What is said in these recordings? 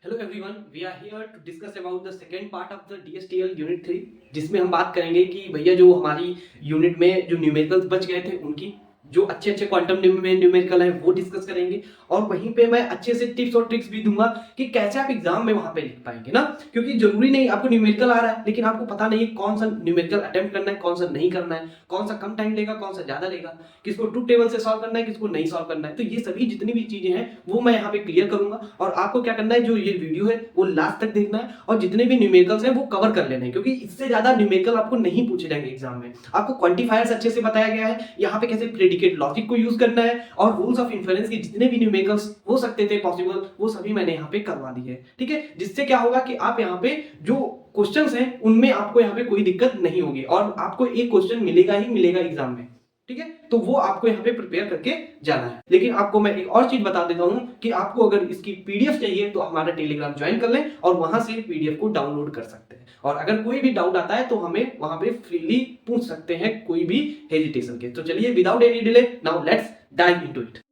Hello everyone, we are here to discuss about the second part of the DSTL unit 3, जिसमें हम बात करेंगे कि भैया जो हमारी यूनिट में जो न्यूमेरिकल्स बच गए थे उनकी जो अच्छे अच्छे क्वांटम में न्यूमेरिकल है वो डिस्कस करेंगे। और वहीं पे मैं अच्छे से टिप्स और ट्रिक्स भी दूंगा कि कैसे आप एग्जाम में वहां पे लिख पाएंगे ना, क्योंकि जरूरी नहीं आपको न्यूमेरिकल आ रहा है लेकिन आपको पता नहीं है कौन सा न्यूमेरिकल अटेम्प्ट करना है, कौन सा नहीं करना है, कौन सा कम टाइम लेगा, कौन सा ज्यादा लेगा, किसको ट्रूथ टेबल से सॉल्व करना है, किसको नहीं सॉल्व करना है। तो ये सभी जितनी भी चीजें हैं वो मैं यहाँ पे क्लियर करूंगा और आपको क्या करना है, जो ये वीडियो है वो लास्ट तक देखना है और जितने भी न्यूमेरिकल्स हैं वो कवर कर लेने हैं, क्योंकि इससे ज्यादा न्यूमेरिकल आपको नहीं पूछे जाएंगे एग्जाम में। आपको क्वांटिफायर्स अच्छे से बताया गया है, यहाँ पे कैसे प्रेडिकेट लॉजिक को यूज करना है और रूल्स ऑफ इन्फेरेंस के जितने भी न्यूमेरिकल्स हो सकते थे पॉसिबल वो सभी मैंने यहाँ पे करवा दिए है। ठीक है, जिससे क्या होगा कि आप यहाँ पे जो क्वेश्चंस हैं उनमें आपको यहाँ पे कोई दिक्कत नहीं होगी और आपको एक क्वेश्चन मिलेगा ही मिलेगा एग्जाम में। ठीक है, तो वो आपको यहाँ पे प्रिपेयर करके जाना है। लेकिन आपको मैं एक और चीज बता देता हूं कि आपको अगर इसकी पीडीएफ चाहिए तो हमारा टेलीग्राम ज्वाइन कर लें और वहां से पीडीएफ को डाउनलोड कर सकते हैं। और अगर कोई भी डाउट आता है तो हमें वहां पे फ्रीली पूछ सकते हैं, कोई भी हेजिटेशन के। तो चलिए without any delay now let's dive into it.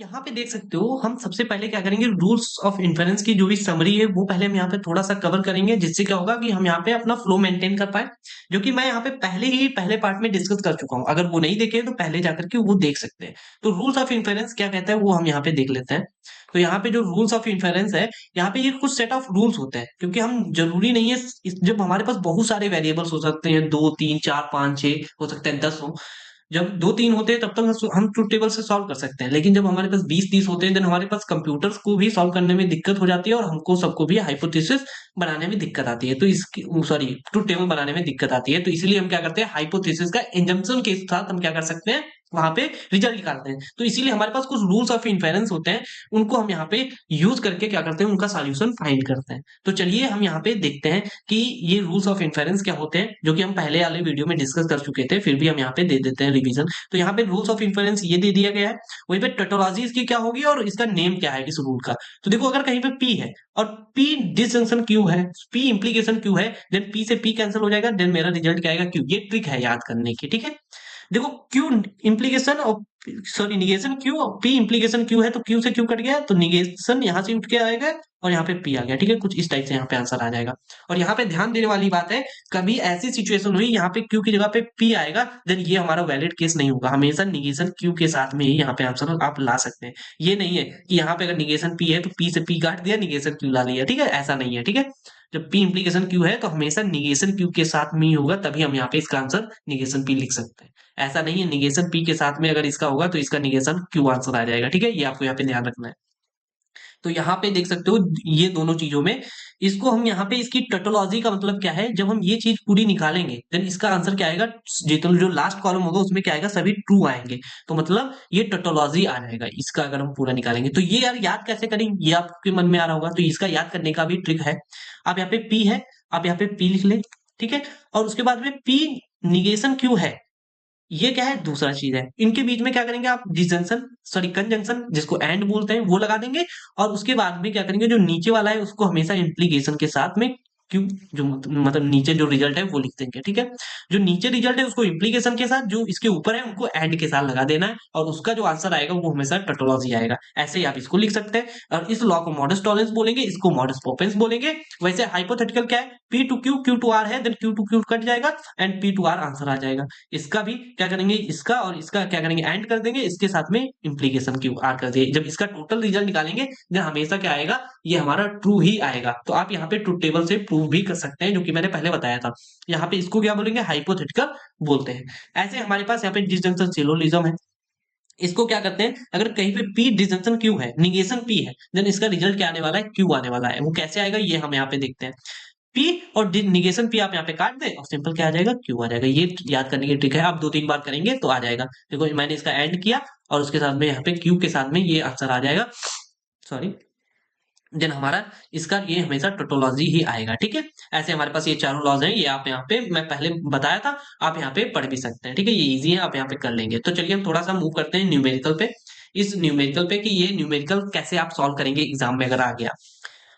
यहाँ पे देख सकते हो, हम सबसे पहले क्या करेंगे, रूल्स ऑफ इन्फेरेंस की जो भी समरी है वो पहले हम यहाँ पे थोड़ा सा कवर करेंगे, जिससे क्या होगा कि हम यहाँ पे अपना फ्लो मेंटेन कर पाए, जो कि मैं यहाँ पे पहले ही पहले पार्ट में डिस्कस कर चुका हूँ। अगर वो नहीं देखे तो पहले जाकर के वो देख सकते हैं। तो रूल्स ऑफ इन्फेरेंस क्या कहता है वो हम यहाँ पे देख लेते हैं। तो यहाँ पे जो रूल्स ऑफ इन्फेरेंस है, यहाँ पे ये कुछ सेट ऑफ रूल्स होते हैं, क्योंकि हम जरूरी नहीं है जब हमारे पास बहुत सारे वेरिएबल्स हो सकते हैं, 2 3 4 5 6 हो सकते हैं, 10 हो। जब 2 3 होते हैं तब तक हम ट्रुथ टेबल से सॉल्व कर सकते हैं, लेकिन जब हमारे पास 20 30 होते हैं देन हमारे पास कंप्यूटर्स को भी सॉल्व करने में दिक्कत हो जाती है और हमको सबको भी हाइपोथेसिस बनाने में दिक्कत आती है। तो इसकी सॉरी ट्रुथ टेबल बनाने में दिक्कत आती है, तो इसलिए हम क्या करते हैं, हाइपोथेसिस का इंजंक्शन के साथ हम क्या कर सकते हैं, वहां पे रिजल्ट निकालते हैं। तो इसीलिए हमारे पास कुछ रूल्स ऑफ इन्फेरेंस होते हैं, उनको हम यहाँ पे यूज करके क्या करते हैं, उनका सॉल्यूशन फाइंड करते हैं। तो चलिए हम यहाँ पे देखते हैं कि ये रूल्स ऑफ इन्फेरेंस क्या होते हैं, जो कि हम पहले वाले वीडियो में डिस्कस कर चुके थे, फिर भी हम यहाँ पे दे देते हैं रिवीजन। तो यहाँ पे रूल्स ऑफ इन्फेरेंस ये दे दिया गया है, वहीं पे टोटोलॉजी इसकी क्या होगी और इसका नेम क्या है इस रूल का। तो देखो, अगर कहीं पे पी है और पी डिसजंक्शन क्यू है, पी इंप्लीकेशन क्यू है, देन पी से पी कैंसिल हो जाएगा, देन मेरा रिजल्ट क्या आएगा, क्यू। ये ट्रिक है याद करने की। ठीक है, देखो क्यू इंप्लीकेशन और सॉरी निगेशन क्यू और पी इंप्लीकेशन क्यू है, तो क्यू से क्यू कट गया तो निगेशन यहां से उठ के आएगा और यहाँ पे पी आ गया। ठीक है, कुछ इस टाइप से यहाँ पे आंसर आ जाएगा। और यहाँ पे ध्यान देने वाली बात है, कभी ऐसी सिचुएशन हुई यहाँ पे क्यू की जगह पे पी आएगा, देन ये हमारा वैलिड केस नहीं होगा। हमेशा निगेशन क्यू के साथ में ही यहाँ पे आंसर आप ला सकते हैं। ये नहीं है कि यहाँ पे अगर निगेशन पी है तो पी से पी काट दिया, निगेशन क्यू ला लिया। ठीक है, ऐसा नहीं है। ठीक है, जब पी इंप्लीकेशन क्यू है तो हमेशा निगेशन क्यू के साथ में ही होगा, तभी हम यहाँ पे इसका आंसर निगेशन पी लिख सकते हैं। ऐसा नहीं है निगेशन पी के साथ में अगर इसका होगा तो इसका निगेशन क्यू आंसर आ जाएगा। ठीक है, ये आपको यहाँ पे ध्यान रखना है। तो यहाँ पे देख सकते हो ये दोनों चीजों में, इसको हम यहाँ पे इसकी टोटोलॉजी का मतलब क्या है, जब हम ये चीज पूरी निकालेंगे देन इसका आंसर क्या आएगा, जितना जो लास्ट कॉलम होगा उसमें क्या आएगा, सभी ट्रू आएंगे। तो मतलब ये टोटोलॉजी आ जाएगा इसका, अगर हम पूरा निकालेंगे। तो ये यार याद कैसे करेंगे, ये आपके मन में आ रहा होगा, तो इसका याद करने का भी ट्रिक है। आप यहाँ पे पी है, आप यहाँ पे पी लिख ले। ठीक है, और उसके बाद में पी निगेशन क्यू है, ये क्या है, दूसरा चीज है। इनके बीच में क्या करेंगे आप, डिजंक्शन सॉरी कंजंक्शन जिसको एंड बोलते हैं वो लगा देंगे, और उसके बाद में क्या करेंगे, जो नीचे वाला है उसको हमेशा इंप्लीकेशन के साथ में क्यों, जो मतलब नीचे जो रिजल्ट है वो लिख देंगे। ठीक है, जो नीचे रिजल्ट है उसको इंप्लीकेशन के साथ, जो इसके ऊपर है उनको एंड के साथ लगा देना है, और उसका जो आंसर आएगा वो हमेशा टोटोलॉजी आएगा। ऐसे ही आप इसको लिख सकते हैं, और इस लॉ को मॉडस टॉलेंस बोलेंगे, इसको मॉडस पोपेंस बोलेंगे। वैसे हाइपोथेटिकल क्या है, P to Q Q to R है, then Q to Q cut जाएगा and P to R answer आ जाएगा। इसका भी क्या करेंगे, इसका और इसका क्या करेंगे, एंड कर देंगे, इसके साथ में इंप्लीकेशन क्यू आर कर दिए। जब इसका टोटल रिजल्ट निकालेंगे देन हमेशा क्या आएगा, ये हमारा ट्रू ही आएगा। तो आप यहाँ पे ट्रुथ टेबल से प्रूव भी कर सकते हैं, जो कि मैंने पहले बताया था। यहाँ पे इसको क्या बोलेंगे, हाइपोथेटिकल बोलते हैं। ऐसे हमारे पास यहाँ पे डिसजंक्शन सिलोजिज्म है। इसको क्या करते हैं, अगर कहीं पे पी डिसजंक्शन क्यू है, निगेशन पी है, देन इसका रिजल्ट क्या आने वाला है, क्यू आने वाला है। वो कैसे आएगा ये हम यहाँ पे देखते हैं। पी और निगेशन पी आप यहाँ पे काट दे और सिंपल क्या आ जाएगा, क्यू आ जाएगा। ये याद करने की ट्रिक है, आप 2 3 बार करेंगे तो आ जाएगा। देखो मैंने इसका एंड किया और उसके साथ में यहाँ पे क्यू के साथ में ये आंसर आ जाएगा, सॉरी, देन हमारा इसका ये हमेशा टोटोलॉजी ही आएगा। ठीक है, ऐसे हमारे पास ये चारों लॉज हैं, ये आप यहाँ पे मैं पहले बताया था, आप यहाँ पे पढ़ भी सकते हैं। ठीक है, ये इजी है, आप यहाँ पे कर लेंगे। तो चलिए हम थोड़ा सा मूव करते हैं न्यूमेरिकल पे, इस न्यूमेरिकल पे कि ये न्यूमेरिकल कैसे आप सॉल्व करेंगे एग्जाम में अगर आ गया।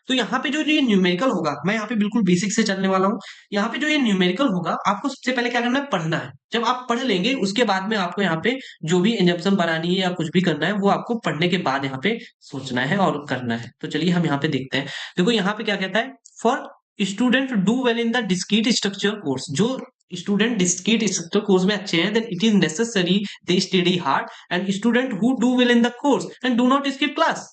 तो यहाँ पे जो ये न्यूमेरिकल होगा, मैं यहाँ पे बिल्कुल बेसिक से चलने वाला हूँ। यहाँ पे जो ये न्यूमेरिकल होगा, आपको सबसे पहले क्या करना है, पढ़ना है। जब आप पढ़ लेंगे उसके बाद में आपको यहाँ पे जो भी इंजप्शन बनानी है या कुछ भी करना है वो आपको पढ़ने के बाद यहाँ पे सोचना है और करना है। तो चलिए हम यहाँ पे देखते हैं। देखो यहाँ पे क्या कहता है, for student do well in the discrete structure course, जो स्टूडेंट डिस्क्रीट स्ट्रक्चर कोर्स में अच्छे हैं, then it is necessary they study hard, and student who do well in the course and do not skip class.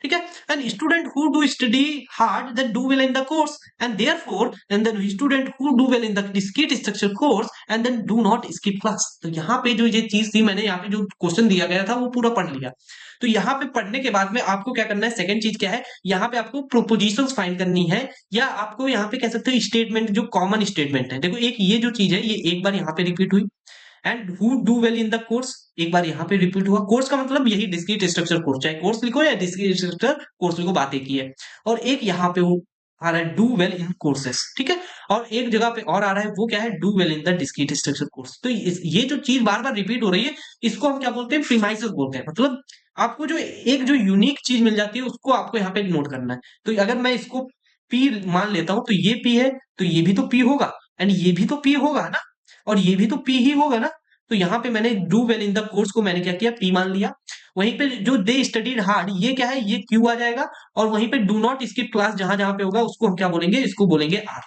ठीक है, and student who do study hard that do well in the course, and therefore and then student who do well in the discrete structure course and then do not skip class. तो यहाँ पे जो ये चीज थी, मैंने यहाँ पे जो क्वेश्चन दिया गया था वो पूरा पढ़ लिया। तो यहाँ पे पढ़ने के बाद में आपको क्या करना है, सेकंड चीज क्या है, यहाँ पे आपको प्रोपोजिशंस फाइंड करनी है, या आपको यहाँ पे कह सकते हो स्टेटमेंट, जो कॉमन स्टेटमेंट है। देखो एक ये जो चीज है ये एक बार यहाँ पे रिपीट हुई, and who do well in the course एक बार यहाँ पे रिपीट हुआ। कोर्स का मतलब यही डिस्क्रीट स्ट्रक्चर कोर्स, चाहे कोर्स लिखो या डिस्क्रीट स्ट्रक्चर कोर्स लिखो, बात एक ही है। और एक यहाँ पे वो आ रहा है डू वेल इन कोर्सेस, ठीक है। और एक जगह पे और आ रहा है, वो क्या है, do well in the discrete structure course. तो ये जो चीज बार बार रिपीट हो रही है, इसको हम क्या बोलते हैं, प्रीमाइसेस बोलते हैं। मतलब आपको जो एक जो यूनिक चीज मिल जाती है उसको आपको यहाँ पे नोट करना है। तो अगर मैं इसको पी मान लेता हूं, तो ये पी है, तो ये भी तो पी होगा, एंड ये भी तो पी होगा ना, और ये भी तो पी ही होगा ना। तो यहाँ पे मैंने do well in the course को मैंने क्या किया, पी मान लिया। वहीं पे जो दे स्टडीड हार्ड, ये क्या है, ये क्यू आ जाएगा। और वहीं पे डू नॉट स्किप क्लास जहां जहां पे होगा उसको हम क्या बोलेंगे, इसको बोलेंगे आर।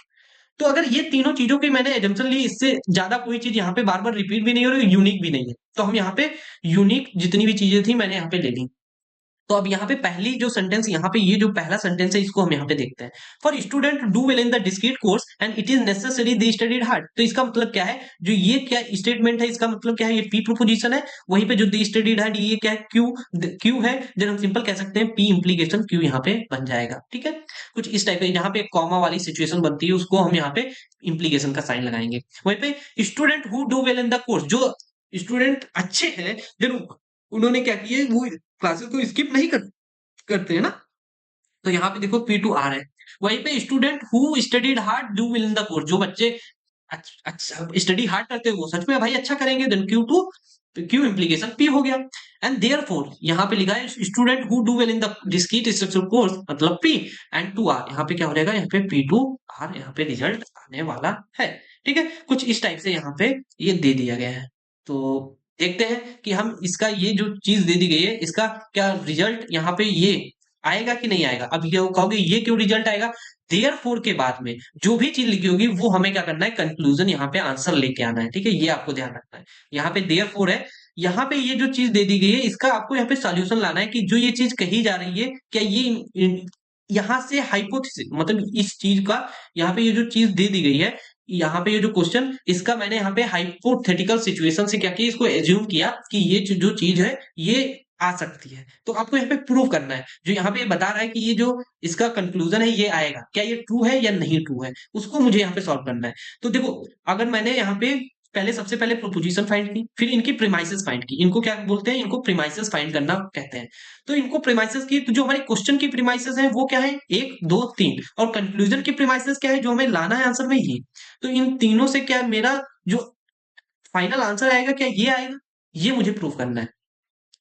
तो अगर ये तीनों चीजों की मैंने एजम्पशन ली, इससे ज्यादा कोई चीज यहाँ पे बार बार रिपीट भी नहीं हो रही, यूनिक भी नहीं है, तो हम यहाँ पे यूनिक जितनी भी चीजें थी मैंने यहाँ पे ले ली। तो अब यहाँ पे पहली जो सेंटेंस, यहाँ पे ये जो पहला सेंटेंस है इसको हम यहाँ पे देखते हैं। For student do well in the discrete course and it is necessary they studied hard. तो इसका मतलब क्या है, जो ये क्या स्टेटमेंट है, इसका मतलब क्या है, ये पी प्रोपोजिशन है। वहीं पे जो दे स्टडीड हार्ड, ये क्या है, क्यू, क्यू है। जब हम सिंपल कह सकते हैं पी इंप्लीकेशन क्यू यहाँ पे बन जाएगा। ठीक है, कुछ इस टाइप का, जहाँ पे कॉमा वाली सिचुएशन बनती है उसको हम यहाँ पे इंप्लीकेशन का साइन लगाएंगे। वहीं पे student who do well in the course, जो स्टूडेंट अच्छे हैं, जब उन्होंने क्या किया, वो क्लासेस को स्किप नहीं करते हैं ना। तो यहाँ पे देखो पी टू आर है। वहीं पे student who studied hard do will in the course, जो बच्चे अच्छा स्टडी हार्ड करते हैं वो सच में भाई अच्छा करेंगे, then Q to, Q implication P हो गया। एंड देयरफॉर यहाँ पे लिखा है student who do well in the discrete structure course, मतलब पी, एंड टू आर, यहाँ पे क्या हो जाएगा, यहाँ पे पी टू आर यहाँ पे रिजल्ट आने वाला है। ठीक है, कुछ इस टाइप से यहाँ पे ये दे दिया गया है। तो देखते हैं कि हम इसका ये जो चीज दे दी गई है, इसका क्या रिजल्ट यहाँ पे ये आएगा कि नहीं आएगा। अब ये कहोगे ये क्यों रिजल्ट आएगा, देयरफॉर के बाद में जो भी चीज लिखी होगी वो हमें क्या करना है, कंक्लूजन यहाँ पे आंसर लेके आना है। ठीक है, ये आपको ध्यान रखना है। यहाँ पे देयरफॉर है, यहाँ पे ये जो चीज दे दी गई है इसका आपको यहाँ पे सॉल्यूशन लाना है कि जो ये चीज कही जा रही है, क्या ये यहाँ से हाइपोथेसिस, मतलब इस चीज का, यहाँ पे ये जो चीज दे दी गई है, यहाँ पे ये जो क्वेश्चन, इसका मैंने यहाँ पे हाइपोथेटिकल सिचुएशन से क्या किया, इसको एज्यूम किया कि ये जो चीज है ये आ सकती है। तो आपको यहाँ पे प्रूव करना है, जो यहाँ पे बता रहा है कि ये जो इसका कंक्लूजन है ये आएगा, क्या ये ट्रू है या नहीं ट्रू है, उसको मुझे यहाँ पे सॉल्व करना है। तो देखो, अगर मैंने यहाँ पे पहले सबसे पहले प्रोपोजिशन फाइंड की, फिर इनकी प्रीमाइसेस फाइंड की, इनको क्या बोलते हैं, इनको प्रीमाइसेस फाइंड करना कहते हैं। तो इनको प्रीमाइसेस की, तो जो हमारे क्वेश्चन की प्रीमाइसेस है वो क्या है, एक दो तीन, और कंक्लूजन की प्रीमाइसेस क्या है, जो हमें लाना है आंसर में ये। तो इन तीनों से क्या मेरा जो फाइनल आंसर आएगा, क्या ये आएगा, ये मुझे प्रूव करना है।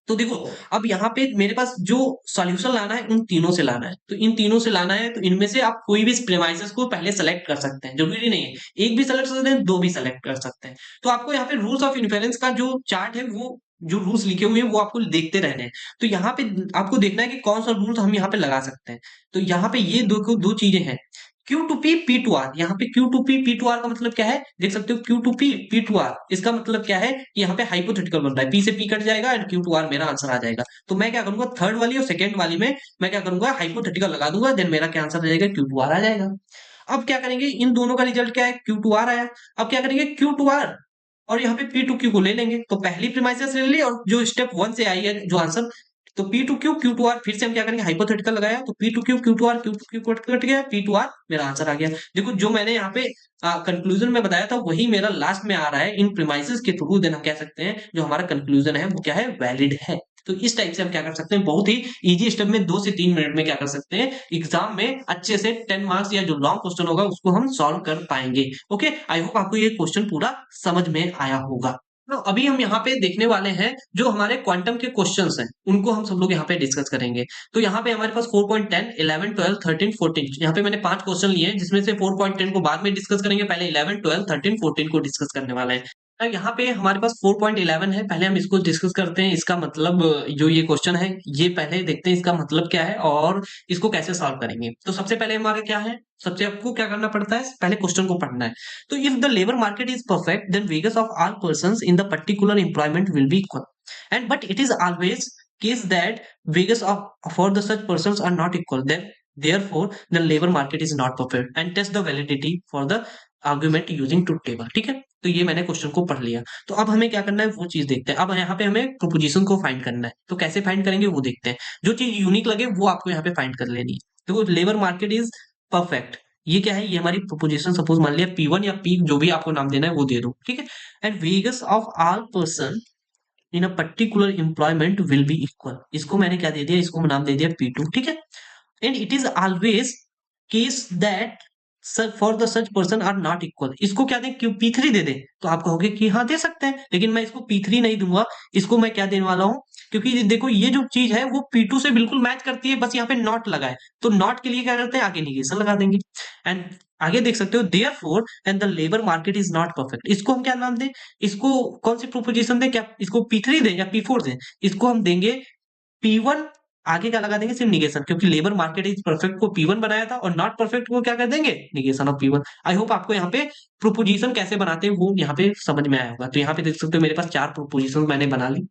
तो देखो, अब यहाँ पे मेरे पास जो सॉल्यूशन लाना है उन तीनों से लाना है, तो इन तीनों से लाना है, तो इनमें से आप कोई भी प्रेमाइसेस को पहले सेलेक्ट कर सकते हैं, जरूरी नहीं है एक भी सेलेक्ट कर सकते हैं, दो भी सेलेक्ट कर सकते हैं। तो आपको यहाँ पे रूल्स ऑफ इन्फेरेंस का जो चार्ट है, वो जो रूल्स लिखे हुए हैं वो आपको देखते रहने हैं। तो यहाँ पे आपको देखना है कि कौन सा रूल्स हम यहाँ पे लगा सकते हैं। तो यहाँ पे ये दो चीजें हैं, Q to P P to R. यहाँ पे Q to P P to R का मतलब क्या है, देख सकते हो, Q to P P to R, इसका मतलब क्या है कि यहाँ पे हाइपोथेटिकल बन रहा है, पी से पी कट जाएगा एंड क्यू टू आर मेरा आंसर आ जाएगा। तो मैं क्या करूंगा, थर्ड वाली और सेकंड वाली में मैं क्या करूंगा, हाइपोथेटिकल लगा दूंगा, देन मेरा क्या आंसर आ जाएगा, क्यू टू आर आ जाएगा। अब क्या करेंगे, इन दोनों का रिजल्ट क्या है, क्यू टू आर आया। अब क्या करेंगे, क्यू टू आर और यहाँ पे पी टू क्यू को ले लेंगे। तो पहली प्रीमाइसेस ले ली, और जो स्टेप वन से आई है जो आंसर, तो P to Q Q to R, फिर से हम क्या करेंगे, हाइपोथेटिकल लगाया, तो P to Q Q to R, Q to Q cut गया, पी टू आर मेरा आंसर आ गया। देखो, जो मैंने यहाँ पे कंक्लूजन में बताया था वही मेरा लास्ट में आ रहा है, इन प्रीमाइसेस के थ्रू। देन हम कह सकते हैं जो हमारा कंक्लूजन है वो क्या है, वैलिड है। तो इस टाइप से हम क्या कर सकते हैं, बहुत ही इजी स्टेप में 2 से 3 मिनट में क्या कर सकते हैं, एग्जाम में अच्छे से 10 मार्क्स या जो लॉन्ग क्वेश्चन होगा उसको हम सॉल्व कर पाएंगे। ओके, आई होप आपको ये क्वेश्चन पूरा समझ में आया होगा। तो अभी हम यहाँ पे देखने वाले हैं जो हमारे क्वांटम के क्वेश्चंस हैं, उनको हम सब लोग यहाँ पे डिस्कस करेंगे। तो यहाँ पे हमारे पास 4.10, 11, 12, 13, 14 यहाँ पे मैंने 5 क्वेश्चन लिए हैं, जिसमें से 4.10 को बाद में डिस्कस करेंगे, पहले 11, 12, 13, 14 को डिस्कस करने वाले हैं। यहाँ पे हमारे पास 4.11 है, पहले हम इसको डिस्कस करते हैं। इसका मतलब जो ये क्वेश्चन है, ये पहले देखते हैं इसका मतलब क्या है और इसको कैसे सॉल्व करेंगे। तो सबसे पहले हमारा क्या है, सबसे आपको क्या करना पड़ता है, पहले क्वेश्चन को पढ़ना है। तो if the labour market is perfect then wages of all persons in the particular employment will be equal and but it is always case that wages of for the such persons are not equal, then therefore the labor market is not perfect and test the validity for the argument using truth table। ठीक है, तो ये मैंने question को पढ़ लिया। तो अब हमें क्या करना है वो चीज देखते हैं। अब यहाँ पे हमें प्रोपोजिशन को फाइंड करना है, तो कैसे फाइंड करेंगे वो देखते हैं। जो चीज यूनिक लगे वो आपको यहाँ पे फाइंड कर लेनी है। तो लेबर मार्केट इज परफेक्ट, ये क्या है, ये हमारी प्रोपोजिशन। सपोज मान लिया P1 या P जो भी आपको नाम देना है वो दे दो, ठीक है। And wages of all person in a particular employment will be equal, इसको मैंने क्या दे दिया, इसको नाम दे दिया P2, ठीक है। And it is always case that for the such person are not equal, इसको क्या दें, क्यों P3 दे दे, तो आप कहोगे कि हाँ दे सकते हैं, लेकिन मैं इसको P3 नहीं दूंगा। इसको मैं क्या देने वाला हूं, क्योंकि देखो ये जो चीज है वो P2 से बिल्कुल मैच करती है, बस यहाँ पे नॉट लगा है। तो नॉट के लिए क्या करते हैं, आगे निगेशन लगा देंगे। एंड आगे देख सकते हो therefore and the labour market is not perfect, इसको हम क्या नाम दें, इसको कौन सी प्रोपोजिशन दें, क्या इसको P3 दें या P4 दें, इसको हम देंगे P1। आगे क्या लगा देंगे, सिर्फ निगेशन, क्योंकि लेबर मार्केट इज परफेक्ट को P1 बनाया था और नॉट परफेक्ट को क्या कर देंगे, negation of P1। I hope आपको यहाँ पे प्रोपोजिशन कैसे बनाते हैं वो यहाँ पे समझ में आया होगा। तो यहाँ पे देख सकते हो मेरे पास 4 प्रोपोजिशन मैंने बना ली।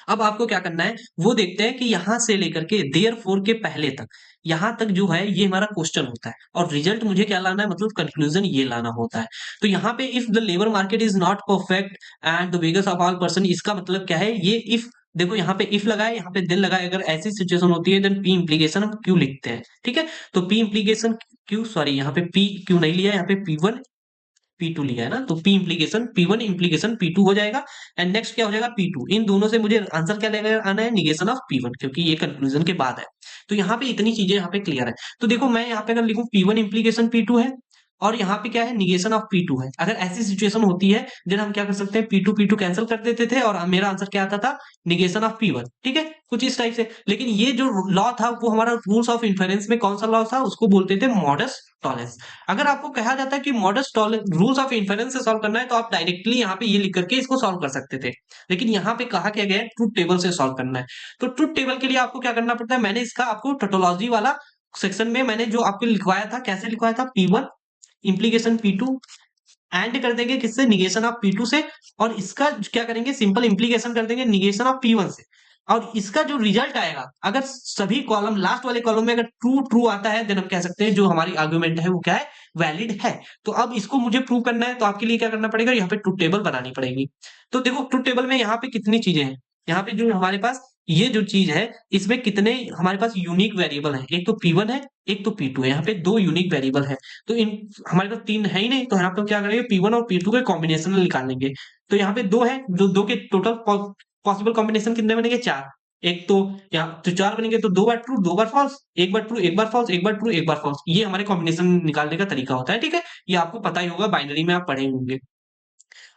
अब आपको क्या करना है वो देखते हैं कि यहां से लेकर के देयर फोर के पहले तक, यहां तक जो है ये हमारा क्वेश्चन होता है और रिजल्ट मुझे क्या लाना है, मतलब कंक्लूजन ये लाना होता है। तो यहाँ पे if the labour market is not perfect and the wages of all person, इसका मतलब क्या है, ये इफ देखो यहाँ पे इफ लगाए, यहाँ पे देन लगाए, अगर ऐसी सिचुएशन होती है देन पी इंप्लीकेशन हम क्यों लिखते हैं, ठीक है। तो पी इंप्लीकेशन क्यू, सॉरी यहाँ पे पी क्यों नहीं लिया, यहाँ पे P1 P2 लिया है ना, तो P implication P1 implication P2 हो जाएगा। एंड नेक्स्ट क्या हो जाएगा P2, इन दोनों से मुझे आंसर क्या लेकर आना है, निगेशन ऑफ P1, क्योंकि ये कंक्लूजन के बाद है। तो यहाँ पे इतनी चीजें यहाँ पे क्लियर है। तो देखो मैं यहाँ पे अगर लिखूं P1 इंप्लीकेशन P2 है और यहाँ पे क्या है, निगेशन ऑफ P2 है। अगर ऐसी सिचुएशन होती है देन हम क्या कर सकते हैं, P2 कैंसिल कर देते थे और मेरा आंसर क्या आता था, निगेशन ऑफ P1, ठीक है, कुछ इस टाइप से। लेकिन ये जो लॉ था वो हमारा रूल्स ऑफ इन्फेरेंस में कौन सा लॉ था, उसको बोलते थे मॉडस टॉलेंस। अगर आपको कहा जाता है कि modus Tollens rules of inference से सॉल्व करना है तो आप डायरेक्टली यहाँ पे ये लिख करके इसको सॉल्व कर सकते थे, लेकिन यहाँ पे कहा क्या गया है, ट्रुथ टेबल से सॉल्व करना है। तो ट्रुथ टेबल के लिए आपको क्या करना पड़ता है, मैंने इसका आपको टोटोलॉजी वाला सेक्शन में मैंने जो आपको लिखवाया था, कैसे लिखवाया था, P1 इंप्लीकेशन P2 एंड कर देंगे किससे, निगेशन ऑफ P2 से, और इसका क्या करेंगे, सिंपल इंप्लीकेशन कर देंगे निगेशन ऑफ P1 से। और इसका जो रिजल्ट आएगा, अगर सभी कॉलम लास्ट वाले कॉलम में अगर ट्रू ट्रू आता है देन हम कह सकते हैं जो हमारी आर्गुमेंट है वो क्या है, वैलिड है। तो अब इसको मुझे प्रूव करना है, तो आपके लिए क्या करना पड़ेगा, यहाँ पे ट्रुथ टेबल बनानी पड़ेगी। तो देखो ट्रुथ टेबल में यहाँ पे कितनी चीजें हैं, यहाँ पे जो हमारे पास ये जो चीज है इसमें कितने हमारे पास यूनिक वेरिएबल है, एक तो P1 है एक तो P2 है, यहाँ पे 2 यूनिक वेरिएबल है। तो इन हमारे पास 3 है ही नहीं, तो यहाँ पे क्या करेंगे, P1 और P2 के कॉम्बिनेशन निकालेंगे। तो यहाँ पे 2 है, जो 2 के टोटल पॉसिबल कॉम्बिनेशन कितने बनेंगे, 4। एक तो यहाँ तो 4 बनेंगे, तो 2 बार ट्रू 2 बार फॉल्स, एक बार ट्रू एक बार फॉल्स, एक बार ट्रू एक बार फॉल्स, ये हमारे कॉम्बिनेशन निकालने का तरीका होता है, ठीक है। ये आपको पता ही होगा, बाइनरी में आप पढ़े होंगे।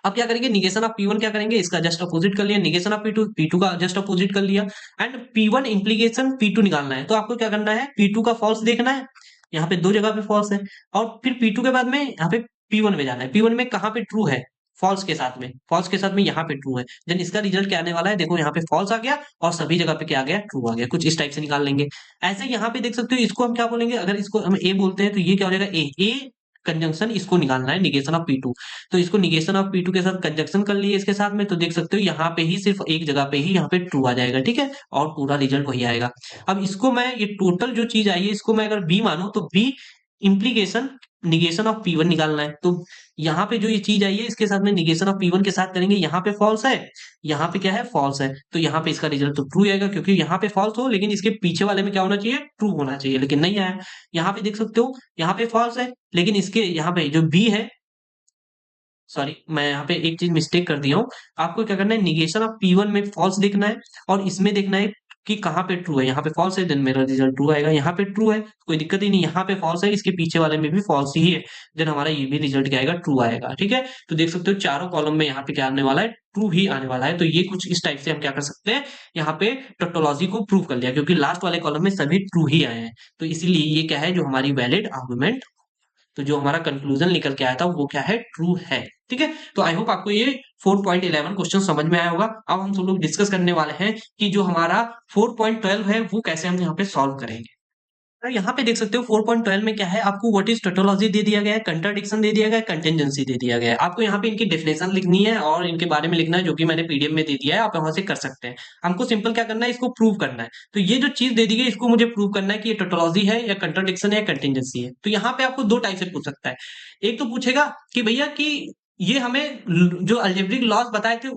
अब क्या करेंगे, निगेशन ऑफ P1 क्या करेंगे, इसका जस्ट अपोजिट कर लिया, निगेशन ऑफ P2 का जस्ट अपोजिट कर लिया। एंड P1 इंप्लीकेशन P2 निकालना है, तो आपको क्या करना है, P2 का फॉल्स देखना है, यहाँ पे 2 जगह पे फॉल्स है, और फिर P2 के बाद में यहाँ पे P1 में जाना है। P1 में कहाँ पे ट्रू है, फॉल्स के साथ में, फॉल्स के साथ में यहाँ पे ट्रू है, देन इसका रिजल्ट क्या आने वाला है, देखो यहाँ पे फॉल्स आ गया और सभी जगह पे क्या आ गया, ट्रू आ गया। कुछ इस टाइप से निकाल लेंगे। ऐसे यहाँ पे देख सकते हो, इसको हम क्या बोलेंगे, अगर इसको हम ए बोलते हैं तो ये क्या हो जाएगा, ए कंजंक्शन, इसको निकालना है निगेशन ऑफ P2। तो इसको निगेशन ऑफ P2 के साथ कंजंक्शन कर लिए इसके साथ में, तो देख सकते हो यहाँ पे ही सिर्फ एक जगह पे ही यहाँ पे ट्रू आ जाएगा, ठीक है, और पूरा रिजल्ट वही आएगा। अब इसको मैं ये टोटल जो चीज आई है इसको मैं अगर बी मानूं तो B implication negation of P1 निकालना है। तो यहाँ पे जो ये चीज आई है इसके साथ में निगेशन ऑफ P1 के साथ करेंगे, यहाँ पे फॉल्स है, यहाँ पे क्या है, फॉल्स है, तो यहाँ पे इसका रिजल्ट तो ट्रू आएगा, क्योंकि यहाँ पे फॉल्स हो लेकिन इसके पीछे वाले में क्या होना चाहिए, ट्रू होना चाहिए, लेकिन नहीं आया। यहाँ पे देख सकते हो यहाँ पे फॉल्स है, लेकिन इसके यहाँ पे जो बी है, सॉरी मैं यहाँ पे एक चीज मिस्टेक कर दिया हूँ। आपको क्या करना है, निगेशन ऑफ P1 में फॉल्स देखना है और इसमें देखना है कि कहाँ पे ट्रू है, यहाँ पे फॉल्स है, देन मेरा रिजल्ट ट्रू आएगा। यहाँ पे ट्रू है, कोई दिक्कत ही नहीं, यहाँ पे फॉल्स है, इसके पीछे वाले में भी फॉल्स ही है, देन हमारा ये भी रिजल्ट क्या आएगा, ट्रू आएगा। ठीक है, तो देख सकते हो चारों कॉलम में यहाँ पे क्या आने वाला है, ट्रू ही आने वाला है। तो ये कुछ इस टाइप से हम क्या कर सकते हैं, यहाँ पे टोटोलॉजी को प्रूव कर लिया, क्योंकि लास्ट वाले कॉलम में सभी ट्रू ही आए हैं। तो इसीलिए ये क्या है, जो हमारी वैलिड आर्गुमेंट, तो जो हमारा कंक्लूजन निकल के आया था वो क्या है, ट्रू है। ठीक है, तो आई होप आपको ये 4.11 क्वेश्चन समझ में आया होगा। अब हम सब लोग डिस्कस करने वाले हैं कि जो हमारा 4.12 है वो कैसे हम यहाँ पे सॉल्व करेंगे। तो यहाँ पे देख सकते हो 4.12 में क्या है, आपको व्हाट इज टोटोलॉजी दे दिया गया है, कंट्राडिक्शन दे दिया गया है, कंटिजेंसी दे दिया गया है। आपको यहाँ पे इनकी डेफिनेशन लिखनी है और इनके बारे में लिखना है, जो कि मैंने पीडीएफ में दे दिया है, आप वहां से कर सकते हैं। हमको सिंपल क्या करना है, इसको प्रूव करना है। तो ये जो चीज दे दी गई, इसको मुझे प्रूव करना है कि ये टोटोलॉजी है या कंट्राडिक्शन है या कंटिजेंसी है। तो यहाँ पे आपको दो टाइप से पूछ सकता है। एक तो पूछेगा कि भैया कि ये हमें जो अलजेब्रिक लॉज बताए थे,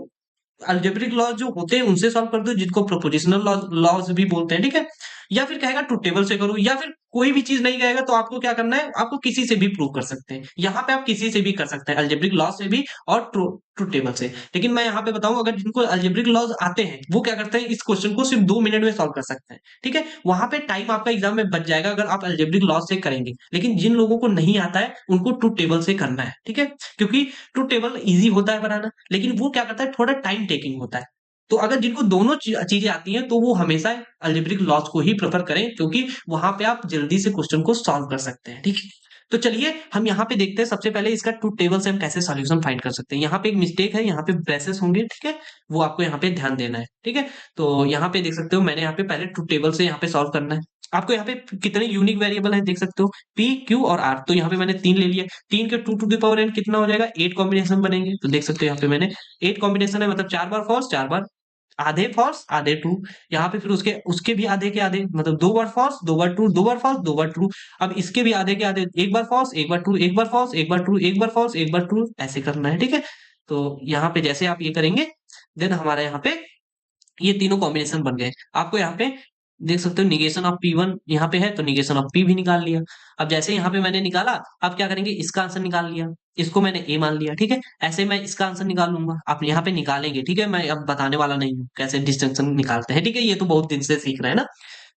अलजेब्रिक लॉज जो होते हैं उनसे सॉल्व कर दो, जिनको प्रोपोजिशनल लॉज भी बोलते हैं। ठीक है, या फिर कहेगा ट्रुथ टेबल से करो, या फिर कोई भी चीज नहीं कहेगा तो आपको क्या करना है, आपको किसी से भी प्रूव कर सकते हैं। यहाँ पे आप किसी से भी कर सकते हैं, अलजेब्रिक लॉज से भी और ट्रुथ टेबल से। लेकिन मैं यहाँ पे बताऊं, अगर जिनको अलजेब्रिक लॉज आते हैं वो क्या करते हैं, इस क्वेश्चन को सिर्फ 2 मिनट में सॉल्व कर सकते हैं। ठीक है, वहां पे टाइम आपका एग्जाम में बच जाएगा अगर आप अलजेब्रिक लॉज से करेंगे। लेकिन जिन लोगों को नहीं आता है उनको ट्रुथ टेबल से करना है। ठीक है, क्योंकि ट्रुथ टेबल इजी होता है बनाना, लेकिन वो क्या करता है, थोड़ा टाइम टेकिंग होता है। तो अगर जिनको दोनों चीजें आती हैं तो वो हमेशा अलजेब्रिक लॉज को ही प्रेफर करें, क्योंकि वहां पे आप जल्दी से क्वेश्चन को सॉल्व कर सकते हैं। ठीक है, तो चलिए हम यहाँ पे देखते हैं सबसे पहले इसका ट्रुथ टेबल से हम कैसे सॉल्यूशन फाइंड कर सकते हैं। यहाँ पे एक मिस्टेक है, यहाँ पे ब्रेसेस होंगे। ठीक है, वो आपको यहाँ पे ध्यान देना है। ठीक है, तो यहाँ पे देख सकते हो मैंने यहाँ पे पहले ट्रुथ टेबल से यहाँ पे सॉल्व करना है। आपको यहाँ पे कितने यूनिक वेरिएबल है देख सकते हो, पी क्यू और आर। तो यहाँ पे मैंने 3 ले लिया, 3 के 2 टू द पावर n कितना हो जाएगा, 8 कॉम्बिनेशन बनेंगे। तो देख सकते हो यहाँ पे मैंने 8 कॉम्बिनेशन है, मतलब 4 बार फॉल्स, 4 बार आधे फॉल्स आधे ट्रू। यहाँ पे फिर उसके उसके भी आधे के आधे, मतलब 2 बार फॉल्स 2 बार ट्रू, 2 बार फॉल्स 2 बार ट्रू। अब इसके भी आधे के आधे, एक बार फॉल्स एक बार ट्रू, एक बार फॉल्स एक बार ट्रू, एक बार फॉल्स एक बार ट्रू, ऐसे करना है। ठीक है, तो यहाँ पे जैसे आप ये करेंगे, देन हमारा यहाँ पे ये तीनों कॉम्बिनेशन बन गए। आपको यहाँ पे देख सकते हो निगेशन ऑफ P1 यहाँ पे है, तो निगेशन ऑफ P भी निकाल लिया। अब जैसे यहाँ पे मैंने निकाला, अब क्या करेंगे, इसका आंसर निकाल लिया, इसको मैंने A मान लिया। ठीक है, ऐसे मैं इसका आंसर निकाल लूंगा, आप यहाँ पे निकालेंगे। ठीक है, मैं अब बताने वाला नहीं हूँ कैसे डिस्टिंक्शन निकालते हैं। ठीक है, ये तो बहुत दिन से सीख रहे हैं ना।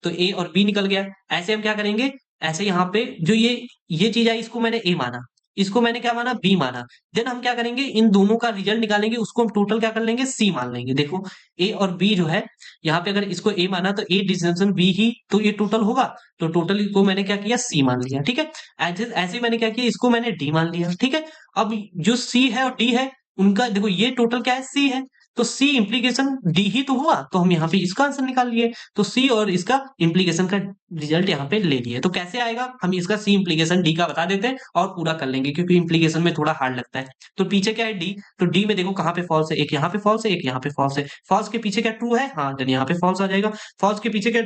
तो A और B निकल गया। ऐसे हम क्या करेंगे, ऐसे यहाँ पे जो ये चीज आई, इसको मैंने A माना, इसको मैंने क्या माना, B माना। देन हम क्या करेंगे, इन दोनों का रिजल्ट निकालेंगे, उसको हम टोटल क्या कर लेंगे, C मान लेंगे। देखो A और B जो है, यहाँ पे अगर इसको A माना तो A डिस्जंक्शन B ही तो ये टोटल होगा, तो टोटल को मैंने क्या किया, C मान लिया। ठीक है, ऐसे ऐसे मैंने क्या किया, इसको मैंने D मान लिया। ठीक है, अब जो C है और D है, उनका देखो ये टोटल क्या है, C है, तो C इंप्लीकेशन D ही तो हुआ, तो हम यहाँ पे इसका आंसर निकाल लिए। तो C और इसका इंप्लीकेशन का रिजल्ट यहाँ पे ले लिए। तो कैसे आएगा, हम इसका C इंप्लीकेशन D का बता देते हैं और पूरा कर लेंगे, क्योंकि इंप्लीकेशन में थोड़ा हार्ड लगता है। तो पीछे क्या है, D, तो D में देखो कहाँ पे फॉल्स है, एक यहाँ पे फॉल्स है, एक यहाँ पे फॉल्स है। फॉल्स के पीछे क्या ट्रू है, हाँ, देन यहाँ पे फॉल्स आ जाएगा। फॉल्स के पीछे क्या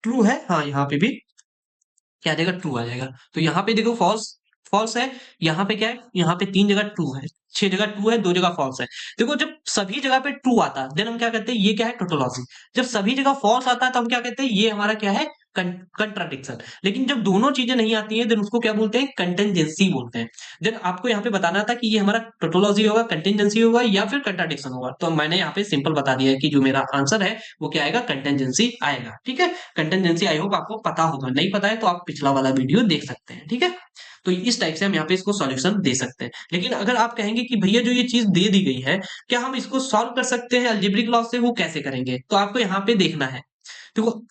ट्रू है, हाँ, यहाँ पे भी क्या आ जाएगा, ट्रू आ जाएगा। तो यहाँ पे देखो फॉल्स फॉल्स है, यहाँ पे क्या है, यहाँ पे 3 जगह ट्रू है, 6 जगह ट्रू है, 2 जगह फॉल्स है। देखो जब सभी जगह पे ट्रू आता है, देन हम क्या कहते हैं, ये क्या है, टोटोलॉजी। जब सभी जगह फॉल्स आता है तो हम क्या कहते हैं, ये हमारा क्या है, कंट्राडिक्शन। लेकिन जब दोनों चीजें नहीं आती हैं, देन उसको क्या बोलते हैं, कंटेंजेंसी बोलते हैं। देन आपको यहाँ पे बताना था कि ये हमारा टोटोलॉजी होगा, कंटेंजेंसी होगा या फिर कंट्राडिक्शन होगा। तो मैंने यहाँ पे सिंपल बता दिया है कि जो मेरा आंसर है वो क्या आएगा, कंटेंजेंसी आएगा। ठीक है, कंटेंजेंसी आई होप आपको पता होगा, नहीं पता है तो आप पिछला वाला वीडियो देख सकते हैं। ठीक है, तो इस टाइप से हम यहाँ पे इसको सॉल्यूशन दे सकते हैं। लेकिन अगर आप कहेंगे कि भैया जो ये चीज दे दी गई है, क्या हम इसको सॉल्व कर सकते हैं अलजेब्रिक लॉ से, वो कैसे करेंगे, तो आपको यहाँ पे देखना है। देखो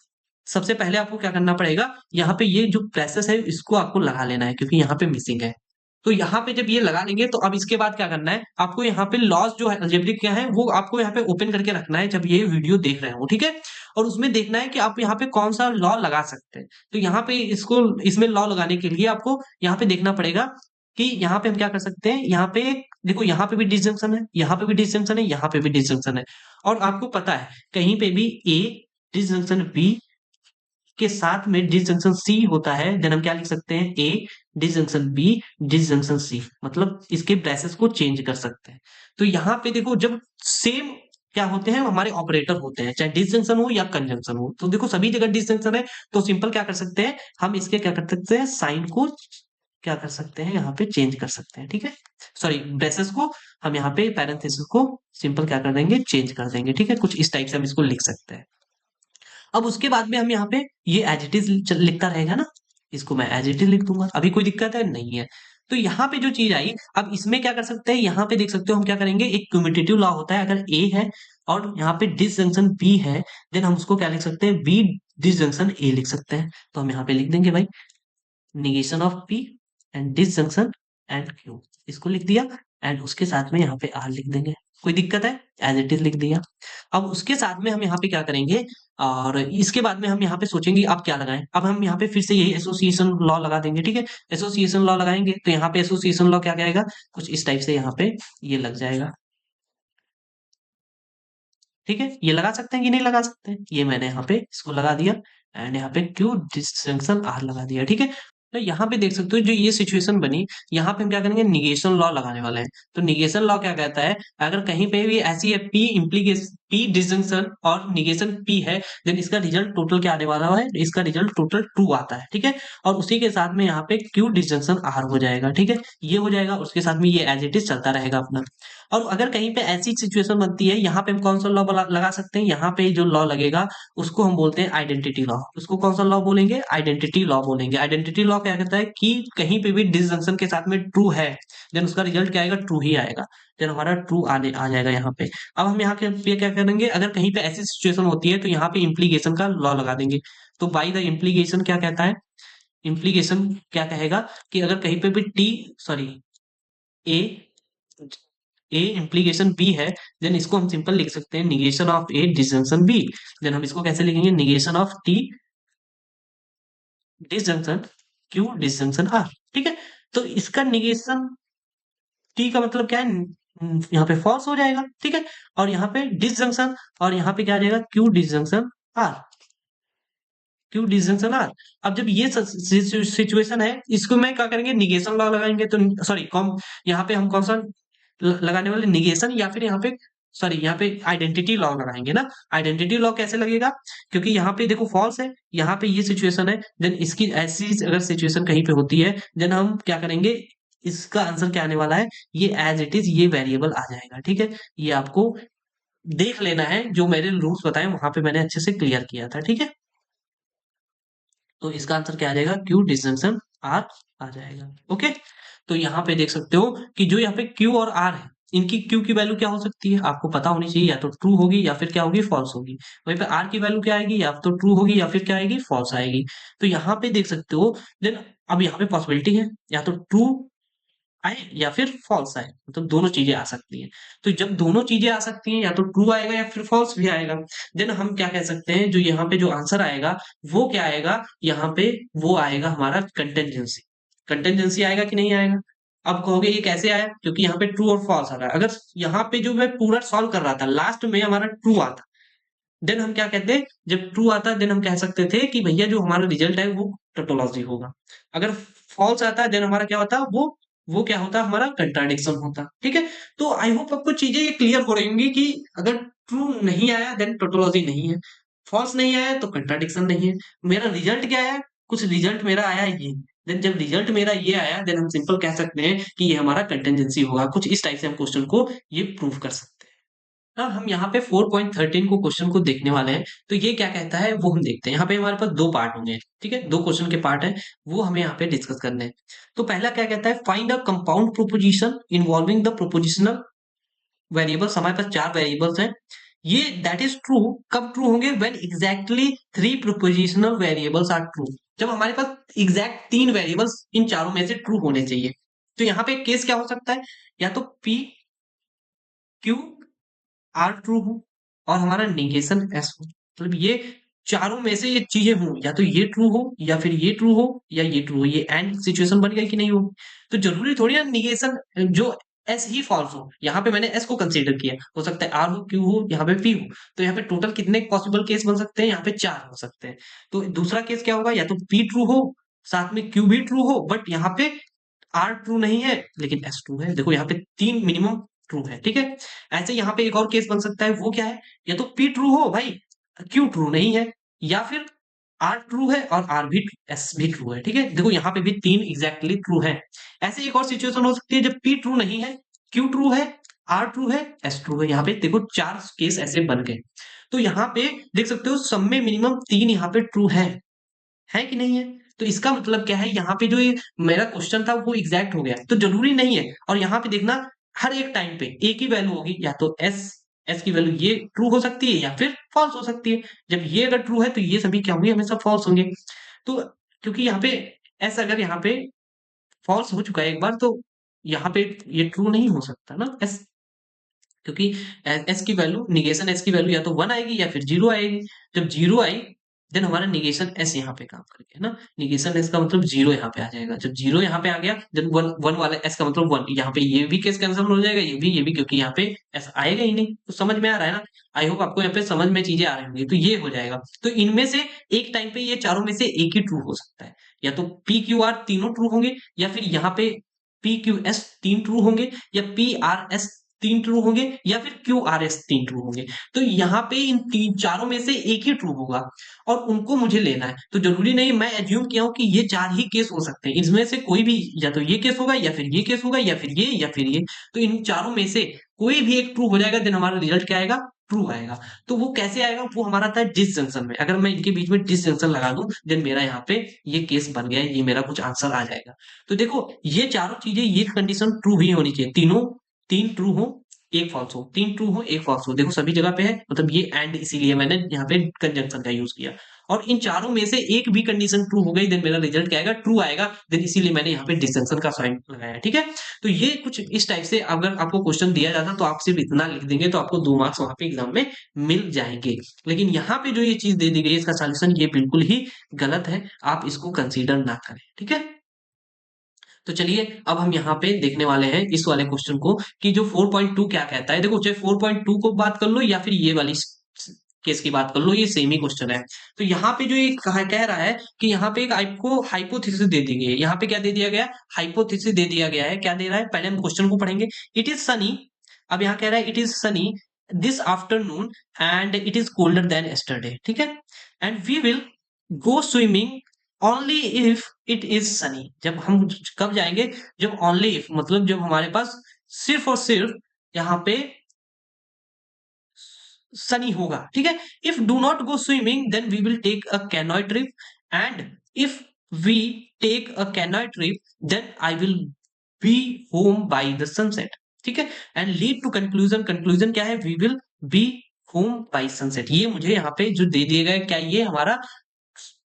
सबसे पहले आपको क्या करना पड़ेगा, यहाँ पे ये जो प्रेसेस है इसको आपको लगा लेना है, क्योंकि यहाँ पे मिसिंग है। तो यहाँ पे जब ये लगा लेंगे तो अब इसके बाद क्या करना है, आपको यहाँ पे लॉज जो है अलजेब्रिक क्या है वो आपको यहाँ पे ओपन करके रखना है जब ये वीडियो देख रहे हो। ठीक है, और उसमें देखना है कि आप यहाँ पे कौन सा लॉ लगा सकते हैं। तो यहाँ पे इसको इसमें लॉ लगाने के लिए आपको यहाँ पे देखना पड़ेगा कि यहाँ पे हम क्या कर सकते हैं। यहाँ पे देखो, यहाँ पे भी डिसजंक्शन है, यहाँ पे भी डिसजंक्शन है, यहाँ पे भी डिसजंक्शन है। और आपको पता है कहीं पे भी ए डिसजंक्शन बी के साथ में डिसजंक्शन सी होता है, देन हम क्या लिख सकते हैं, ए डिसजंक्शन बी डिसजंक्शन सी, मतलब इसके ब्रेसेस को चेंज कर सकते हैं। तो यहाँ पे देखो जब सेम क्या होते हैं, हमारे ऑपरेटर होते हैं, चाहे डिसजंक्शन हो या कंजंक्शन हो। तो देखो सभी जगह डिसजंक्शन है, तो सिंपल क्या कर सकते हैं, हम इसके क्या कर सकते हैं, साइन को क्या कर सकते हैं, यहाँ पे चेंज कर सकते हैं। ठीक है, सॉरी, ब्रेसेस को हम यहाँ पे पैरेंथेसिस को सिंपल क्या कर देंगे, चेंज कर देंगे। ठीक है, कुछ इस टाइप से हम इसको लिख सकते हैं। अब उसके बाद में हम यहाँ पे ये एज इट इज लिखता रहेगा ना, इसको मैं एज इट इज लिख दूंगा, अभी कोई दिक्कत है नहीं है। तो यहाँ पे जो चीज आई, अब इसमें क्या कर सकते हैं, यहाँ पे देख सकते हो हम क्या करेंगे, एक क्यूमुलेटिव लॉ होता है, अगर ए है और यहाँ पे डिसजंक्शन बी है, देन हम उसको क्या लिख सकते हैं, बी डिसजंक्शन ए लिख सकते हैं। तो हम यहाँ पे लिख देंगे भाई negation of P and disjunction and Q, इसको लिख दिया। एंड उसके साथ में यहाँ पे R लिख देंगे, कोई दिक्कत है, एज इट इज लिख दिया। अब उसके साथ में हम यहाँ पे क्या करेंगे, और इसके बाद में हम यहाँ पे सोचेंगे अब क्या लगाएं। अब हम यहाँ पे फिर से यही एसोसिएशन लॉ लगा देंगे, ठीक है। एसोसिएशन लॉ लगाएंगे तो यहाँ पे एसोसिएशन लॉ क्या कहेगा, कुछ इस टाइप से यहाँ पे ये लग जाएगा, ठीक है। ये लगा सकते हैं कि नहीं लगा सकते हैं, ये मैंने यहाँ पे इसको लगा दिया एंड यहाँ पे क्यू डिस्जंक्शन आर लगा दिया, ठीक है। तो यहाँ पे देख सकते हो जो ये सिचुएशन बनी, यहाँ पे हम क्या करेंगे, निगेशन लॉ लगाने वाले हैं। तो निगेशन लॉ क्या कहता है, अगर कहीं पे भी ऐसी है पी इम्प्लीकेशन, पी डिस्जंक्शन और निगेशन पी है, देन इसका रिजल्ट टोटल क्या आने वाला है, इसका रिजल्ट टोटल ट्रू आता है, ठीक है। और उसी के साथ में यहाँ पे क्यू डिस्जंक्शन आर हो जाएगा, ठीक है। ये हो जाएगा, उसके साथ में ये एज इट इज चलता रहेगा अपना। और अगर कहीं पे ऐसी सिचुएशन बनती है, यहाँ पे हम कौन सा लॉ लगा सकते हैं, यहाँ पे जो लॉ लगेगा उसको हम बोलते हैं आइडेंटिटी लॉ। उसको कौन सा लॉ बोलेंगे, आइडेंटिटी लॉ बोलेंगे। आइडेंटिटी लॉ क्या कहता है कि कहीं पे भी डिसजंक्शन के साथ में ट्रू है, देन उसका रिजल्ट क्या आएगा, ट्रू ही आएगा, देन हमारा ट्रू आने आ जाएगा यहाँ पे। अब हम यहाँ पे क्या करेंगे, अगर कहीं पे ऐसी सिचुएशन होती है तो यहाँ पे इम्प्लीकेशन का लॉ लगा देंगे। तो बाई द इम्प्लीकेशन क्या कहता है, इम्प्लीकेशन क्या कहेगा कि अगर कहीं पे भी T sorry A A implication B है, देन इसको हम सिंपल लिख सकते हैं negation of A disjunction B. Then हम इसको कैसे लिखेंगे, negation of T disjunction Q disjunction R, ठीक है। तो इसका निगेशन टी का मतलब क्या है, यहाँ पे फॉल्स हो जाएगा, ठीक है। और यहाँ पे डिसजंक्शन, और यहाँ पे क्या आ जाएगा, Q disjunction R, Q disjunction R. अब जब ये सिचुएशन है, इसको मैं क्या करेंगे, निगेशन लॉ लगाएंगे, तो सॉरी कॉम, यहाँ पे हम कौन सा लगाने वाले, निगेशन, या फिर यहाँ पे सॉरी यहाँ पे आइडेंटिटी लॉ लगाएंगे ना। आइडेंटिटी लॉ कैसे लगेगा, क्योंकि यहाँ पे देखो फॉल्स है, यहाँ पे ये सिचुएशन है, देन इसकी ऐसी अगर सिचुएशन कहीं पे होती है, देन हम क्या करेंगे, इसका आंसर क्या आने वाला है, ये एज इट इज ये वेरिएबल आ जाएगा, ठीक है। ये आपको देख लेना है, जो मेरे रूल्स बताए वहां पे मैंने अच्छे से क्लियर किया था, ठीक है। तो इसका आंसर क्या आ जाएगा, क्यू डिसजंक्शन आर आ जाएगा, ओके। तो यहाँ पे देख सकते हो कि जो यहाँ पे क्यू और आर है, इनकी क्यू की वैल्यू क्या हो सकती है, आपको पता होनी चाहिए, या तो ट्रू होगी या फिर क्या होगी, फॉल्स होगी। वहीं पे आर की वैल्यू क्या आएगी, या तो ट्रू होगी या फिर क्या आएगी, फॉल्स आएगी। तो यहाँ पे देख सकते हो, देन अब यहाँ पे पॉसिबिलिटी है या तो ट्रू आए या फिर फॉल्स आए, मतलब दोनों चीजें आ सकती हैं। तो जब दोनों चीजें आ सकती हैं, या तो ट्रू आएगा या फिर फॉल्स भी आएगा, देन हम क्या कह सकते हैं, जो यहाँ पे जो आंसर आएगा वो क्या आएगा, यहाँ पे वो आएगा हमारा कंटेंजेंसी। कंटेंजेंसी आएगा कि नहीं आएगा। अब कहोगे ये कैसे आया, क्योंकि यहाँ पे ट्रू और फॉल्स आ रहा है। अगर यहाँ पे जो मैं पूरा सॉल्व कर रहा था, लास्ट में हमारा ट्रू आता, देन हम क्या कहते हैं, जब ट्रू आता देन हम कह सकते थे कि भैया जो हमारा रिजल्ट है वो टोटोलॉजी होगा। अगर फॉल्स आता है देन हमारा क्या होता, वो क्या होता, हमारा कंट्राडिक्शन होता, ठीक है। तो आई होप आपको चीजें ये क्लियर हो रही होंगी कि अगर ट्रू नहीं आया देन टोटोलॉजी नहीं है, फॉल्स नहीं आया तो कंट्राडिक्शन नहीं है। मेरा रिजल्ट क्या आया, कुछ रिजल्ट मेरा आया ये, देन जब रिजल्ट मेरा ये आया देन हम सिंपल कह सकते हैं कि ये हमारा कंटेंजेंसी होगा। कुछ इस टाइप से हम क्वेश्चन को ये प्रूव कर सकते हैं। अब हम यहाँ पे 4.13 को क्वेश्चन को देखने वाले हैं। तो ये क्या कहता है वो हम देखते हैं। यहाँ पे हमारे पास दो पार्ट होंगे, ठीक है, दो क्वेश्चन के पार्ट है, वो हमें यहाँ पे डिस्कस करने हैं। तो पहला क्या कहता है, find a compound proposition involving the propositional variables. हमारे पास चार वेरिएबल्स हैं, ये दैट इज ट्रू कब ट्रू होंगे, when exactly three propositional variables are true. जब हमारे पास एग्जैक्ट तीन वेरिएबल्स इन चारों में से ट्रू होने चाहिए। तो यहाँ पे केस क्या हो सकता है, या तो पी क्यू आर ट्रू हो और हमारा नेगेशन एस हो, मतलब ये चारों में से ये चीजें हों, या तो ये ट्रू हो या फिर ये ट्रू हो या ये ट्रू हो। ये एंड सिचुएशन बन गई कि नहीं हो। तो जरूरी थोड़ी ना निगेशन जो एस ही फॉल्स हो, यहाँ पे मैंने एस को कंसीडर किया, हो सकता है आर हो, क्यू हो, यहाँ पे पी हो। तो यहाँ पे टोटल कितने पॉसिबल केस बन सकते हैं, यहाँ पे चार हो सकते हैं। तो दूसरा केस क्या होगा, या तो पी ट्रू हो साथ में क्यू भी ट्रू हो, बट यहाँ पे आर ट्रू नहीं है लेकिन एस ट्रू है। देखो यहाँ पे तीन मिनिमम ट्रू है, ठीक है। ऐसे यहाँ पे एक और केस बन सकता है, वो क्या है, या तो पी ट्रू हो भाई, क्यू ट्रू नहीं है, या फिर आर ट्रू है और आर भी एस भी ट्रू है, ठीक है। देखो यहाँ पे भी तीन एग्जैक्टली ट्रू है। ऐसे एक और सिचुएशन हो सकती है जब पी ट्रू नहीं है, क्यू ट्रू है, आर ट्रू है, एस ट्रू है। यहाँ पे देखो चार केस ऐसे बन गए। तो यहाँ पे देख सकते हो सब में मिनिमम 3 यहाँ पे ट्रू है कि नहीं है? तो इसका मतलब क्या है, यहाँ पे जो ये मेरा क्वेश्चन था वो एग्जैक्ट हो गया, तो जरूरी नहीं है। और यहाँ पे देखना हर एक टाइम पे एक ही वैल्यू होगी, या तो एस की वैल्यू ये ट्रू हो सकती है या फिर फॉल्स हो सकती है। जब ये अगर ट्रू है तो ये सभी क्या होंगे, हमेशा फॉल्स होंगे। तो क्योंकि यहाँ पे एस अगर यहाँ पे फॉल्स हो चुका है एक बार, तो यहाँ पे ये ट्रू नहीं हो सकता ना एस, क्योंकि एस की वैल्यू, निगेशन एस की वैल्यू या तो 1 आएगी या फिर 0 आएगी। जब 0 आई देन हमारा निगेशन एस यहाँ पे काम कर गया ना, निगेशन एस का मतलब 0 यहाँ पे आ जाएगा। जब 0 यहाँ पे आ गया देन 1 वाला एस का मतलब 1, यहाँ पे ये भी केस कैंसिल हो जाएगा, ये भी, क्योंकि यहाँ पे एस आएगा ही नहीं। तो समझ में आ रहा है ना? आई होप आपको यहाँ पे समझ में चीजें आ रही होंगी। तो ये हो जाएगा। तो इनमें से एक टाइम पे ये चारों में से एक ही ट्रू हो सकता है, या तो पी क्यू आर तीनों ट्रू होंगे, या फिर यहाँ पे पी क्यू एस 3 ट्रू होंगे, या पी आर एस 3 ट्रू होंगे, या फिर क्यू आर एस 3 ट्रू होंगे। तो यहाँ पे इन तीन चारों में से एक ही ट्रू होगा और उनको मुझे लेना है। तो जरूरी नहीं, मैं एज्यूम किया हूं कि ये 4 ही केस हो सकते हैं, इसमें से कोई भी, या तो ये केस होगा या फिर ये केस होगा या फिर ये या फिर ये। तो इन चारों में से कोई भी एक ट्रू हो जाएगा देन हमारा रिजल्ट क्या आएगा, ट्रू आएगा। तो वो कैसे आएगा, वो हमारा था डिसजंक्शन में। अगर मैं इनके बीच में डिसजंक्शन लगा दूं देन मेरा यहाँ पे ये केस बन गया, ये मेरा कुछ आंसर आ जाएगा। तो देखो ये चारों चीजें, ये कंडीशन ट्रू ही होनी चाहिए, तीनों, 3 ट्रू हो एक फॉल्स हो, 3 ट्रू हो एक फॉल्स हो। देखो सभी जगह पे है, मतलब ये एंड, इसीलिए मैंने यहाँ पे कंजंक्शन का यूज किया। और इन चारों में से एक भी कंडीशन ट्रू हो गई देन मेरा रिजल्ट क्या आएगा, ट्रू आएगा। देन इसीलिए मैंने यहाँ पे डिस्टिंक्शन का साइन लगाया। ठीक है, तो ये कुछ इस टाइप से अगर आपको क्वेश्चन दिया जाता तो आप सिर्फ इतना लिख देंगे तो आपको 2 मार्क्स वहां पे एग्जाम में मिल जाएंगे। लेकिन यहाँ पे जो ये चीज दे दी गई इसका सॉल्यूशन ये बिल्कुल ही गलत है, आप इसको कंसीडर ना करें। ठीक है, तो चलिए अब हम यहाँ पे देखने वाले हैं इस वाले क्वेश्चन को कि जो 4.2 क्या कहता है। देखो चाहे 4.2 को बात कर लो या फिर ये वाली केस की बात कर लो, ये सेम ही क्वेश्चन है। तो यहाँ पे जो ये कह रहा है कि यहाँ पे एक आपको हाइपोथेसिस दे दी गई है। यहाँ पे क्या दे दिया गया, हाइपोथेसिस दे दिया गया है। क्या दे रहा है, पहले हम क्वेश्चन को पढ़ेंगे। इट इज सनी, अब यहाँ कह रहा है it is sunny this afternoon and it is colder than yesterday. ठीक है, and we will go swimming only if it is sunny. जब हम कब जाएंगे, जब ओनली इफ मतलब जब हमारे पास सिर्फ और सिर्फ यहाँ पे सनी होगा। ठीक है, if do not go swimming then we will take a canoe trip, and if we take a canoe trip then I will be home by the sunset. ठीक है, and lead to conclusion, conclusion क्या है, we will be home by sunset. ये मुझे यहाँ पे जो दे दिया गया, क्या ये हमारा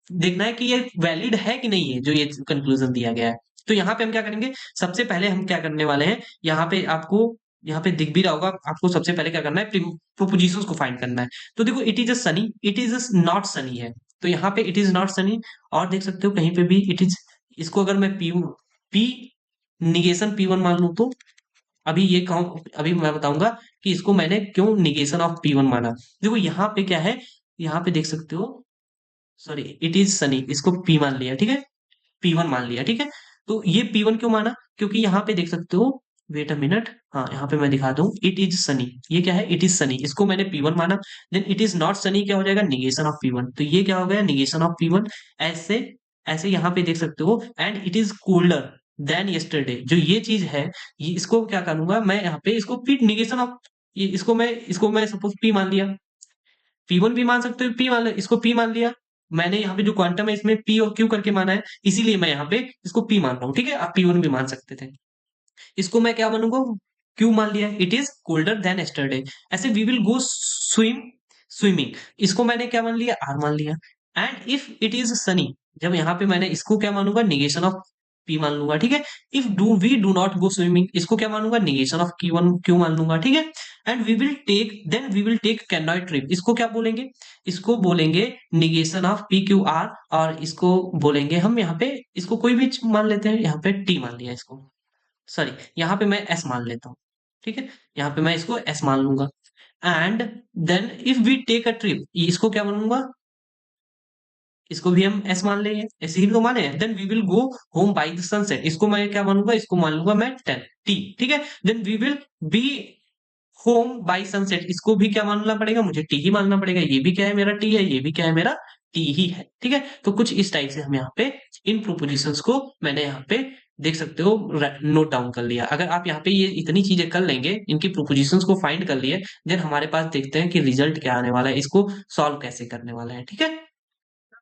देखना है कि ये वैलिड है कि नहीं है, जो ये कंक्लूजन दिया गया है। तो यहाँ पे हम क्या करेंगे, सबसे पहले हम क्या करने वाले हैं, यहाँ पे आपको यहाँ पे दिख भी रहा होगा, आपको सबसे पहले क्या करना है, प्रोपोजिशंस को फाइंड करना है। तो देखो it is a Sunny, it is not Sunny है, तो यहाँ पे इट इज नॉट सनी। और देख सकते हो कहीं पे भी इट इज, इसको अगर मैं पी निगेशन P1 मान लूं तो अभी ये कहूं, अभी मैं बताऊंगा कि इसको मैंने क्यों निगेशन ऑफ P1 माना। देखो यहाँ पे क्या है, यहाँ पे देख सकते हो, सॉरी इट इज सनी, इसको P मान लिया। ठीक है, P1 मान लिया। ठीक है, तो ये P1 क्यों माना, क्योंकि यहाँ पे देख सकते हो, वेट अ मिनट, हाँ यहाँ पे मैं दिखाता हूँ, इट इज सनी, ये क्या है, इट इज सनी, इसको मैंने P1 माना। Then it is not sunny क्या हो जाएगा, निगेशन ऑफ P1, तो ये क्या हो गया, निगेशन ऑफ P1। ऐसे ऐसे यहाँ पे देख सकते हो, and it is colder than yesterday, जो ये चीज है, ये इसको क्या करूंगा मैं यहाँ पे, इसको पी निगेशन ऑफ, ये इसको मैं सपोज P मान लिया, P1 भी मान सकते हो, P मान लिया, इसको P मान लिया। मैंने यहाँ पे जो क्वांटम है इसमें P और Q करके माना है, इसीलिए मैं यहाँ पे इसको P मान रहा हूँ। ठीक है, आप P1 भी मान सकते थे, इसको मैं क्या मानूंगा, Q मान लिया। It is colder than yesterday, ऐसे वी विल गो स्विमिंग, इसको मैंने क्या मान लिया, R मान लिया। And if it is sunny, जब यहाँ पे मैंने इसको क्या मानूंगा, निगेशन ऑफ P मान लूंगा। ठीक है, if we do not go swimming, इसको क्या मानूंगा, निगेशन ऑफ Q मान लूंगा। ठीक है, and we will take canoe trip, इसको क्या बोलेंगे, इसको बोलेंगे निगेशन ऑफ PQR, और इसको बोलेंगे हम यहाँ पे, इसको कोई भी मान लेते हैं, यहाँ पे T मान लिया इसको, सॉरी यहाँ पे मैं S मान लेता हूँ। ठीक है, यहाँ पे मैं इसको S मान लूंगा। And then if we take a trip, इसको क्या मानूंगा, इसको भी हम एस मान लेंगे, ऐसे ही तो माने। Then we will go home by the sunset, इसको मैं क्या मानूंगा, इसको मान लूंगा मैं 10 टी। ठीक है, then we will be home by sunset, इसको भी क्या मानना पड़ेगा, मुझे टी ही मानना पड़ेगा। ये भी क्या है, मेरा टी है, ये भी क्या है, मेरा टी ही है। ठीक है, तो कुछ इस टाइप से हम यहाँ पे इन प्रोपोजिशंस को मैंने यहाँ पे देख सकते हो नोट डाउन कर लिया। अगर आप यहाँ पे ये इतनी चीजें कर लेंगे, इनकी प्रोपोजिशंस को फाइंड कर लिए, देन हमारे पास देखते हैं कि रिजल्ट क्या आने वाला है, इसको सॉल्व कैसे करने वाला है। ठीक है,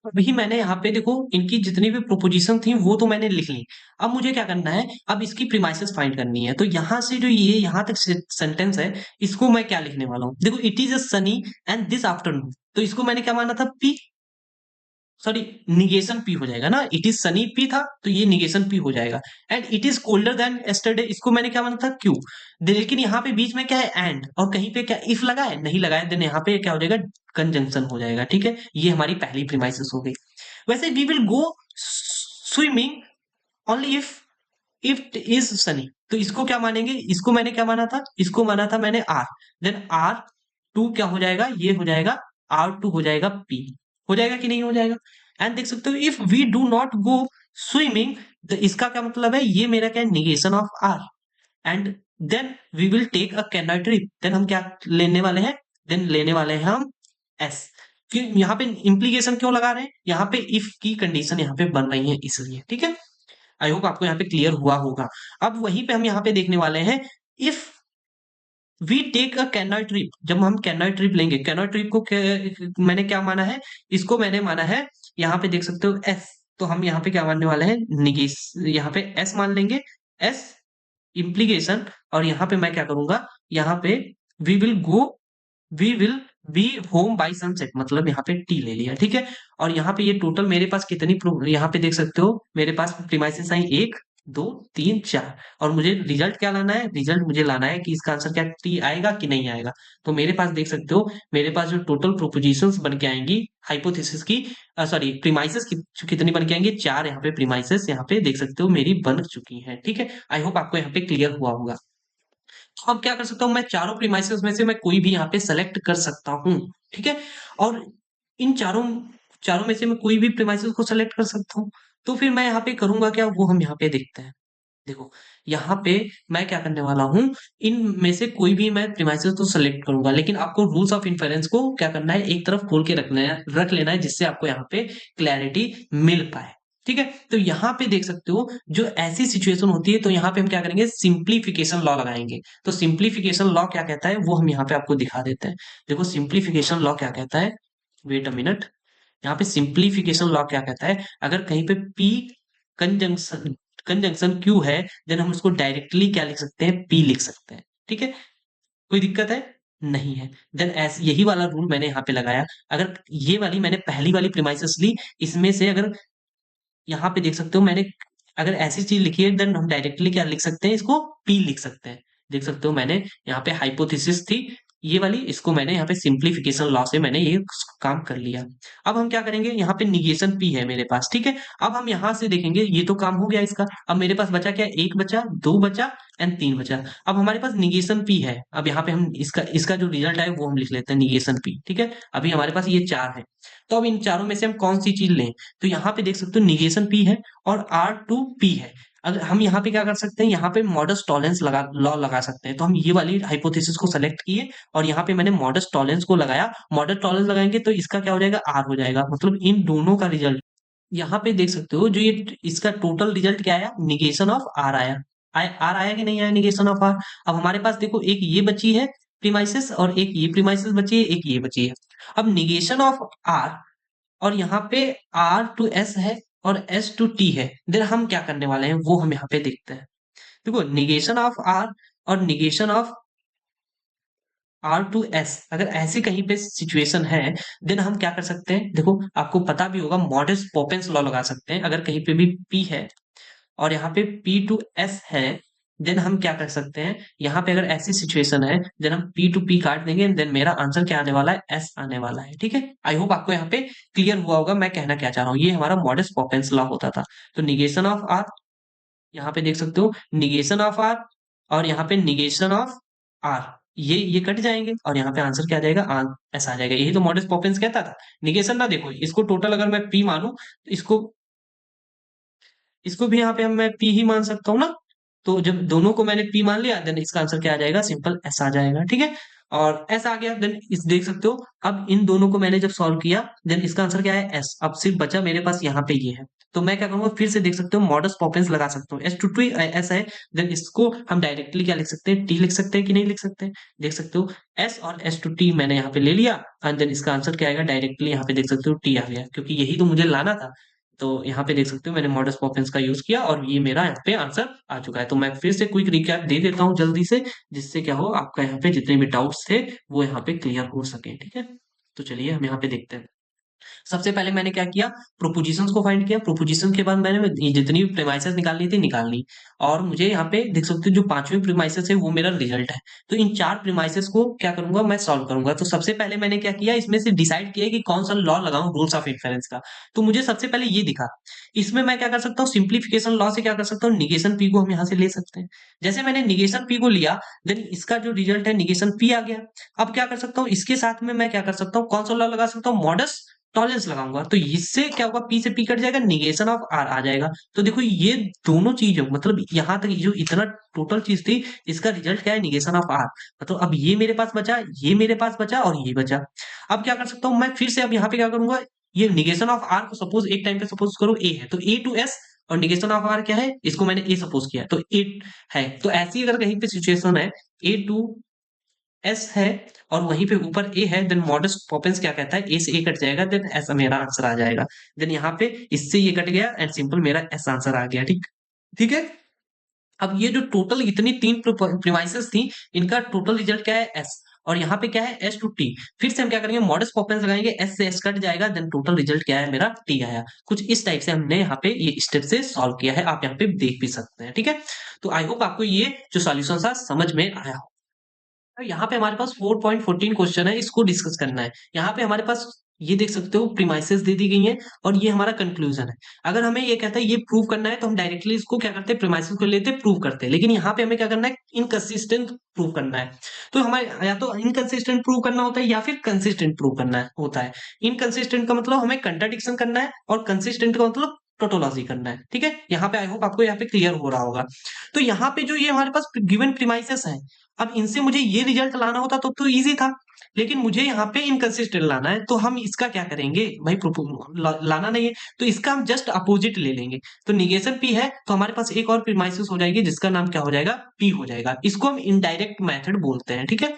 अभी मैंने यहाँ पे देखो इनकी जितनी भी प्रोपोजिशन थी वो तो मैंने लिख ली। अब मुझे क्या करना है, अब इसकी प्रीमाइसेस फाइंड करनी है। तो यहाँ से जो ये यहाँ तक सेंटेंस है, इसको मैं क्या लिखने वाला हूँ, देखो it is a Sunny and this afternoon, तो इसको मैंने क्या माना था, पी, सॉरी, निगेशन पी हो जाएगा ना, इट इज सनी पी था तो ये निगेशन पी हो जाएगा। And it is colder than yesterday, इसको मैंने क्या माना था, क्यू। लेकिन यहाँ पे बीच में क्या है, एंड, और कहीं पे क्या इफ लगा है, नहीं लगाया, देन यहाँ पे क्या हो जाएगा, कंजंक्शन हो जाएगा। ठीक है, ये हमारी पहली प्रीमाइसिस हो गई। वैसे we will go swimming only if it is sunny, तो इसको क्या मानेंगे, इसको मैंने क्या माना था, इसको माना था मैंने आर, देन आर टू क्या हो जाएगा, ये हो जाएगा आर टू हो जाएगा पी, हो जाएगा कि नहीं हो जाएगा। एंड देख सकते हो if we do not go swimming, तो इसका क्या मतलब है, ये मेरा क्या है, negation of R. And then we will take a canoe trip, देन हम क्या लेने वाले हैं, देन लेने वाले हैं हम एस। क्यों यहाँ पे इंप्लीकेशन क्यों लगा रहे हैं, यहाँ पे इफ की कंडीशन यहाँ पे बन रही है इसलिए। ठीक है, आई होप आपको यहाँ पे क्लियर हुआ होगा। अब वहीं पे हम यहाँ पे देखने वाले हैं, if we take a canoe trip, जब हम कैनॉट ट्रिप लेंगे, कैनॉट ट्रिप को मैंने क्या माना है, इसको मैंने माना है, यहाँ पे देख सकते हो एस, तो हम यहाँ पे क्या मानने वाले हैं, निगेश, यहाँ पे एस मान लेंगे, एस इम्प्लीकेशन, और यहाँ पे मैं क्या करूंगा, यहाँ पे we will go, we will be home by sunset, मतलब यहाँ पे टी ले लिया। ठीक है, और यहाँ पे ये टोटल मेरे पास कितनी यहाँ पे देख सकते हो मेरे पास प्रीमाइसेस आई, एक, दो, तीन, चार, और मुझे रिजल्ट क्या लाना है, रिजल्ट मुझे लाना है कि इसका आंसर क्या टी आएगा कि नहीं आएगा। तो मेरे पास देख सकते हो मेरे पास जो टोटल प्रोपोजिशंस बन के आएंगी हाइपोथेसिस की, सॉरी प्रीमाइसेस की, कितनी बन के आएंगे, चार, यहाँ पे प्रीमाइसेस यहाँ पे देख सकते हो मेरी बन चुकी है। ठीक है, आई होप आपको यहाँ पे क्लियर हुआ होगा। तो अब क्या कर सकता हूँ, मैं चारों प्रीमाइसेस में से मैं कोई भी यहाँ पे सेलेक्ट कर सकता हूँ। ठीक है, और इन चारों चारों में से मैं कोई भी प्रीमाइसेस को सेलेक्ट कर सकता हूँ। तो फिर मैं यहाँ पे करूंगा क्या, वो हम यहाँ पे देखते हैं। देखो यहाँ पे मैं क्या करने वाला हूँ, इन में से कोई भी मैं प्रीमाइसेस तो सेलेक्ट करूंगा, लेकिन आपको रूल्स ऑफ इन्फेरेंस को क्या करना है, एक तरफ खोल के रख लेना है, जिससे आपको यहाँ पे क्लैरिटी मिल पाए। ठीक है, तो यहाँ पे देख सकते हो जो ऐसी सिचुएशन होती है, तो यहाँ पे हम क्या करेंगे, सिंप्लीफिकेशन लॉ लगाएंगे। तो सिंप्लीफिकेशन लॉ क्या कहता है वो हम यहाँ पे आपको दिखा देते हैं। देखो सिंप्लीफिकेशन लॉ क्या कहता है, वेट अ मिनट, यहाँ पे सिंप्लीफिकेशन लॉ क्या कहता है, अगर कहीं पे P कंजंक्शन कंजंक्शन Q है, देन हम उसको डायरेक्टली क्या लिख सकते हैं, P लिख सकते हैं। ठीक है, कोई दिक्कत है, नहीं है। देन ऐसे यही वाला रूल मैंने यहाँ पे लगाया, अगर ये वाली मैंने पहली वाली प्रीमाइसेस ली, इसमें से अगर यहाँ पे देख सकते हो मैंने अगर ऐसी चीज लिखी है, देन हम डायरेक्टली क्या लिख सकते हैं, इसको P लिख सकते हैं। देख सकते हो मैंने यहाँ पे हाइपोथेसिस थी ये वाली, इसको मैंने यहाँ पे सिंप्लीफिकेशन लॉ से मैंने ये काम कर लिया। अब हम क्या करेंगे, यहाँ पे निगेशन P है मेरे पास। ठीक है, अब हम यहाँ से देखेंगे, ये तो काम हो गया इसका। अब मेरे पास बचा क्या, एक बचा, दो बचा एंड तीन बचा। अब हमारे पास निगेशन P है, अब यहाँ पे हम इसका इसका जो रिजल्ट है वो हम लिख लेते हैं निगेशन P। ठीक है, अभी हमारे पास ये चार है, तो अब इन चारों में से हम कौन सी चीज लें, तो यहाँ पे देख सकते हो निगेशन P है और R2P है। अगर हम यहाँ पे क्या कर सकते हैं, यहाँ पे मॉडस टॉलेंस लॉ लगा सकते हैं। तो हम ये वाली हाइपोथेसिस को सेलेक्ट किए और यहाँ पे मैंने मॉडस टॉलेंस को लगाया। मॉडस टॉलेंस लगाएंगे तो इसका क्या हो जाएगा, आर हो जाएगा, मतलब इन दोनों का रिजल्ट यहाँ पे देख सकते हो, जो ये इसका टोटल रिजल्ट क्या आया, निगेशन ऑफ आर आया। आर आया कि नहीं आया, निगेशन ऑफ आर। अब हमारे पास देखो एक ये बची है प्रीमाइसिस और एक ये प्रीमाइसिस बची है, एक ये बची है। अब निगेशन ऑफ आर और यहाँ पे आर टू एस है और एस टू टी है, देन हम क्या करने वाले हैं वो हम यहाँ पे देखते हैं। देखो निगेशन ऑफ आर और negation of R to S, अगर ऐसी कहीं पे सिचुएशन है, देन हम क्या कर सकते हैं, देखो आपको पता भी होगा मॉडस पोपेंस लॉ लगा सकते हैं। अगर कहीं पे भी पी है और यहाँ पे पी टू एस है, देन हम क्या कर सकते हैं, यहाँ पे अगर ऐसी सिचुएशन है, देन हम पी टू पी काट देंगे, देन मेरा आंसर क्या आने वाला है, एस आने वाला है। ठीक है, आई होप आपको यहाँ पे क्लियर हुआ होगा मैं कहना क्या चाह रहा हूँ। ये हमारा मॉडस पोपेंस लॉ होता था। तो निगेशन ऑफ आर, यहाँ पे देख सकते हो निगेशन ऑफ आर और यहाँ पे निगेशन ऑफ आर, ये कट जाएंगे और यहाँ पे आंसर क्या आ जाएगा, एस आ जाएगा। यही तो मॉडस पोपेंस कहता था। निगेशन ना देखो, इसको टोटल अगर मैं पी मानूं तो इसको इसको भी यहाँ पे हम मैं पी ही मान सकता हूँ ना। तो जब दोनों को मैंने पी मान लिया, देन इसका आंसर क्या आ जाएगा, सिंपल एस आ जाएगा। ठीक है, और एस आ गया, देन इस देख सकते हो अब इन दोनों को मैंने जब सॉल्व किया, देन इसका आंसर क्या है, एस। अब सिर्फ बचा मेरे पास यहाँ पे ये है, तो मैं क्या करूंगा, फिर से देख सकते हो मॉडस पॉपेंस लगा सकता हूँ, S2T ऐसा है, देन इसको हम डायरेक्टली क्या लिख सकते हैं, टी लिख सकते हैं कि नहीं लिख सकते हैं, देख सकते हो S और S2T मैंने यहाँ पे ले लिया, एंड देन इसका आंसर क्या आएगा, डायरेक्टली यहाँ पे देख सकते हो टी आ गया, क्योंकि यही तो मुझे लाना था। तो यहाँ पे देख सकते हो मैंने मॉडस पॉपेंस का यूज किया और ये मेरा यहाँ पे आंसर आ चुका है। तो मैं फिर से क्विक रिकैप दे देता हूँ जल्दी से, जिससे क्या हो आपका यहाँ पे जितने भी डाउट्स थे वो यहाँ पे क्लियर हो सके, ठीक है। तो चलिए हम यहाँ पे देखते हैं। सबसे पहले मैंने क्या किया, प्रोपोजिशंस को फाइंड किया, प्रोपोजिशन के बाद मैंने ये जितनी भी प्रीमाइसेस निकालनी थी निकाल ली, और मुझे यहाँ पे देख सकते हो जो पांचवी प्रीमाइसेस है वो मेरा रिजल्ट है। तो इन चार प्रीमाइसेस को क्या करूंगा, मैं सॉल्व करूंगा। तो सबसे पहले मैंने क्या किया, इसमें से डिसाइड किया कि कौन सा लॉ लगाऊं रूल्स ऑफ इन्फेरेंस का। तो मुझे सबसे पहले ये दिखा, इसमें मैं क्या कर सकता हूँ, सिंप्लीफिकेशन लॉ से क्या कर सकता हूँ, निगेशन पी को हम यहाँ से ले सकते हैं। जैसे मैंने निगेशन पी को लिया, देन इसका जो रिजल्ट है निगेशन पी आ गया। अब क्या कर सकता हूँ, इसके साथ में मैं क्या कर सकता हूँ, कौन सा लॉ लगा सकता हूँ, मॉडस टॉलरेंस लगाऊंगा। तो इससे क्या होगा, पी से पी कट जाएगा, निगेशन ऑफ आर आ जाएगा। तो देखो ये दोनों चीज है, मतलब यहां तक जो इतना टोटल चीज थी, इसका रिजल्ट क्या है, निगेशन ऑफ आर। मतलब अब ये मेरे पास बचा, ये मेरे पास बचा और ये बचा। अब क्या कर सकता हूँ मैं, फिर से अब यहाँ पे क्या करूंगा, ये निगेशन ऑफ आर को सपोज एक टाइम पे सपोज करो ए है, तो ए टू एस, और निगेशन ऑफ आर क्या है, इसको मैंने ए सपोज किया तो ए है। तो ऐसी अगर कहीं पे सिचुएशन है, ए टू एस है और वहीं पे ऊपर ए है, देन मॉडस पॉपेंस क्या कहता है, ए से ए कट जाएगा, देन ऐसा मेरा आंसर आ जाएगा। देन यहाँ पे इससे ये कट गया एंड सिंपल मेरा एस आंसर आ गया, ठीक ठीक है। अब ये जो टोटल इतनी तीन प्रीमाइसेस थी, इनका टोटल रिजल्ट क्या है, एस, और यहाँ पे क्या है, एस टू टी। फिर से हम क्या करेंगे, मॉडस पॉपेंस लगाएंगे, एस से एस कट जाएगा, देन टोटल रिजल्ट क्या है मेरा, टी आया। कुछ इस टाइप से हमने यहाँ पे ये स्टेप से सॉल्व किया है, आप यहाँ पे देख भी सकते हैं, ठीक है। तो आई होप आपको ये जो सॉल्यूशन था समझ में आया हो। तो यहाँ पे हमारे पास 4.14 क्वेश्चन है, इसको डिस्कस करना है। यहाँ पे हमारे पास ये देख सकते हो प्रीमाइसेस दे दी गई हैं और ये हमारा कंक्लूजन है। अगर हमें ये कहता है ये प्रूव करना है, तो हम डायरेक्टली इसको क्या करते हैं, प्रीमाइसेस को लेते प्रूव करते हैं। लेकिन यहाँ पे हमें क्या करना है, इनकंसिस्टेंट प्रूव करना है। तो हमारे या तो इनकंसिस्टेंट प्रूव करना होता है या फिर कंसिस्टेंट प्रूव करना होता है। इनकंसिस्टेंट का मतलब हमें कंट्राडिक्शन करना है, और कंसिस्टेंट का मतलब टोटोलॉजी करना है, ठीक है। यहाँ पे आई होप आपको यहाँ पे क्लियर हो रहा होगा। तो यहाँ पे जो ये हमारे पास गिवन प्रीमाइसेस है, अब इनसे मुझे ये रिजल्ट लाना होता तो इजी था, लेकिन मुझे यहाँ पे इनकंसिस्टेंट लाना है। तो हम इसका क्या करेंगे भाई, लाना नहीं है, तो इसका हम जस्ट अपोजिट ले लेंगे। तो निगेशन पी है, तो हमारे पास एक और प्रीमाइसिस हो जाएगी जिसका नाम क्या हो जाएगा, पी हो जाएगा। इसको हम इनडायरेक्ट मेथड बोलते हैं, ठीक है।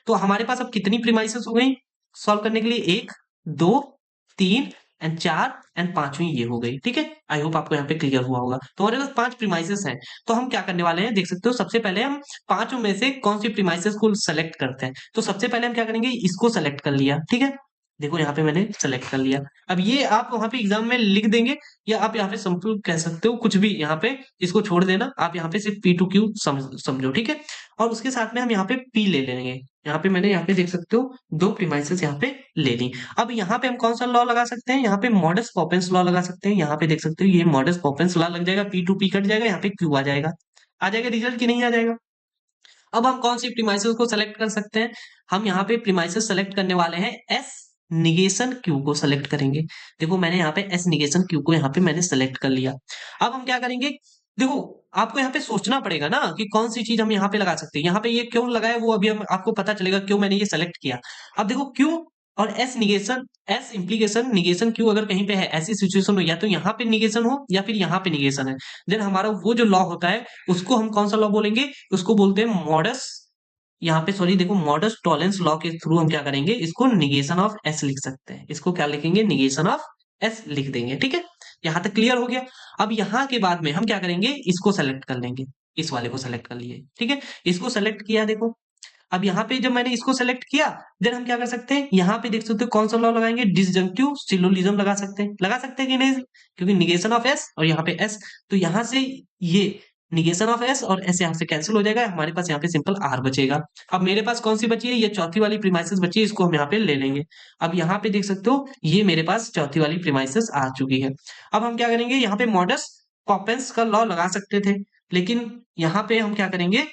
तो हमारे पास अब कितनी प्रीमाइसिस हो गई सॉल्व करने के लिए, एक, दो, तीन एंड चार एंड पांचवी ये हो गई, ठीक है। आई होप आपको यहाँ पे क्लियर हुआ होगा। तो हमारे पास पांच प्रीमाइसेस हैं। तो हम क्या करने वाले हैं, देख सकते हो, सबसे पहले हम पांचों में से कौन सी प्रीमाइसेस को सेलेक्ट करते हैं। तो सबसे पहले हम क्या करेंगे, इसको सेलेक्ट कर लिया, ठीक है। देखो यहाँ पे मैंने सेलेक्ट कर लिया। अब ये आप वहां पे एग्जाम में लिख देंगे, या आप यहाँ पे सिंपल कह सकते हो कुछ भी, यहाँ पे इसको छोड़ देना, आप यहाँ पे सिर्फ पी टू क्यू समझो, ठीक है। और उसके साथ में हम यहाँ पे पी ले लेंगे। यहाँ पे मैंने यहाँ पे देख सकते हो दो प्रीमाइसेस यहाँ पे ले ली। अब यहाँ पे हम कौन सा लॉ लगा सकते हैं, यहाँ पे मॉडस पॉपेंस लॉ लगा सकते हैं। यहाँ पे देख सकते हो ये मॉडस पॉपेंस लॉ लग जाएगा, पी टू पी कट जाएगा, यहाँ पे क्यू आ जाएगा रिजल्ट की नहीं आ जाएगा। अब हम कौन सी प्रीमाइसेस को सेलेक्ट कर सकते हैं, हम यहाँ पे प्रीमाइसेस सेलेक्ट करने वाले हैं, एस निगेशन क्यू को सेलेक्ट करेंगे। देखो मैंने यहाँ पे एस निगेशन क्यू को यहाँ पे मैंने सेलेक्ट कर लिया। अब हम क्या करेंगे, देखो आपको यहाँ पे सोचना पड़ेगा ना कि कौन सी चीज हम यहाँ पे लगा सकते हैं। यहाँ पे ये क्यों लगाया वो अभी हम आपको पता चलेगा क्यों मैंने ये सेलेक्ट किया। अब देखो क्यू और S negation, S implication, negation Q अगर कहीं पे है, ऐसी सिचुएशन हो या तो यहाँ पे निगेशन हो या फिर यहाँ पे निगेशन है, देन हमारा वो जो लॉ होता है उसको हम कौन सा लॉ बोलेंगे, उसको बोलते हैं मॉडस, यहाँ पे सॉरी देखो मॉडस टॉलेंस लॉ के थ्रू हम क्या करेंगे, इसको निगेशन ऑफ एस लिख सकते हैं। इसको क्या लिखेंगे, निगेशन ऑफ एस लिख देंगे, ठीक है। यहाँ तक क्लियर हो गया। अब यहाँ के बाद में हम क्या करेंगे, इसको सेलेक्ट कर लेंगे, इस वाले को सेलेक्ट कर लिए, ठीक है। इसको सेलेक्ट किया, देखो अब यहाँ पे जब मैंने इसको सेलेक्ट किया, देन हम क्या कर सकते हैं, यहाँ पे देख सकते हो कौन सा लॉ लगाएंगे, डिसजंक्टिव सिलोजिज्म लगा सकते हैं कि नहीं, क्योंकि निगेशन ऑफ एस और यहाँ पे एस, तो यहाँ से ये निगेशन ऑफ एस और एस यहाँ से कैंसिल हो जाएगा, हमारे पास यहाँ पे सिंपल आर बचेगा। अब मेरे पास कौन सी बची है, ये चौथी वाली प्रीमाइसेस बची है, इसको हम यहाँ पे ले लेंगे। अब यहाँ पे देख सकते हो ये मेरे पास चौथी वाली प्रीमाइसेस आ चुकी है। अब हम क्या करेंगे, यहाँ पे मॉडस पॉपेंस का लॉ लगा सकते थे, लेकिन यहाँ पे हम क्या करेंगे,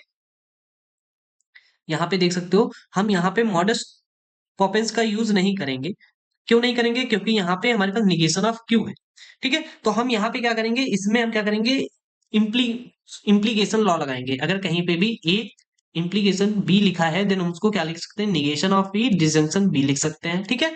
यहाँ पे देख सकते हो हम यहाँ पे मॉडस पॉपेंस का यूज नहीं करेंगे। क्यों नहीं करेंगे, क्योंकि यहाँ पे हमारे पास निगेशन ऑफ क्यू है, ठीक है। तो हम यहाँ पे क्या करेंगे, इसमें हम क्या करेंगे, इम्प्ली इम्प्लीकेशन लॉ लगाएंगे। अगर कहीं पे भी ए इम्प्लीकेशन बी लिखा है, देन हम उसको क्या लिख सकते हैं, negation of B disjunction B लिख सकते हैं, ठीक है।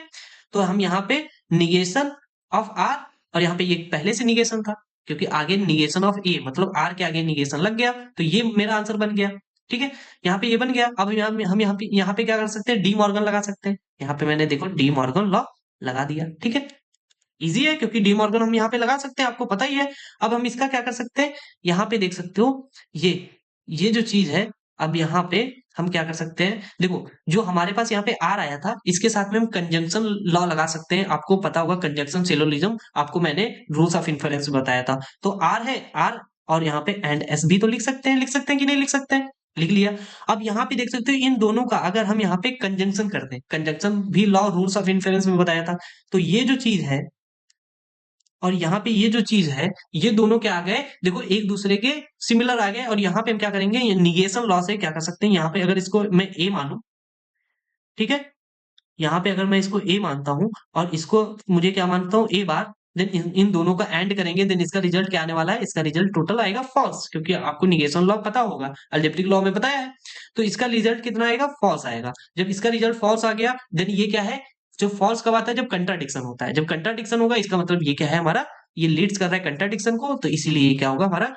तो हम यहाँ पे निगेशन ऑफ आर और यहाँ पे ये पहले से निगेशन था, क्योंकि आगे निगेशन ऑफ ए मतलब आर के आगे निगेशन लग गया, तो ये मेरा आंसर बन गया। ठीक है, यहाँ पे ये बन गया। अब हम यहाँ पे क्या कर सकते हैं, डी मॉर्गन लगा सकते हैं। यहाँ पे मैंने देखो डी मॉर्गन लॉ लगा दिया। ठीक है, इजी है, क्योंकि डी मॉर्गन हम यहाँ पे लगा सकते हैं, आपको पता ही है। अब हम इसका क्या कर सकते हैं, यहाँ पे देख सकते हो ये ये जो चीज है, अब यहाँ पे हम क्या कर सकते हैं, देखो जो हमारे पास यहाँ पे आर आया था, इसके साथ में हम कंजंक्शन लॉ लगा सकते हैं। आपको पता होगा कंजंक्शन सिलोजिज्म, आपको मैंने रूल्स ऑफ इन्फरेंस बताया था। तो आर है आर, और यहाँ पे एंड एस भी तो लिख सकते हैं कि नहीं लिख सकते हैं, लिख लिया। अब यहाँ पे देख सकते हो इन दोनों का अगर हम यहाँ पे कंजंक्शन करते हैं, कंजंक्शन भी लॉ रूल्स ऑफ इन्फरेंस में बताया था, तो ये जो चीज है और यहाँ पे ये जो चीज है, ये दोनों क्या आ गए, देखो एक दूसरे के सिमिलर आ गए। और यहाँ पे हम क्या करेंगे, ये निगेशन लॉ से क्या कर सकते हैं, यहाँ पे अगर इसको मैं ए मानूं, ठीक है, यहाँ पे अगर मैं इसको ए मानता हूं और इसको मुझे क्या मानता हूँ ए बार, देन इन दोनों का एंड करेंगे, देन इसका रिजल्ट क्या आने वाला है, इसका रिजल्ट टोटल आएगा फॉल्स, क्योंकि आपको निगेशन लॉ पता होगा, अलजेब्रिक लॉ में बताया है। तो इसका रिजल्ट कितना आएगा, फॉल्स आएगा। जब इसका रिजल्ट फॉल्स आ गया, देन ये क्या है, जो फॉल्स कब आता है, जब कंट्राडिक्शन होता है। जब कंट्राडिक्शन होगा, इसका मतलब ये क्या है हमारा, ये लीड्स कर रहा है कंट्राडिक्शन को, तो इसीलिए ये क्या होगा हमारा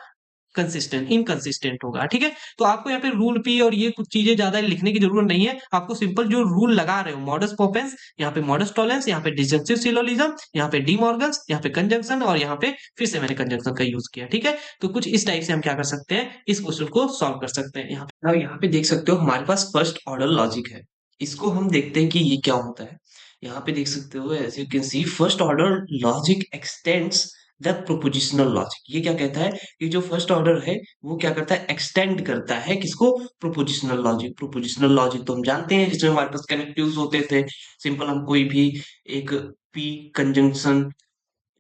कंसिस्टेंट इनकंसिस्टेंट होगा। ठीक है, तो आपको यहाँ पे रूल पी और ये कुछ चीजें ज्यादा लिखने की जरूरत नहीं है। आपको सिंपल जो रूल लगा रहे हो, मॉडस पोपेंस, यहाँ पे मॉडस टॉलेंस, यहाँ पे डिसजंक्टिव सिलोजिज्म, यहाँ पे डी मॉर्गन्स, यहाँ पे कंजंक्शन, और यहाँ पे फिर से मैंने कंजंक्शन का यूज किया। ठीक है, तो कुछ इस टाइप से हम क्या कर सकते हैं, इस क्वेश्चन को सॉल्व कर सकते हैं। यहाँ पे देख सकते हो हमारे पास फर्स्ट ऑर्डर लॉजिक है। इसको हम देखते हैं कि ये क्या होता है। यहाँ पे देख सकते हो, as you can see, first order logic extends the propositional logic. ये क्या कहता है, ये जो फर्स्ट ऑर्डर है वो क्या करता है, एक्सटेंड करता है किसको, प्रोपोजिशनल लॉजिक। प्रोपोजिशनल लॉजिक तो हम जानते हैं, जिसमें हमारे पास कनेक्टिव्स होते थे। सिंपल हम कोई भी एक पी कंजंक्शन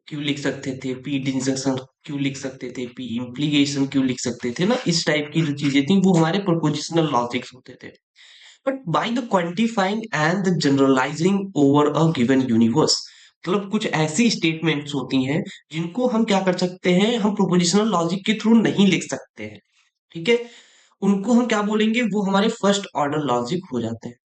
क्यों लिख सकते थे, पी डिजंक्शन क्यों लिख सकते थे, पी इम्प्लीकेशन क्यों लिख सकते थे ना, इस टाइप की जो चीजें थी वो हमारे प्रोपोजिशनल लॉजिक्स होते थे। But by the quantifying and the generalising over a given universe, मतलब कुछ ऐसी स्टेटमेंट्स होती हैं जिनको हम क्या कर सकते हैं, हम प्रोपोजिशनल लॉजिक के थ्रू नहीं लिख सकते हैं। ठीक है, उनको हम क्या बोलेंगे, वो हमारे फर्स्ट ऑर्डर लॉजिक हो जाते हैं।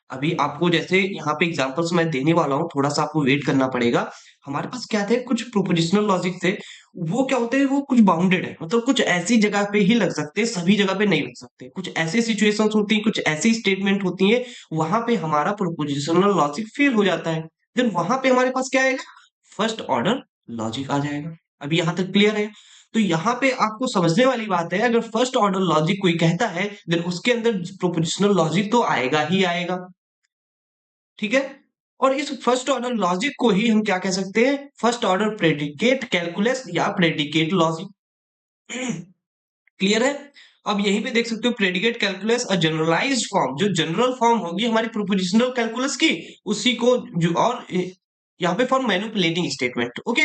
अभी आपको जैसे यहाँ पे एग्जांपल्स मैं देने वाला हूँ, थोड़ा सा आपको वेट करना पड़ेगा। हमारे पास क्या थे, कुछ प्रोपोजिशनल लॉजिक थे, वो क्या होते हैं, वो कुछ बाउंडेड है, मतलब कुछ ऐसी जगह पे ही लग सकते हैं, सभी जगह पे नहीं लग सकते। कुछ ऐसी सिचुएशंस होती हैं, कुछ ऐसी स्टेटमेंट होती है, वहां पे हमारा प्रोपोजिशनल लॉजिक फेल हो जाता है। देन वहां पे हमारे पास क्या आएगा, फर्स्ट ऑर्डर लॉजिक आ जाएगा। अभी यहां तक क्लियर है। तो यहाँ पे आपको समझने वाली बात है, अगर फर्स्ट ऑर्डर लॉजिक कोई कहता है, देन उसके अंदर प्रोपोजिशनल लॉजिक तो आएगा ही आएगा। ठीक है, और इस फर्स्ट ऑर्डर लॉजिक को ही हम क्या कह सकते हैं, फर्स्ट ऑर्डर प्रेडिकेट कैलकुलस या प्रेडिकेट लॉजिक। क्लियर है। अब यहीं पे देख सकते हो, प्रेडिकेट कैलकुलस अ जनरलाइज्ड फॉर्म, जो जनरल फॉर्म होगी हमारी प्रोपोजिशनल कैलकुलस की, उसी को जो, और यहाँ पे फॉर मैनिपुलेटिंग स्टेटमेंट। ओके,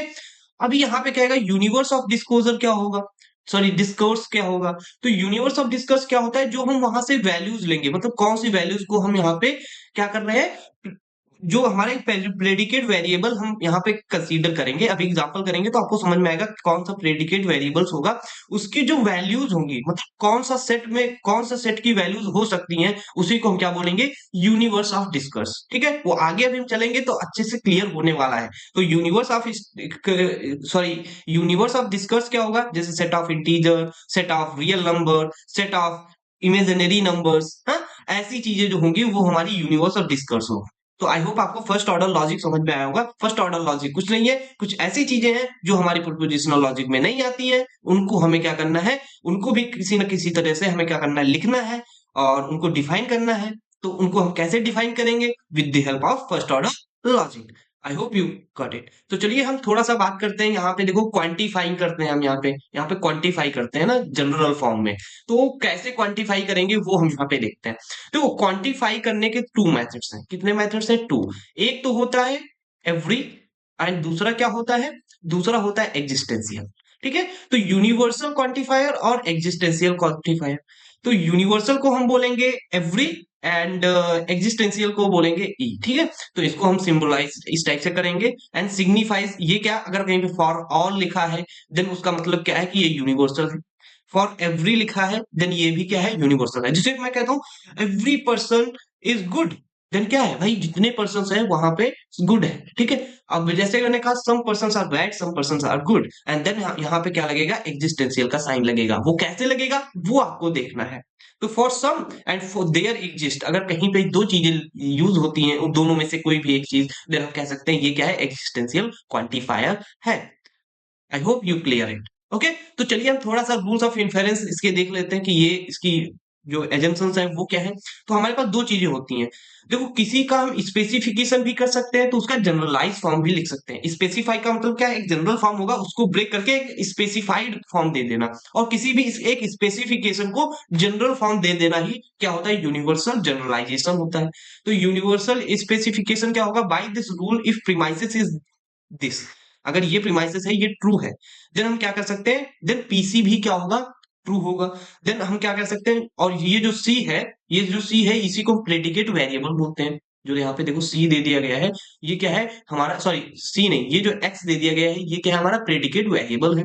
अभी यहाँ पे क्या आएगा, यूनिवर्स ऑफ डिस्क्लोजर क्या होगा, सॉरी डिस्कोर्स क्या होगा। तो यूनिवर्स ऑफ डिस्कस क्या होता है, जो हम वहां से वैल्यूज लेंगे, मतलब कौन सी वैल्यूज को हम यहाँ पे क्या कर रहे हैं, जो हमारे प्रेडिकेट वेरिएबल हम यहाँ पे कंसीडर करेंगे। अभी एग्जांपल करेंगे तो आपको समझ में आएगा कौन सा प्रेडिकेट वेरिएबल्स होगा, उसकी जो वैल्यूज होंगी, मतलब कौन सा सेट में कौन सा सेट की वैल्यूज हो सकती हैं, उसी को हम क्या बोलेंगे, यूनिवर्स ऑफ डिस्कर्स। ठीक है, वो आगे अभी हम चलेंगे तो अच्छे से क्लियर होने वाला है। तो यूनिवर्स ऑफ डिस्कर्स क्या होगा, जैसे set of integer, set of real number, set of imaginary numbers, हाँ, ऐसी चीजें जो होंगी वो हमारी यूनिवर्स ऑफ डिस्कर्स होगी। तो आई होप आपको फर्स्ट ऑर्डर लॉजिक समझ में आया होगा। फर्स्ट ऑर्डर लॉजिक कुछ नहीं है, कुछ ऐसी चीजें हैं जो हमारी प्रोपोजिशनल लॉजिक में नहीं आती हैं, उनको हमें क्या करना है, उनको भी किसी न किसी तरह से हमें क्या करना है, लिखना है और उनको डिफाइन करना है। तो उनको हम कैसे डिफाइन करेंगे, with the help of first order logic. I hope you got it. तो चलिए हम थोड़ा सा बात करते हैं, यहाँ पे देखो क्वांटिफाइंग करते हैं हम, यहाँ पे क्वांटिफाई करते हैं ना जनरल फॉर्म में। तो कैसे क्वांटिफाई करेंगे वो हम यहाँ पे देखते हैं। तो क्वांटिफाई करने के टू मेथड्स हैं। कितने मेथड्स हैं, टू। एक तो होता है एवरी, एंड दूसरा क्या होता है, दूसरा होता है एग्जिस्टेंशियल। ठीक है, तो यूनिवर्सल क्वांटिफायर और एग्जिस्टेंशियल क्वांटिफायर। तो यूनिवर्सल को हम बोलेंगे एवरी, एंड एग्जिस्टेंशियल को बोलेंगे ई। ठीक है, तो इसको हम सिंबलाइज इस टाइप से करेंगे। एंड सिग्निफाइज, ये क्या, अगर कहीं पे फॉर ऑल लिखा है देन उसका मतलब क्या है कि ये यूनिवर्सल है। फॉर एवरी लिखा है देन ये भी क्या है, यूनिवर्सल है। जिसे मैं कहता हूं every person is good, then क्या है भाई, जितने पर्सन है वहां पे गुड है, ठीक है। अब जैसे मैंने कहा some person are bad, some person are good, and then यहाँ पे क्या लगेगा, एग्जिस्टेंशियल का साइन लगेगा। वो कैसे लगेगा वो आपको देखना है। तो for some and for there exist, अगर कहीं पे दो चीजें यूज होती हैं, उन दोनों में से कोई भी एक चीज, देन हम कह सकते हैं ये क्या है, एग्जिस्टेंशियल क्वांटिफायर है। I hope you clear it. Okay, तो चलिए हम थोड़ा सा रूल्स ऑफ इन्फेरेंस इसके देख लेते हैं कि ये इसकी जो एजम्पशंस है वो क्या है। तो हमारे पास दो चीजें होती हैं। देखो, किसी का हम स्पेसिफिकेशन भी कर सकते हैं, तो उसका जनरलाइज फॉर्म भी लिख सकते हैं। स्पेसिफाई का मतलब क्या है, एक जनरल फॉर्म होगा उसको ब्रेक करके एक स्पेसिफाइड फॉर्म दे देना, और किसी भी एक स्पेसिफिकेशन को जनरल फॉर्म दे देना ही क्या होता है, यूनिवर्सल जनरलाइजेशन होता है। तो यूनिवर्सल स्पेसिफिकेशन क्या होगा, by this rule if premises is this, अगर ये प्रीमाइसेस है, ये ट्रू है, देन हम क्या कर सकते हैं, देन पीसी भी क्या होगा, ट्रू होगा। देन हम क्या कर सकते हैं, और ये जो सी है, ये जो सी है इसी को प्रेडिकेट वेरिएबल बोलते हैं। जो यहाँ पे देखो सी दे दिया गया है, ये क्या है हमारा, सॉरी सी नहीं, ये जो एक्स दे दिया गया है ये क्या है, हमारा प्रेडिकेट वेरिएबल है।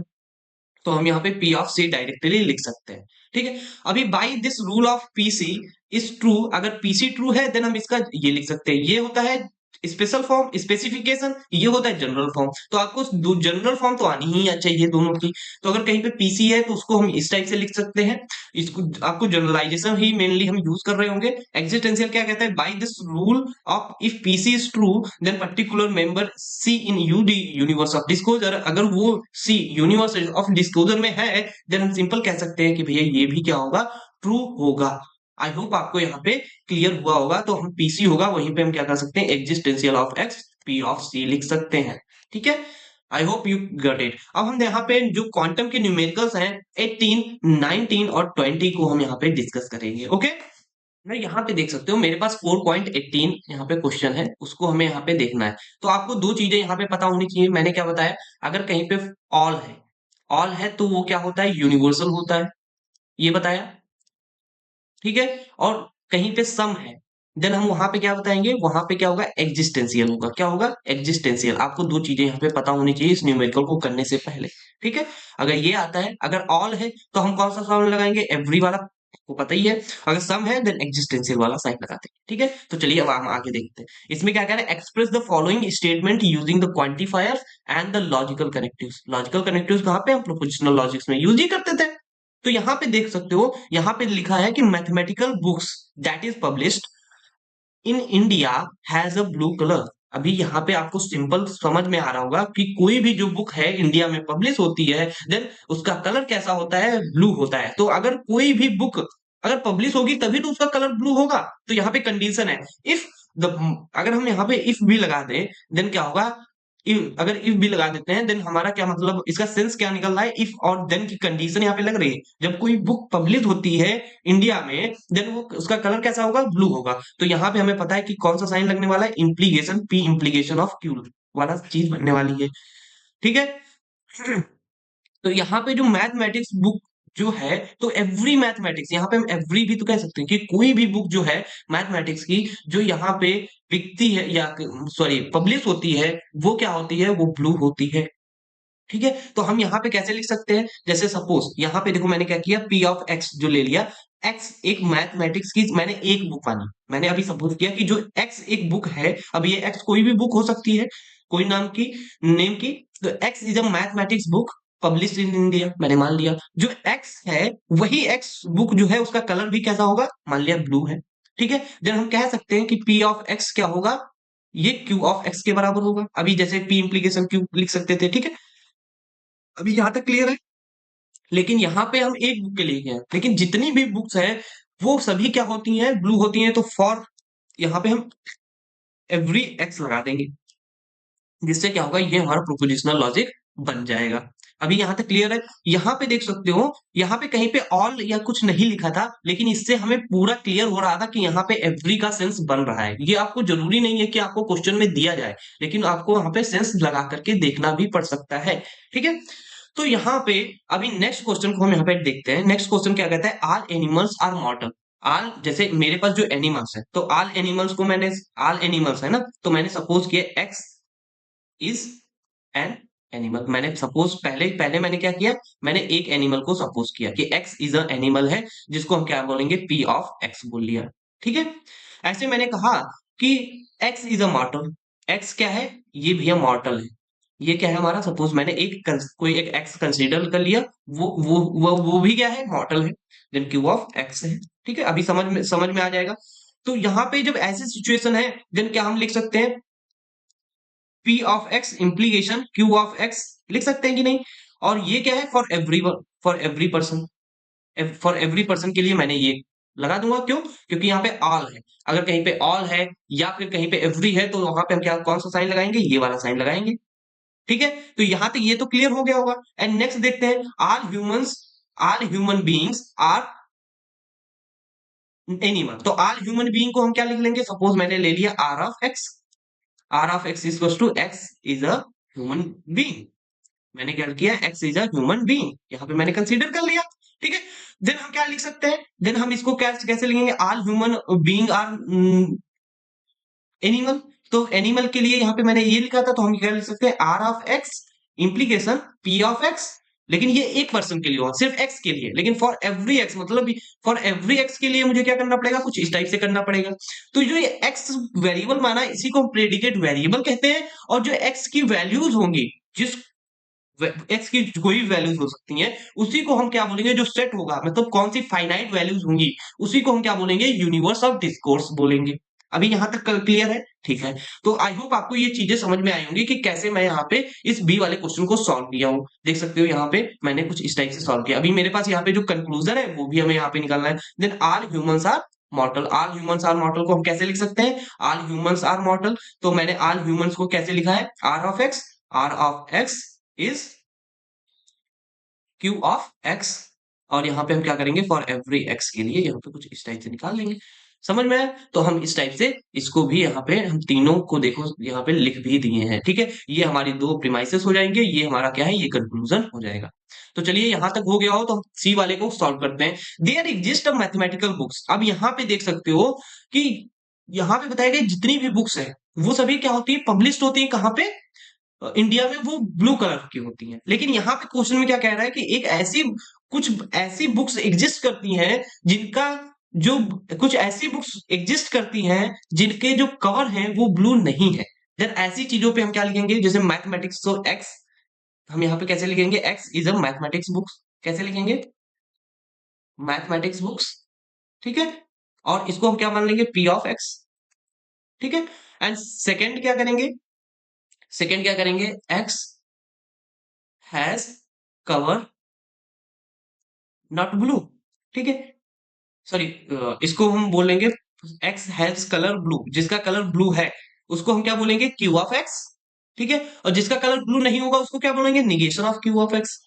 तो हम यहाँ पे पी ऑफ सी डायरेक्टली लिख सकते हैं, ठीक है। अभी by this rule of PC is true, अगर पीसी ट्रू है देन हम इसका ये लिख सकते हैं, ये होता है स्पेशल फॉर्म स्पेसिफिकेशन, ये होता है जनरल फॉर्म। तो आपको जनरल फॉर्म तो आनी ही चाहिए दोनों की। तो अगर कहीं पे पीसी है तो उसको हम इस टाइप से लिख सकते हैं, इसको आपको जनरलाइजेशन ही मेनली हम यूज कर रहे होंगे। एग्जिस्टेंशियल क्या कहता है, by this rule of if p c is true then particular member c in UD universe of disclosure, अगर वो सी यूनिवर्स ऑफ डिस्क्लोजर में है देन हम सिंपल कह सकते हैं कि भैया ये भी क्या होगा, ट्रू होगा। आई होप आपको यहाँ पे क्लियर हुआ होगा। तो हम पीसी होगा वहीं पे हम क्या कर सकते हैं, existential of x P of C लिख सकते हैं, ठीक है। I hope you got it. अब हम यहाँ पे जो क्वांटम के न्यूमेरिकल्स हैं 18, 19 और 20 को हम यहाँ पे डिस्कस करेंगे, ओके। मैं यहाँ पे देख सकते हो मेरे पास 4.18 यहाँ पे क्वेश्चन है, उसको हमें यहाँ पे देखना है। तो आपको दो चीजें यहाँ पे पता होनी चाहिए। मैंने क्या बताया, अगर कहीं पे ऑल है, ऑल है तो वो क्या होता है, यूनिवर्सल होता है, ये बताया, ठीक है। और कहीं पे सम है, देन हम वहां पे क्या बताएंगे, वहां पे क्या होगा, एग्जिस्टेंशियल होगा। क्या होगा, एग्जिस्टेंशियल। आपको दो चीजें यहाँ पे पता होनी चाहिए इस न्यूमेरिकल को करने से पहले, ठीक है। अगर ये आता है, अगर ऑल है तो हम कौन सा साइन लगाएंगे, एवरी वाला, आपको पता ही है। अगर सम है देन एग्जिस्टेंशियल वाला साइन लगाते हैं, ठीक है। तो चलिए अब हम आगे देखते हैं। इसमें क्या कह रहा है, express the following statement using the quantifiers and the logical connectives. Logical connectives कहाँ पे, हम प्रोपोजिशनल लॉजिक्स में यूज ही करते थे। तो यहां पे देख सकते हो, यहां पे लिखा है कि mathematical books that is published in India has a blue colour. अभी यहाँ पे आपको सिंपल समझ में आ रहा होगा कि कोई भी जो बुक है इंडिया में पब्लिश होती है देन उसका कलर कैसा होता है, ब्लू होता है। तो अगर कोई भी बुक अगर पब्लिश होगी तभी तो उसका कलर ब्लू होगा। तो यहाँ पे कंडीशन है इफ द, अगर हम यहाँ पे इफ भी लगा दें देन क्या होगा, अगर इफ भी लगा देते हैं देन हमारा क्या मतलब, इसका सेंस क्या निकल रहा है, इफ और देन की कंडीशन यहाँ पे लग रही है। जब कोई बुक पब्लिश होती है इंडिया में देन वो उसका कलर कैसा होगा, ब्लू होगा। तो यहाँ पे हमें पता है कि कौन सा साइन लगने वाला है, implication, P implication of Q वाला चीज बनने वाली है, ठीक है। तो यहाँ पे जो मैथमेटिक्स बुक जो है, तो एवरी मैथमेटिक्स, यहाँ पे हम एवरी भी तो कह सकते हैं कि कोई भी बुक जो है मैथमेटिक्स की जो यहाँ पे बिकती है या सॉरी पब्लिश होती है, वो क्या होती है, वो ब्लू होती है, ठीक है। तो हम यहाँ पे कैसे लिख सकते हैं, जैसे सपोज यहाँ पे देखो मैंने क्या किया, पी ऑफ एक्स जो ले लिया, एक्स एक मैथमेटिक्स की मैंने एक बुक मानी। मैंने अभी सपोज किया कि जो एक्स एक बुक है, अब ये एक्स कोई भी बुक हो सकती है, कोई नाम की नेम की। तो x is a mathematics book publish in India, मैंने मान लिया। जो एक्स है वही एक्स बुक जो है उसका कलर भी कैसा होगा, मान लिया ब्लू है, ठीक है। देन हम कह सकते हैं कि पी ऑफ एक्स क्या होगा, ये क्यू ऑफ एक्स के बराबर होगा। अभी जैसे पी इंप्लीकेशन क्यू लिख सकते थे, ठीक है। अभी यहां तक क्लियर है। लेकिन यहाँ पे हम एक बुक के लिए गए, लेकिन जितनी भी बुक्स हैं वो सभी क्या होती हैं, ब्लू होती हैं। तो फॉर यहाँ पे हम एवरी एक्स लगा देंगे, जिससे क्या होगा, ये हमारा प्रोपोजिशनल लॉजिक बन जाएगा। अभी यहां तक क्लियर है। यहाँ पे देख सकते हो, यहाँ पे कहीं पे ऑल या कुछ नहीं लिखा था, लेकिन इससे हमें पूरा क्लियर हो रहा था कि यहाँ पे एवरी का सेंस बन रहा है। ये आपको जरूरी नहीं है कि आपको क्वेश्चन में दिया जाए, लेकिन आपको वहां पे सेंस लगा करके देखना भी पड़ सकता है, ठीक है। तो यहाँ पे अभी नेक्स्ट क्वेश्चन को हम यहाँ पे देखते हैं। नेक्स्ट क्वेश्चन क्या कहता है, all animals are mortal. All, जैसे मेरे पास जो एनिमल्स है, तो ऑल एनिमल्स को मैंने, ऑल एनिमल्स है ना, तो मैंने सपोज किया एक्स इज एन एनिमल। मैंने सपोज पहले पहले मैंने क्या किया, मैंने एक एनिमल को सपोज किया कि एक्स इज अ एनिमल है, जिसको हम क्या बोलेंगे, पी ऑफ एक्स बोल लिया, ठीक है। ऐसे मैंने कहा कि x इज अ मॉर्टल। x क्या है? ये भैया मॉर्टल है। ये क्या है हमारा? सपोज मैंने कोई एक x कंसीडर कर लिया, वो भी क्या है? मॉर्टल है। देन क्यू ऑफ x है। ठीक है, अभी समझ में आ जाएगा। तो यहाँ पे जब ऐसी सिचुएशन है, देन क्या हम लिख सकते हैं? P of x implication Q of x लिख सकते हैं कि नहीं? और ये क्या है? For every person. For every person के लिए मैंने ये लगा दूंगा। क्यों? क्योंकि यहाँ पे ऑल है। अगर कहीं पे ऑल है या फिर कहीं पे एवरी है, तो वहां पे हम क्या कौन सा साइन लगाएंगे? ये वाला साइन लगाएंगे। ठीक है, तो यहां तक ये तो क्लियर हो गया होगा। एंड नेक्स्ट देखते हैं, all human beings are animal. तो ऑल ह्यूमन बीइंग को हम क्या लिख लेंगे? सपोज मैंने ले लिया R of x. R of x is to x is a human being. मैंने क्या किया? X is a human being, यहाँ पे मैंने कंसीडर कर लिया। ठीक है, देन हम क्या लिख सकते हैं? देन हम इसको कैसे लिखेंगे? All human being are animal. तो एनिमल के लिए यहाँ पे मैंने ये लिखा था, तो हम क्या लिख सकते हैं? R of x implication P of x. लेकिन ये एक पर्सन के लिए हुआ, सिर्फ एक्स के लिए। लेकिन फॉर एवरी एक्स, मतलब फॉर एवरी एक्स के लिए मुझे क्या करना पड़ेगा? कुछ इस टाइप से करना पड़ेगा। तो जो ये एक्स वेरिएबल माना, इसी को प्रेडिकेट वेरिएबल कहते हैं। और जो एक्स की वैल्यूज होंगी, जिस एक्स की कोई भी वैल्यूज हो सकती हैं, उसी को हम क्या बोलेंगे? जो सेट होगा, मतलब कौन सी फाइनाइट वैल्यूज होंगी, उसी को हम क्या बोलेंगे? यूनिवर्स ऑफ डिस्कोर्स बोलेंगे। अभी यहां तक क्लियर है? ठीक है, तो आई होप आपको ये चीजें समझ में आई होंगी कि कैसे मैं यहाँ पे इस बी वाले क्वेश्चन को सॉल्व किया हूँ। देख सकते हो यहाँ पे मैंने कुछ इस टाइप से सॉल्व किया। अभी मेरे पास यहाँ पे जो कंक्लूजन है वो भी हमें यहाँ पे निकालना है। Then all humans are mortal. All humans are mortal को हम कैसे लिख सकते हैं? ऑल ह्यूमंस आर मॉर्टल, तो मैंने ऑल ह्यूमंस को कैसे लिखा है? R of x is Q of x. और यहाँ पे हम क्या करेंगे? फॉर एवरी एक्स के लिए यहाँ पे कुछ इस टाइप से निकाल लेंगे। समझ में आया? तो हम इस टाइप से इसको भी यहाँ पे हम तीनों को देखो यहाँ पे लिख भी दिए हैं। ठीक है, ये हमारी दो प्रीमाइसेस हो जाएंगे, ये हमारा क्या है? ये कंक्लूजन हो जाएगा। तो चलिए, यहां तक हो गया हो तो हम सी वाले को सॉल्व करते हैं। There exist a mathematical books. अब यहाँ पे देख सकते हो कि यहाँ पे बताया गया जितनी भी बुक्स है, वो सभी क्या होती है? पब्लिश होती है। कहाँ पे? इंडिया में वो ब्लू कलर की होती हैं। लेकिन यहाँ पे क्वेश्चन में क्या कह रहा है कि कुछ ऐसी बुक्स एग्जिस्ट करती हैं जिनका जो कुछ ऐसी बुक्स एग्जिस्ट करती हैं जिनके जो कवर हैं वो ब्लू नहीं है। देन ऐसी चीजों पे हम क्या लिखेंगे? जैसे मैथमेटिक्स, तो एक्स हम यहाँ पे कैसे लिखेंगे? X is a mathematics books. कैसे लिखेंगे? Mathematics books. ठीक है, और इसको हम क्या मान लेंगे? P of X. ठीक है, एंड सेकेंड क्या करेंगे? सेकेंड क्या करेंगे? X has cover not blue. ठीक है, सॉरी, इसको हम बोलेंगे एक्स हैज कलर ब्लू। जिसका कलर ब्लू है उसको हम क्या बोलेंगे? Q of X. ठीक है, और जिसका कलर ब्लू नहीं होगा उसको क्या बोलेंगे? Negation of Q of x.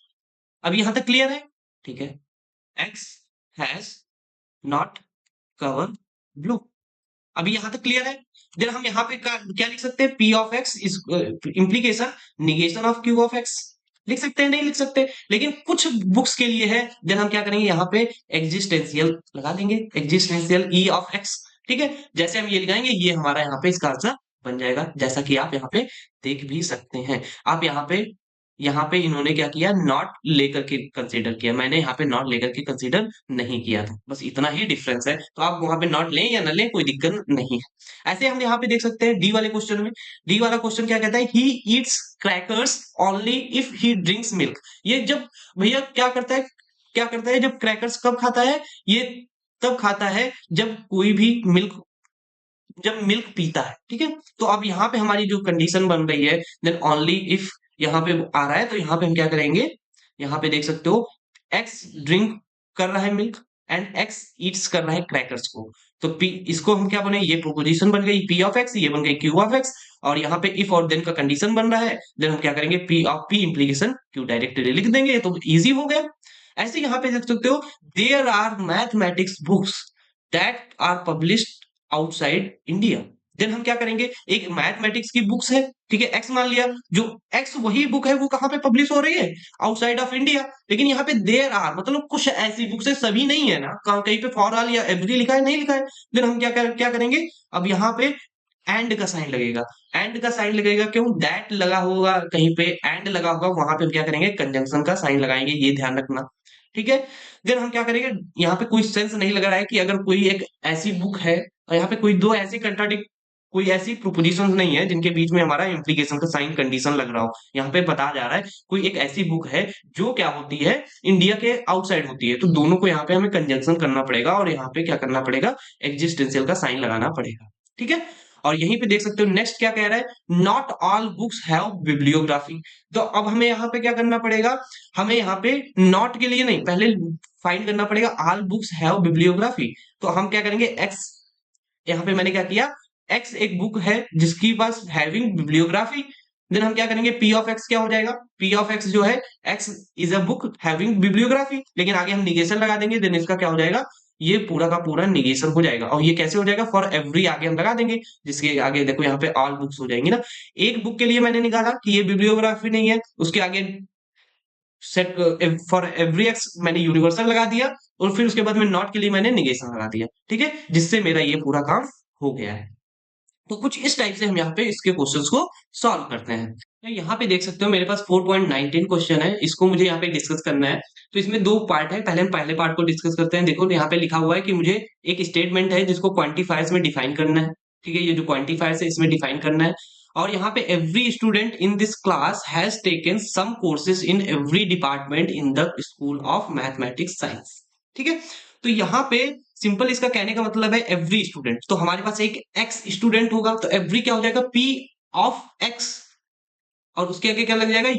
अब यहां तक क्लियर है? ठीक है, x has not cover blue. अभी यहां तक क्लियर है? देन हम यहाँ पे क्या लिख सकते हैं? P of x is implication negation of Q of x. लिख सकते हैं? नहीं लिख सकते? लेकिन कुछ बुक्स के लिए है। देन हम क्या करेंगे? यहाँ पे एग्जिस्टेंशियल लगा देंगे, एग्जिस्टेंशियल ई ऑफ एक्स। ठीक है, जैसे हम ये लगाएंगे, ये हमारा यहाँ पे इसका आंसर बन जाएगा, जैसा कि आप यहाँ पे देख भी सकते हैं। आप यहाँ पे इन्होंने क्या किया? नॉट लेकर के कंसीडर किया। मैंने यहाँ पे नॉट लेकर के कंसीडर नहीं किया था। बस इतना ही डिफरेंस है। तो आप वहां पे नॉट लें या ना लें, कोई दिक्कत नहीं है। ऐसे हम यहाँ पे देख सकते हैं डी वाले क्वेश्चन में। डी वाला क्वेश्चन क्या कहता है? He eats crackers only if he drinks milk. ये जब भैया क्या करता है? जब क्रैकर्स कब खाता है? ये तब खाता है जब कोई भी जब मिल्क पीता है। ठीक है, तो अब यहाँ पे हमारी जो कंडीशन बन रही है, देन ओनली इफ यहाँ पे आ रहा है, तो यहाँ पे हम क्या करेंगे? यहाँ पे देख सकते हो एक्स ड्रिंक कर रहा है मिल्क एंड एक्स ईट्स कर रहा है क्रैकर्स को। तो पी, इसको हम क्या बने? ये प्रोपोजिशन बन गई पी ऑफ एक्स, ये बन गई क्यू ऑफ एक्स। और यहाँ पे इफ और देन का कंडीशन बन रहा है, देन हम क्या करेंगे? P of P implication Q directly लिख देंगे, तो इजी हो गया। ऐसे यहाँ पे देख सकते हो there are mathematics books that are published outside India. Then हम क्या करेंगे? एक मैथमेटिक्स की बुक्स है, ठीक है, एक्स मान लिया। जो एक्स वही बुक है, वो कहाँ पे पब्लिश हो रही है? Outside of India. लेकिन यहाँ पे देयर आर मतलब कुछ ऐसी बुक्स है, सभी नहीं है ना। कहीं पे फॉर ऑल या एवरी लिखा है? नहीं लिखा है। देन हम क्या करेंगे? अब यहाँ पे एंड का साइन लगेगा। एंड का साइन लगेगा क्यों? दैट लगा होगा, कहीं पे एंड लगा होगा, वहां पे हम क्या करेंगे? कंजंक्शन का साइन लगाएंगे, ये ध्यान रखना। ठीक है, देन हम क्या करेंगे? यहाँ पे कोई सेंस नहीं लग रहा है कि अगर कोई एक ऐसी बुक है और यहाँ पे कोई दो ऐसे कंट्राडिक्ट कोई ऐसी प्रोपोजिशंस नहीं है जिनके बीच में हमारा इम्प्लीकेशन का साइन कंडीशन लग रहा हो। यहाँ पे बताया जा रहा है कोई एक ऐसी बुक है जो क्या होती है, इंडिया के आउटसाइड होती है, तो दोनों को यहाँ पे हमें कंजंक्शन करना पड़ेगा और यहाँ पे क्या करना पड़ेगा, एग्जिस्टेंशियल का साइन लगाना पड़ेगा। ठीक है, और यहीं पे देख सकते हो नेक्स्ट क्या कह रहा है, not all books have bibliography. तो अब हमें यहाँ पे क्या करना पड़ेगा, हमें यहाँ पे नॉट के लिए नहीं, पहले फाइंड करना पड़ेगा ऑल बुक्स हैव बिब्लियोग्राफी। तो हम क्या करेंगे, एक्स, यहाँ पे मैंने क्या किया, एक्स एक बुक है जिसकी पास हैविंग बिब्लियोग्राफी, देन हम क्या करेंगे, पी ऑफ एक्स क्या हो जाएगा, पी ऑफ एक्स जो है, x is a book having bibliography, लेकिन आगे हम निगेशन लगा देंगे, देन इसका क्या हो जाएगा, ये पूरा का पूरा निगेशन हो जाएगा। और ये कैसे हो जाएगा, फॉर एवरी आगे हम लगा देंगे, जिसके आगे देखो यहाँ पे ऑल बुक्स हो जाएंगी ना। एक बुक के लिए मैंने निकाला कि ये बिब्लियोग्राफी नहीं है, उसके आगे सेट फॉर एवरी एक्स मैंने यूनिवर्सल लगा दिया, और फिर उसके बाद में नॉट के लिए मैंने निगेशन लगा दिया। ठीक है, जिससे मेरा ये पूरा काम हो गया है। तो कुछ इस टाइप से हम यहाँ पे इसके क्वेश्चंस को सॉल्व करते हैं। तो यहाँ पे देख सकते हो मेरे पास 4.19 क्वेश्चन है, इसको मुझे यहाँ पे डिस्कस करना है। तो इसमें दो पार्ट है, पहले हम पहले पार्ट को डिस्कस करते हैं। देखो यहाँ पे लिखा हुआ है कि मुझे एक स्टेटमेंट है जिसको क्वांटिफायर्स में डिफाइन करना है। ठीक है, ये जो क्वांटिफायर्स है इसमें डिफाइन करना है। और यहाँ पे every student in this class has taken some courses in every department in the school of mathematics science. ठीक है, तो यहाँ पे सिंपल इसका कहने का मतलब है एवरी स्टूडेंट, तो हमारे पास एक एक्स स्टूडेंट होगा, तो एवरी क्या हो जाएगा, पी ऑफ एक्स, और उसके आगे क्या लग जाएगा,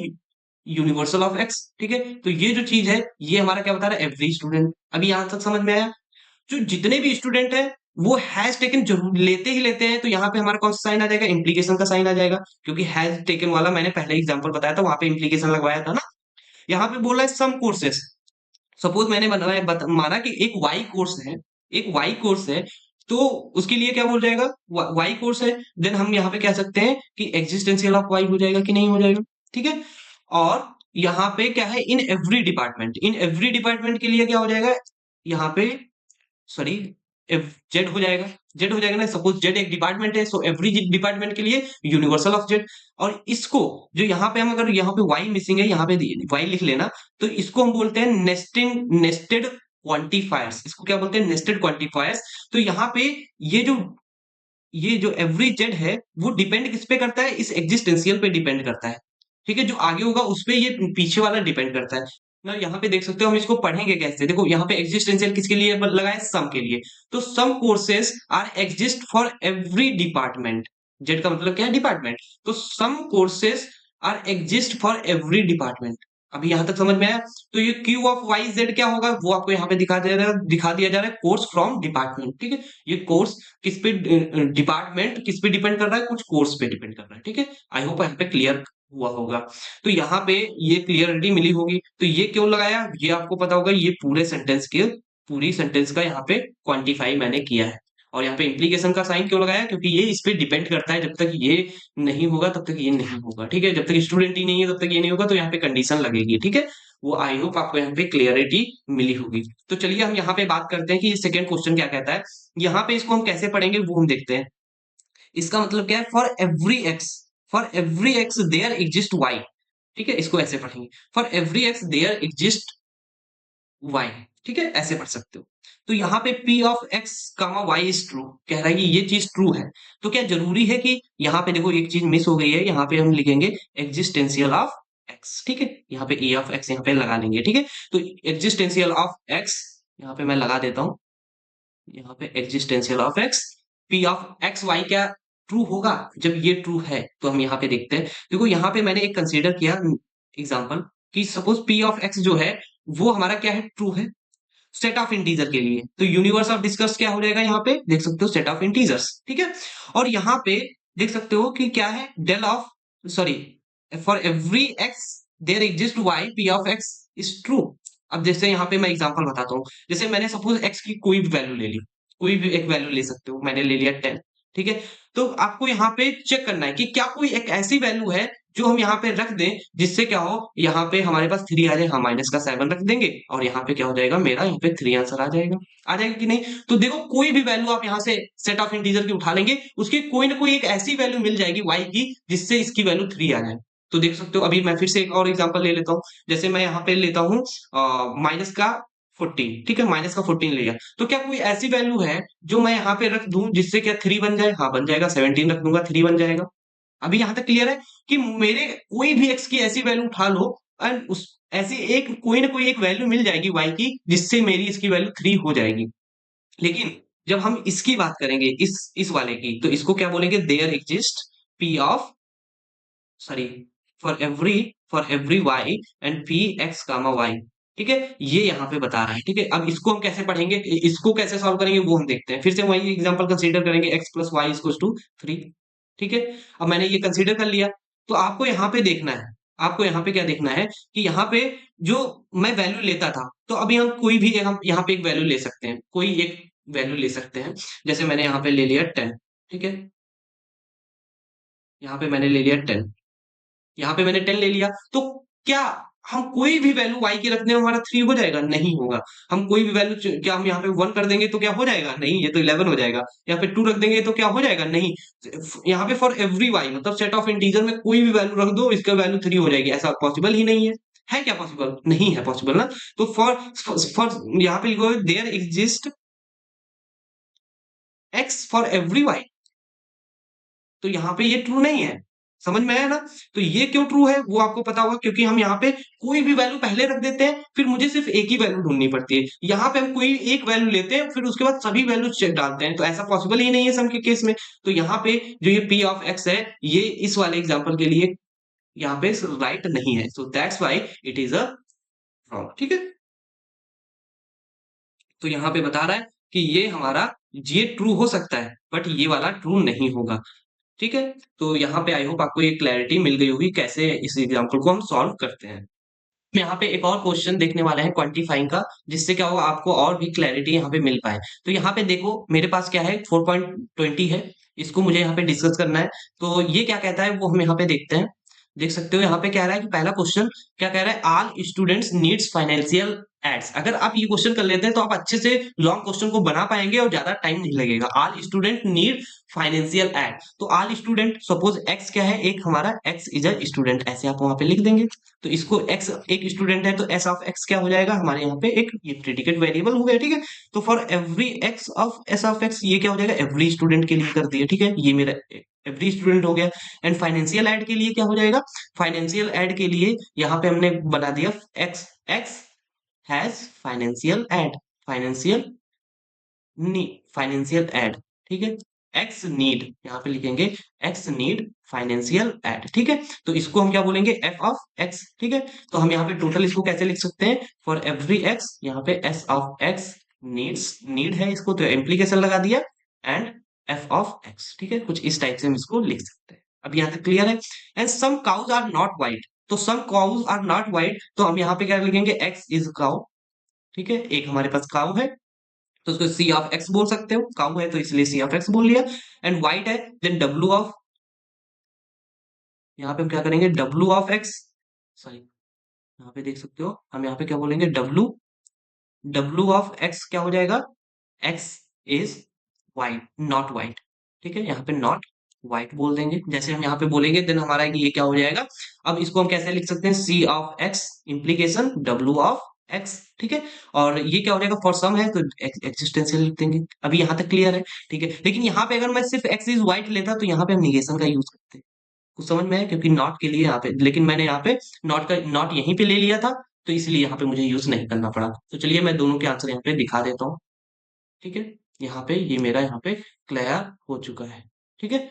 यूनिवर्सल ऑफ एक्स। ठीक है, तो ये जो चीज है ये हमारा क्या बता रहा है, एवरी स्टूडेंट। अभी यहां तक समझ में आया, जो जितने भी स्टूडेंट है वो हैज टेकन जरूर लेते ही लेते हैं, तो यहाँ पे हमारा कौन सा साइन आ जाएगा, इंप्लीकेशन का साइन आ जाएगा, क्योंकि हैज टेकन वाला मैंने पहले एग्जांपल बताया था, वहां पे इंप्लीकेशन लगवाया था ना। यहाँ पे बोल रहा है सम कोर्सेस, सपोज मैंने माना कि एक वाई कोर्स है, एक वाई कोर्स है, तो उसके लिए क्या बोल जाएगा, वाई कोर्स है, देन हम यहाँ पे कह सकते हैं कि एग्जिस्टेंशियल ऑफ वाई हो जाएगा कि नहीं हो जाएगा। ठीक है, और यहाँ पे क्या है, इन एवरी डिपार्टमेंट, इन एवरी डिपार्टमेंट के लिए क्या हो जाएगा, यहाँ पे सॉरी, जेड हो जाएगा, जेड हो जाएगा ना, सपोज जेड एक डिपार्टमेंट है, सो एवरी डिपार्टमेंट के लिए यूनिवर्सल ऑफ जेड। और इसको जो यहाँ पे हम, अगर यहाँ पे वाई मिसिंग है, यहाँ पे वाई लिख लेना, तो इसको हम बोलते हैं नेस्टेड क्वांटिफायर्स, इसको क्या बोलते हैं, नेस्टेड क्वांटिफायर्स। तो यहाँ पे ये जो ये जो एवरी जेड है वो डिपेंड किस पे करता है, इस एग्जिस्टेंशियल पे डिपेंड करता है। ठीक है, जो आगे होगा उस पे ये पीछे वाला डिपेंड करता है ना। यहाँ पे देख सकते हो हम इसको पढ़ेंगे कैसे, देखो यहाँ पे एग्जिस्टेंशियल किसके लिए लगा है, सम के लिए। तो some courses are exist for every department, Z का मतलब क्या है, डिपार्टमेंट। तो some courses are exist for every department. अभी यहां तक समझ में आया। तो ये क्यू ऑफ वाई जेड क्या होगा, वो आपको यहाँ पे दिखा दिया जा रहा है, कोर्स फ्रॉम डिपार्टमेंट। ठीक है, ये कोर्स किस पे, डिपार्टमेंट किस पे डिपेंड कर रहा है, कुछ कोर्स पे डिपेंड कर रहा है। ठीक है, आई होप यहाँ पे क्लियर हुआ होगा। तो यहाँ पे ये क्लियरिटी मिली होगी। तो ये क्यों लगाया, ये आपको पता होगा, ये पूरे सेंटेंस के, पूरी सेंटेंस का यहाँ पे क्वांटिफाई मैंने किया है। और यहाँ पे इम्प्लीकेशन का साइन क्यों लगाया, क्योंकि ये इस पे डिपेंड करता है, जब तक ये नहीं होगा तब तक ये नहीं होगा। ठीक है, जब तक स्टूडेंट ही नहीं है तब तक ये नहीं होगा, तो यहाँ पे कंडीशन लगेगी। ठीक है, वो आई होप आपको यहाँ पे क्लियरिटी मिली होगी। तो चलिए हम यहाँ पे बात करते हैं कि सेकंड क्वेश्चन क्या कहता है। यहाँ पे इसको हम कैसे पढ़ेंगे वो हम देखते हैं। इसका मतलब क्या है, for every x there exist y. ठीक है, इसको ऐसे पढ़ेंगे, for every x there exist y. ठीक है, ऐसे पढ़ सकते हो। तो यहाँ पे P of x comma y is true, कह रहा है कि ये चीज ट्रू है। तो क्या जरूरी है कि यहाँ पे देखो एक चीज मिस हो गई है, यहाँ पे हम लिखेंगे एग्जिस्टेंशियल ऑफ एक्स। ठीक है, यहाँ पे ए ऑफ एक्स यहाँ पे लगा लेंगे। ठीक है, तो एग्जिस्टेंशियल ऑफ एक्स यहाँ पे मैं लगा देता हूँ, यहाँ पे existential of x, P of x y क्या ट्रू होगा, जब ये ट्रू है तो हम यहाँ पे देखते हैं। देखो यहाँ पे मैंने एक कंसीडर किया एग्जांपल कि सपोज पी ऑफ एक्स जो है वो हमारा क्या है, ट्रू है सेट ऑफ इंटीजर के लिए। तो यूनिवर्स ऑफ डिस्कस क्या हो जाएगा, यहाँ पे देख सकते हो सेट ऑफ इंटीजर्स। ठीक है, और यहाँ पे देख सकते हो कि क्या है, del of sorry, for every x there exist y P of x is true. अब जैसे यहाँ पे मैं एग्जांपल बताता हूँ, जैसे मैंने सपोज एक्स की कोई भी वैल्यू ले ली, कोई भी एक वैल्यू ले सकते हो, मैंने ले लिया 10। ठीक है, तो आपको यहाँ पे चेक करना है कि क्या कोई एक ऐसी वैल्यू है जो हम यहाँ पे रख दें जिससे क्या हो, यहाँ पे हमारे पास 3 आ जाए, हम माइनस का 7 रख देंगे और यहाँ पे क्या हो जाएगा, मेरा यहाँ पे 3 आंसर आ जाएगा कि नहीं। तो देखो कोई भी वैल्यू आप यहाँ से सेट ऑफ इंटीजर की उठा लेंगे, उसकी कोई ना कोई एक ऐसी वैल्यू मिल जाएगी वाई की जिससे इसकी वैल्यू 3 आ जाए। तो देख सकते हो, अभी मैं फिर से एक और एग्जांपल ले लेता हूँ, जैसे मैं यहाँ पे लेता हूँ माइनस का 14, ठीक है, माइनस का 14 ले लिया। तो क्या कोई ऐसी वैल्यू है जो मैं यहाँ पे रख दूं जिससे क्या 3 बन जाए? हाँ बन जाएगा, 17 रख दूंगा 3 बन जाएगा। अभी यहां तक क्लियर है कि मेरे कोई भी एक्स की ऐसी वैल्यू उठा लो एंड उस ऐसी एक कोई ना कोई एक वैल्यू मिल जाएगी वाई की जिससे मेरी इसकी वैल्यू 3 हो जाएगी। लेकिन जब हम इसकी बात करेंगे इस वाले की, तो इसको क्या बोलेंगे? There exist P of, sorry, for every y and P x comma y, ठीक है, ये यहाँ पे बता रहा है। ठीक है, अब इसको हम कैसे पढ़ेंगे, इसको कैसे सॉल्व करेंगे वो हम देखते हैं। फिर से वही एग्जांपल कंसीडर करेंगे, x plus y equal to 3। ठीक है, अब मैंने ये कंसीडर कर लिया, तो आपको यहाँ पे देखना है, आपको यहाँ पे क्या देखना है कि यहाँ पे जो मैं वैल्यू लेता था, तो अभी हम कोई भी हम यहाँ पे एक वैल्यू ले सकते हैं, कोई एक वैल्यू ले सकते हैं। जैसे मैंने यहाँ पे ले लिया 10, ठीक है, यहाँ पे मैंने ले लिया 10, यहाँ पे मैंने 10 ले लिया, तो क्या हम कोई भी वैल्यू y की रखने में हमारा 3 हो जाएगा? नहीं होगा। हम कोई भी वैल्यू क्या हम यहाँ पे 1 कर देंगे तो क्या हो जाएगा? नहीं, ये तो 11 हो जाएगा। यहाँ पे 2 रख देंगे तो क्या हो जाएगा? नहीं। यहाँ पे फॉर एवरी y मतलब सेट ऑफ इंटीजर में कोई भी वैल्यू रख दो, इसका वैल्यू 3 हो जाएगी, ऐसा पॉसिबल ही नहीं है। है क्या पॉसिबल? नहीं है पॉसिबल ना। तो फॉर फॉर यहाँ पे लिखो there exist x for every y, तो यहाँ पे ये ट्रू नहीं है। समझ में आया ना? तो ये क्यों ट्रू है वो आपको पता होगा, क्योंकि हम यहाँ पे कोई भी वैल्यू पहले रख देते हैं, फिर मुझे सिर्फ एक ही वैल्यू ढूंढनी पड़ती है। यहाँ पे हम कोई एक वैल्यू लेते हैं, फिर उसके बाद सभी वैल्यू चेक डालते हैं, तो ऐसा पॉसिबल ही नहीं है सम के केस में। तो यहाँ पे जो ये पी ऑफ एक्स है, ये इस वाले एग्जाम्पल के लिए यहाँ पे राइट नहीं है, so that's why it is a wrong. ठीक है, तो यहाँ पे बता रहा है कि ये हमारा ये ट्रू हो सकता है, बट ये वाला ट्रू नहीं होगा। ठीक है, तो यहाँ पे आई होप आपको ये क्लैरिटी मिल गई होगी कैसे इस एग्जाम्पल को हम सॉल्व करते हैं। यहाँ पे एक और क्वेश्चन देखने वाले हैं क्वांटिफाइंग का, जिससे क्या होगा आपको और भी क्लैरिटी यहाँ पे मिल पाए। तो यहाँ पे देखो मेरे पास क्या है, 4.20 है, इसको मुझे यहाँ पे डिस्कस करना है। तो ये क्या कहता है वो हम यहाँ पे देखते हैं। देख सकते हो यहाँ पे कह रहा है कि पहला क्वेश्चन क्या कह रहा है, all students needs financial aids. अगर आप ये क्वेश्चन कर लेते हैं तो आप अच्छे से लॉन्ग क्वेश्चन को बना पाएंगे और ज्यादा टाइम नहीं लगेगा। All student need financial aid, तो ऑल स्टूडेंट सपोज एक्स क्या है, एक हमारा एक्स इज अ स्टूडेंट, ऐसे आप वहां पे लिख देंगे। तो इसको एक्स एक स्टूडेंट है, तो एस ऑफ एक्स क्या हो जाएगा हमारे यहाँ पे, एक ये प्रेडिकेट वेरिएबल हो गया। ठीक है, तो for every x of S of x, ये क्या हो जाएगा, एवरी स्टूडेंट के लिए कर दिया। ठीक है, ये मेरा एवरी स्टूडेंट हो गया। एंड फाइनेंशियल एड के लिए क्या हो जाएगा, फाइनेंशियल एड के लिए यहाँ पे हमने बना दिया x x has financial aid, financial financial aid. ठीक है, एक्स नीड यहाँ पे लिखेंगे एक्स नीड फाइनेंशियल एड। ठीक है, तो इसको हम क्या बोलेंगे, एफ ऑफ एक्स। ठीक है, तो हम यहाँ पे टोटल इसको कैसे लिख सकते हैं, फॉर एवरी एक्स, यहाँ पे S of x needs, need है इसको तो इम्प्लीकेशन लगा दिया, एंड एफ ऑफ एक्स। ठीक है, कुछ इस टाइप से हम इसको लिख सकते हैं। अब यहाँ तक क्लियर है। And some cows are not white, तो some cows are not white, तो हम यहाँ पे क्या लिखेंगे, एक्स इज काउ। ठीक है, एक हमारे पास काउ है तो उसको सी ऑफ एक्स बोल सकते हो, काउ है तो इसलिए सी ऑफ एक्स बोल लिया। एंड व्हाइट है, देन डब्ल्यू ऑफ, यहाँ पे हम क्या करेंगे, डब्ल्यू ऑफ एक्स, सॉरी यहाँ पे देख सकते हो हम यहाँ पे क्या बोलेंगे, डब्ल्यू, डब्ल्यू ऑफ एक्स क्या हो जाएगा, x is white not white. ठीक है, यहाँ पे नॉट वाइट बोल देंगे, जैसे हम यहाँ पे बोलेंगे देन हमारा ये क्या हो जाएगा। अब इसको हम कैसे लिख सकते हैं, C of X implication W of X. ठीक है, और ये क्या हो जाएगा, फॉर सम है तो एक्सिस्टेंशियल लिख देंगे। अभी यहाँ तक क्लियर है। ठीक है, लेकिन यहाँ पे अगर मैं सिर्फ एक्स इज वाइट लेता तो यहाँ पे हम निगेशन का यूज करते हैं। कुछ समझ में है, क्योंकि नॉट के लिए यहाँ पे, लेकिन मैंने यहाँ पे नॉट का नॉट यहीं पे ले लिया था, तो इसलिए यहाँ पे मुझे यूज नहीं करना पड़ा। तो चलिए मैं दोनों के आंसर यहाँ पे दिखा देता हूँ। ठीक है, यहाँ पे ये मेरा यहाँ पे क्लियर हो चुका है। ठीक है,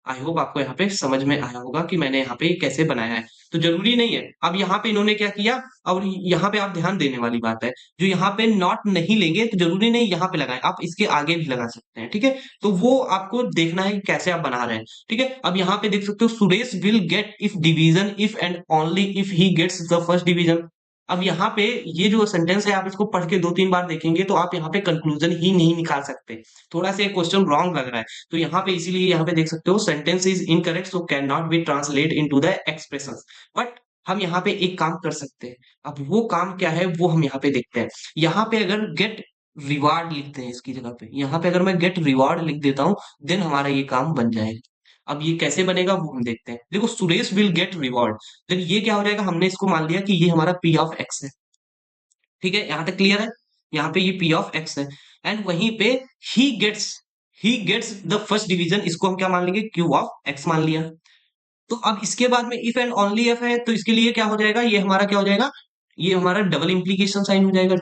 आई होप आपको यहाँ पे समझ में आया होगा कि मैंने यहाँ पे कैसे बनाया है। तो जरूरी नहीं है, अब यहाँ पे इन्होंने क्या किया, और यहाँ पे आप ध्यान देने वाली बात है, जो यहाँ पे नॉट नहीं लेंगे तो जरूरी नहीं यहाँ पे लगाएं, आप इसके आगे भी लगा सकते हैं। ठीक है, तो वो आपको देखना है कि कैसे आप बना रहे हैं। ठीक है, अब यहाँ पे देख सकते हो, Suresh will get if division if and only if he gets the first division. अब यहाँ पे ये जो सेंटेंस है, आप इसको पढ़ के 2-3 बार देखेंगे तो आप यहाँ पे कंक्लूजन ही नहीं निकाल सकते। थोड़ा सा क्वेश्चन रॉन्ग लग रहा है, तो यहाँ पे इसीलिए यहाँ पे देख सकते हो, sentence is incorrect so can not be translate into the expression. But हम यहाँ पे एक काम कर सकते हैं। अब वो काम क्या है वो हम यहाँ पे देखते हैं। यहाँ पे अगर गेट रिवार्ड लिखते हैं इसकी जगह पे, यहाँ पे अगर मैं गेट रिवार्ड लिख देता हूँ, देन हमारा ये काम बन जाएगा। अब ये कैसे बनेगा वो हम देखते हैं। देखो, Suresh will get reward, then ये क्या हो जाएगा, हमने इसको मान लिया कि ये हमारा पी ऑफ एक्स है। ठीक है, यहाँ तक क्लियर है। यहाँ पे ये पी ऑफ एक्स है, एंड वहीं पे he gets he gets the first division, इसको हम क्या मान लेंगे, क्यू ऑफ एक्स मान लिया। तो अब इसके बाद में इफ एंड ओनली इफ है, तो इसके लिए क्या हो जाएगा, ये हमारा क्या हो जाएगा, ये हमारा डबल इंप्लीकेशन साइन हो जाएगा,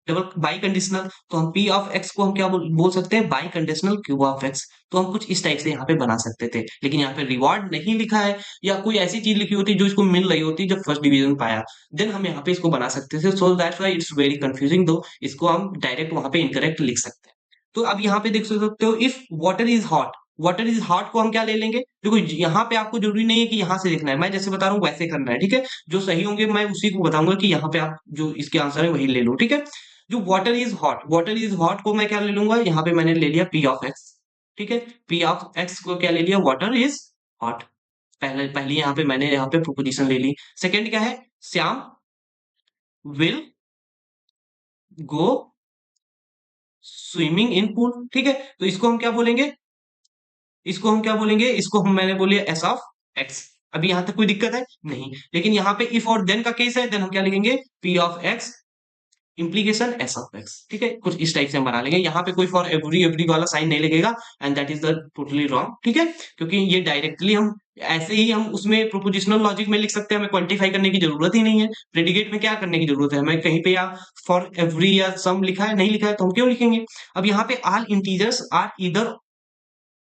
डबल बाई कंडीशनल। तो हम पी ऑफ एक्स को हम क्या बोल सकते हैं, by conditional cube of x. तो हम कुछ इस टाइप से यहाँ पे बना सकते थे, लेकिन यहाँ पे रिवॉर्ड नहीं लिखा है, या कोई ऐसी चीज लिखी होती जो इसको मिल रही होती जब फर्स्ट डिवीजन पाया, देन हम यहाँ पे इसको बना सकते थे। So that's why it's very confusing, दो इसको हम डायरेक्ट वहां पे इनकरेक्ट लिख सकते हैं। तो अब यहाँ पे देख सकते हो, if water is hot, water is hot को हम क्या ले लेंगे, देखो यहाँ पे आपको जरूरी नहीं है कि यहाँ से लिखना है, मैं जैसे बता रहा हूँ वैसे करना है, ठीक है। जो सही होंगे मैं उसी को बताऊंगा कि यहाँ पे आप जो इसके आंसर है वही ले लो, ठीक है। जो वाटर इज हॉट को मैं क्या ले लूंगा, यहाँ पे मैंने ले लिया पी ऑफ एक्स, ठीक है। पी ऑफ एक्स को क्या ले लिया, वाटर इज हॉट। पहले पहली यहाँ पे मैंने यहाँ पे प्रोपोजिशन ले ली। सेकंड क्या है, Shyam will go swimming in pool, ठीक है। तो इसको हम क्या बोलेंगे, इसको हम क्या बोलेंगे, इसको हम मैंने बोलिए एस ऑफ एक्स। अभी यहां तक कोई दिक्कत है नहीं, लेकिन यहाँ पे इफ और देन का केस है, देन हम क्या लिखेंगे, P of X implication S of X, ठीक है। कुछ इस टाइप से हम बना लेंगे, यहाँ पे कोई फॉर एवरी वाला साइन नहीं लगेगा, and that is the totally wrong, ठीक है। क्योंकि ये डायरेक्टली हम ऐसे ही हम उसमें प्रोपोजिशनल लॉजिक में लिख सकते हैं, हमें क्वांटिफाई करने की जरूरत ही नहीं है। प्रेडिकेट में क्या करने की जरूरत है, हमें कहीं पे या फॉर एवरी या सम लिखा है, नहीं लिखा है तो हम क्यों लिखेंगे। अब यहाँ पे ऑल इंटीजर्स आर इधर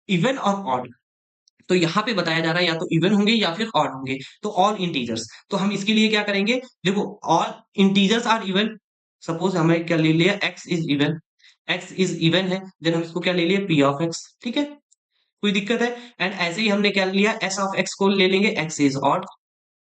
इवन और ऑड, तो यहाँ पे बताया जा रहा है या तो इवन होंगे या फिर ऑड होंगे, तो ऑल इंटीजर्स। तो हम इसके लिए क्या करेंगे, देखो all integers are even, suppose हमें क्या ले लिया, x is even, x is even है, देन हम इसको क्या ले लिए, पी ऑफ एक्स, ठीक है। कोई दिक्कत है, एंड ऐसे ही हमने क्या लिया, एस ऑफ एक्स को ले लेंगे, एक्स इज ऑड।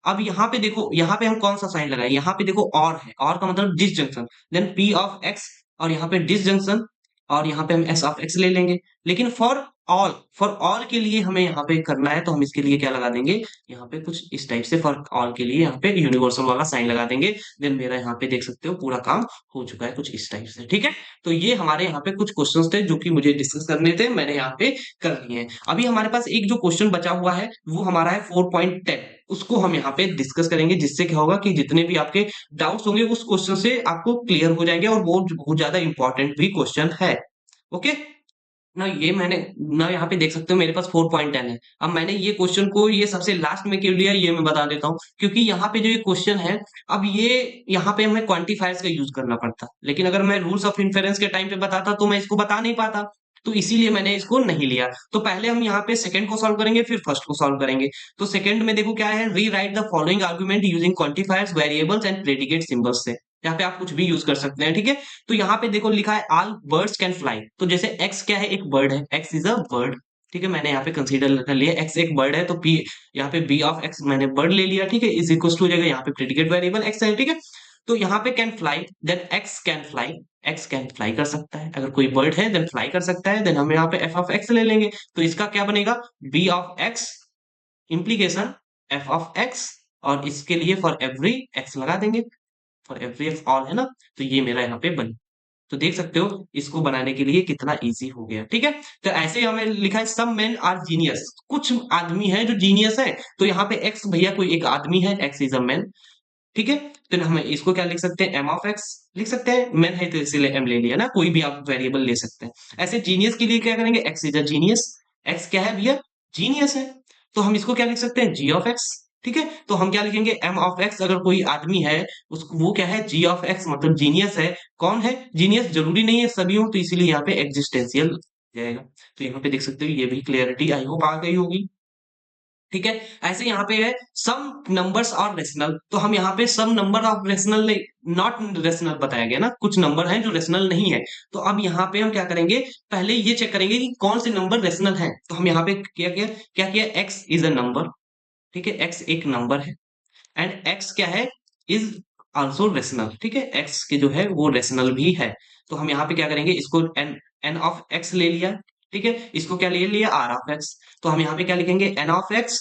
अब यहाँ पे देखो, यहाँ पे हम कौन सा साइन लगाए, यहाँ पे देखो और है, और का मतलब disjunction, then P of x, और यहाँ पे डिसजंक्शन, और यहाँ पे हम एस ऑफ एक्स ले लेंगे। लेकिन फॉर ऑल के लिए हमें यहाँ पे करना है, तो हम इसके लिए क्या लगा देंगे, यहाँ पे कुछ इस टाइप से, फॉर ऑल के लिए यहाँ पे यूनिवर्सल वाला साइन लगा देंगे। देन मेरा यहाँ पे देख सकते हो पूरा काम हो चुका है कुछ इस टाइप से, ठीक है। तो ये हमारे यहाँ पे कुछ क्वेश्चंस थे जो कि मुझे डिस्कस करने थे, मैंने यहाँ पे कर लिए हैं। अभी हमारे पास एक जो क्वेश्चन बचा हुआ है वो हमारा है 4.10, उसको हम यहाँ पे डिस्कस करेंगे, जिससे क्या होगा कि जितने भी आपके डाउट्स होंगे उस क्वेश्चन से आपको क्लियर हो जाएंगे, और वो बहुत ज्यादा इंपॉर्टेंट भी क्वेश्चन है। ओके ना, ये मैंने ना यहाँ पे देख सकते हो मेरे पास 4.10 है। अब मैंने ये क्वेश्चन को ये सबसे लास्ट में क्यों लिया, ये मैं बता देता हूँ, क्योंकि यहाँ पे जो ये क्वेश्चन है, अब ये यहाँ पे हमें क्वांटिफायर्स का यूज करना पड़ता, लेकिन अगर मैं रूल्स ऑफ इन्फेरेंस के टाइम पे बताता तो मैं इसको बता नहीं पाता, तो इसीलिए मैंने इसको नहीं लिया। तो पहले हम यहाँ पे सेकंड को सॉल्व करेंगे, फिर फर्स्ट को सॉल्व करेंगे। तो सेकंड में देखो क्या है, री right the following argument using quantifiers, variables and predicate symbols से। यहाँ पे आप कुछ भी यूज कर सकते हैं, ठीक है। तो यहाँ पे देखो लिखा है ऑल बर्ड्स कैन फ्लाई, तो जैसे एक्स क्या है, एक बर्ड है, एक्स इज अ बर्ड, ठीक है। मैंने यहाँ पे कंसीडर कर लिया एक्स एक बर्ड है, तो पी यहाँ पे बी ऑफ एक्स मैंने बर्ड ले लिया, ठीक है, इज इक्वल टू हो जाएगा, यहाँ पे प्रेडिकेट वेरिएबल एक्स है, ठीक है। तो यहाँ पे can fly, then x can fly, x can fly कर सकता है, अगर कोई बर्ड है देन फ्लाई कर सकता है, देन हम यहाँ पे एफ ऑफ एक्स ले लेंगे, तो इसका क्या बनेगा, B of x implication F of x, और इसके लिए फॉर एवरी एक्स लगा देंगे, फॉर एवरी एक्स ऑल है ना, तो ये मेरा यहाँ पे बन, तो देख सकते हो इसको बनाने के लिए कितना इजी हो गया, ठीक है। तो ऐसे ही हमें लिखा है सम मेन आर जीनियस, कुछ आदमी है जो जीनियस है, तो यहाँ पे एक्स भैया कोई एक आदमी है, एक्स इज अ मैन, ठीक है। तो हम इसको क्या लिख सकते हैं, एम ऑफ एक्स लिख सकते हैं, मैन है तो इसीलिए एम ले लिया ना, कोई भी आप वेरिएबल ले सकते हैं। ऐसे जीनियस के लिए क्या करेंगे, x is a genius, x क्या है भैया, जीनियस है, तो हम इसको क्या लिख सकते हैं, जी ऑफ एक्स, ठीक है। तो हम क्या लिखेंगे, एम ऑफ एक्स, अगर कोई आदमी है उसको वो क्या है, जी ऑफ एक्स मतलब जीनियस है। कौन है जीनियस, जरूरी नहीं है सभी हो, तो इसीलिए यहाँ पे एग्जिस्टेंशियल जाएगा। तो यहाँ पे देख सकते हो, ये भी क्लियरिटी आई होप आ गई होगी, ठीक है। ऐसे यहाँ पे है सम नंबर्स और रेशनल, तो हम यहाँ पे सम नंबर ऑफ रेशनल नहीं, नॉट रेशनल बताया गया ना, कुछ नंबर हैं जो रेशनल नहीं है। तो अब यहाँ पे हम क्या करेंगे, पहले ये चेक करेंगे कि कौन से नंबर रेशनल हैं। तो हम यहाँ पे क्या किया, एक्स इज अ नंबर, ठीक है, एक्स एक नंबर है, एंड एक्स क्या है, इज आल्सो रेशनल, ठीक है, एक्स के जो है वो रेशनल भी है। तो हम यहाँ पे क्या करेंगे, इसको एन एन ऑफ एक्स ले लिया, ठीक है, इसको क्या ले लिया, आर ऑफ एक्स। तो हम यहाँ पे क्या लिखेंगे, एन ऑफ एक्स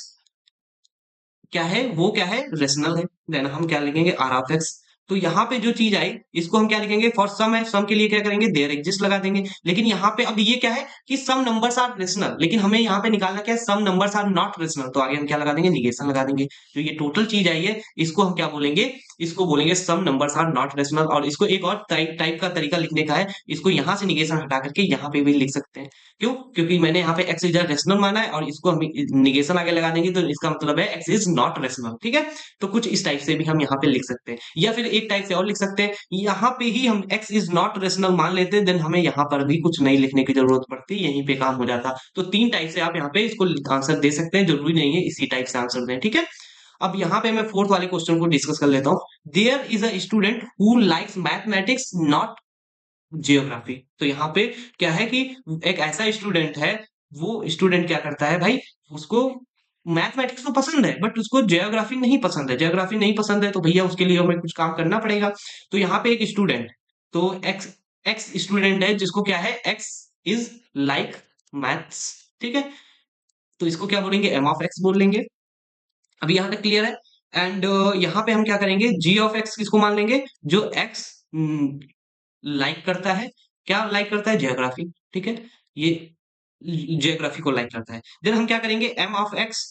क्या है, वो क्या है, रेशनल है, देन हम क्या लिखेंगे, आर ऑफ एक्स तो यहाँ पे जो चीज आई इसको हम क्या लिखेंगे, फॉर सम है, सम के लिए क्या करेंगे, देयर एग्जिस्ट लगा देंगे। लेकिन यहाँ पे अब ये क्या है कि सम नंबर्स आर रेशनल, लेकिन हमें यहाँ पे निकालना क्या है, some numbers are not rational, तो आगे हम क्या लगा देंगे, निगेशन लगा देंगे। जो ये टोटल चीज आई है इसको हम क्या बोलेंगे, इसको बोलेंगे some numbers are not rational. और इसको एक और टाइप का तरीका लिखने का है, इसको यहाँ से निगेशन हटा करके यहाँ पे भी लिख सकते हैं। क्यों, क्योंकि मैंने यहाँ पे एक्स इज रेशनल माना है और इसको हम निगेशन आगे लगा देंगे, तो इसका मतलब है एक्स इज नॉट रेशनल। ठीक है, तो कुछ इस टाइप से भी हम यहाँ पे लिख सकते हैं, या फिर एक टाइप से और लिख सकते हैं, यहाँ पे ही हम x इज नॉट रेशनल मान लेते हैं, देन हमें यहाँ पर भी कुछ नहीं लिखने की जरूरत पड़ती, यहीं पे काम हो जाता। तो तीन टाइप से आप यहाँ पे इसको आंसर दे सकते हैं, जरूरी नहीं है इसी टाइप से आंसर दें। ठीक है, अब यहाँ पे मैं फोर्थ वाले क्वेश्चन को डिस्कस कर लेता हूँ। There is a student who likes mathematics not geography. तो यहाँ पे क्या है कि एक ऐसा स्टूडेंट है, वो स्टूडेंट क्या करता है भाई, उसको मैथमेटिक्स तो पसंद है बट उसको जियोग्राफी नहीं पसंद है। जियोग्राफी नहीं पसंद है तो भैया उसके लिए हमें कुछ काम करना पड़ेगा। तो यहाँ पे एक स्टूडेंट, तो एक्स एक्स स्टूडेंट है जिसको क्या है, एक्स इज लाइक मैथ्स। ठीक है, तो इसको क्या बोलेंगे, एम ऑफ एक्स बोल लेंगे। अभी यहाँ तक क्लियर है। एंड यहाँ पे हम क्या करेंगे, जी ऑफ एक्स किसको मान लेंगे, जो एक्स लाइक करता है, क्या लाइक करता है, जियोग्राफी। ठीक है, ये जियोग्राफी को लाइक करता है। देन हम क्या करेंगे, एम ऑफ एक्स,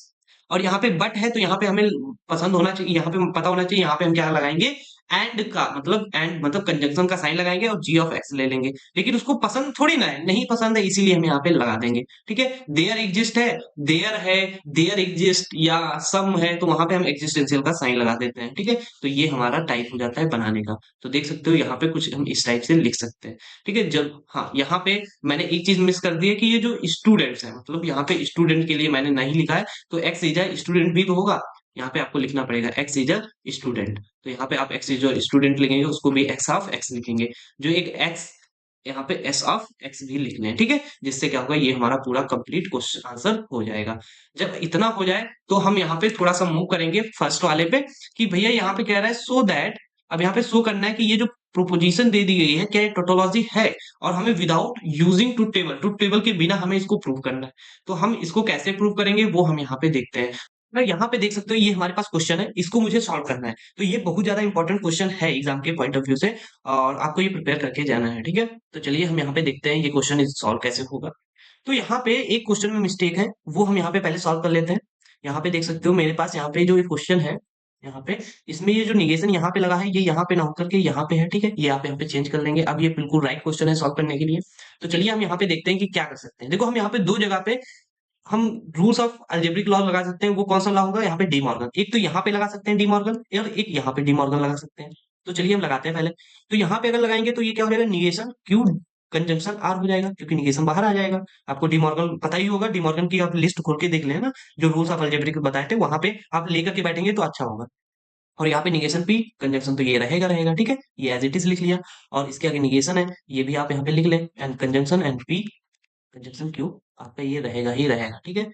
और यहाँ पे बट है तो यहाँ पे हमें पसंद होना चाहिए, यहाँ पे पता होना चाहिए, यहाँ पे हम क्या लगाएंगे, एंड का मतलब, एंड मतलब कंजंक्शन का साइन लगाएंगे और जी ऑफ एक्स ले लेंगे। लेकिन उसको पसंद थोड़ी ना है, नहीं पसंद है, इसीलिए हम यहाँ पे लगा देंगे। ठीक है, देयर एग्जिस्ट है, देयर एग्जिस्ट या सम है, तो वहां पे हम एग्जिस्टेंशियल का साइन लगा देते हैं। ठीक है, तो ये हमारा टाइप हो जाता है बनाने का। तो देख सकते हो यहाँ पे कुछ हम इस टाइप से लिख सकते हैं। ठीक है, जब हाँ यहाँ पे मैंने एक चीज मिस कर दी है कि ये जो स्टूडेंट्स है, मतलब यहाँ पे स्टूडेंट के लिए मैंने नहीं लिखा है, तो एक्स इज अ स्टूडेंट भी तो होगा, यहाँ पे आपको लिखना पड़ेगा एक्स इज अ स्टूडेंट। तो यहाँ पे आप एक्स इज अ स्टूडेंट लिखेंगे, उसको भी एक्स ऑफ एक्स लिखेंगे, जो एक एक्स यहाँ पे एस ऑफ एक्स भी लिखने हैं। ठीक है, जिससे क्या होगा, ये हमारा पूरा कंप्लीट क्वेश्चन आंसर हो जाएगा। जब इतना हो जाए तो हम यहाँ पे थोड़ा सा मूव करेंगे फर्स्ट वाले पे, कि भैया यहाँ पे कह रहा है सो दैट, अब यहाँ पे शो करना है कि ये जो प्रोपोजिशन दे दी गई है क्या ये टोटोलॉजी है, और हमें विदाउट यूजिंग ट्रुथ टेबल के बिना हमें इसको प्रूव करना है। तो हम इसको कैसे प्रूव करेंगे वो हम यहाँ पे देखते हैं। मैं यहाँ पे देख सकते हो, ये हमारे पास क्वेश्चन है, इसको मुझे सॉल्व करना है। तो ये बहुत ज्यादा इंपॉर्टेंट क्वेश्चन है एग्जाम के पॉइंट ऑफ व्यू से, और आपको ये प्रिपेयर करके जाना है। ठीक है, तो चलिए हम यहाँ पे देखते हैं ये क्वेश्चन सॉल्व कैसे होगा। तो यहाँ पे एक क्वेश्चन में मिस्टेक है, वो हम यहाँ पे पहले सॉल्व कर लेते हैं। यहाँ पे देख सकते हो मेरे पास यहाँ पे जो ये क्वेश्चन है, यहाँ पे इसमें ये जो निगेशन यहाँ पे लगा है, ये यहाँ पे ना होकर के यहाँ पे है। ठीक है, ये आप यहाँ पे चेंज कर लेंगे। अब ये बिल्कुल राइट क्वेश्चन है सॉल्व करने के लिए। तो चलिए हम यहाँ पे देखते हैं कि क्या कर सकते हैं। देखो हम यहाँ पे दो जगह पे हम रूल्स ऑफ अलजेब्रिक लॉ लगा सकते हैं। वो कौन सा लॉ होगा, यहाँ पे डी मॉर्गन, एक तो यहाँ पे लगा सकते हैं डी मॉर्गन, और एक यहाँ पे डी मॉर्गन लगा सकते हैं। तो चलिए हम लगाते हैं पहले। तो यहाँ पे अगर लगाएंगे तो ये क्या हो जाएगा, निगेशन क्यू कंजंक्शन आर हो जाएगा, क्योंकि निगेशन बाहर आ जाएगा। आपको डी मॉर्गन पता ही होगा, डी मॉर्गन की आप लिस्ट खोल के देख लेना, जो रूल्स ऑफ अलजेब्रिक बताए थे वहां पे आप लेकर के बैठेंगे तो अच्छा होगा। और यहाँ पे निगेशन पी कंजंक्शन तो ये रहेगा रहेगा। ठीक है, ये एज इट इज लिख लिया, और इसके आगे निगेशन है, ये भी आप यहाँ पे लिख लें, and conjunction and P conjunction Q आपका ये रहेगा ही रहेगा। ठीक है,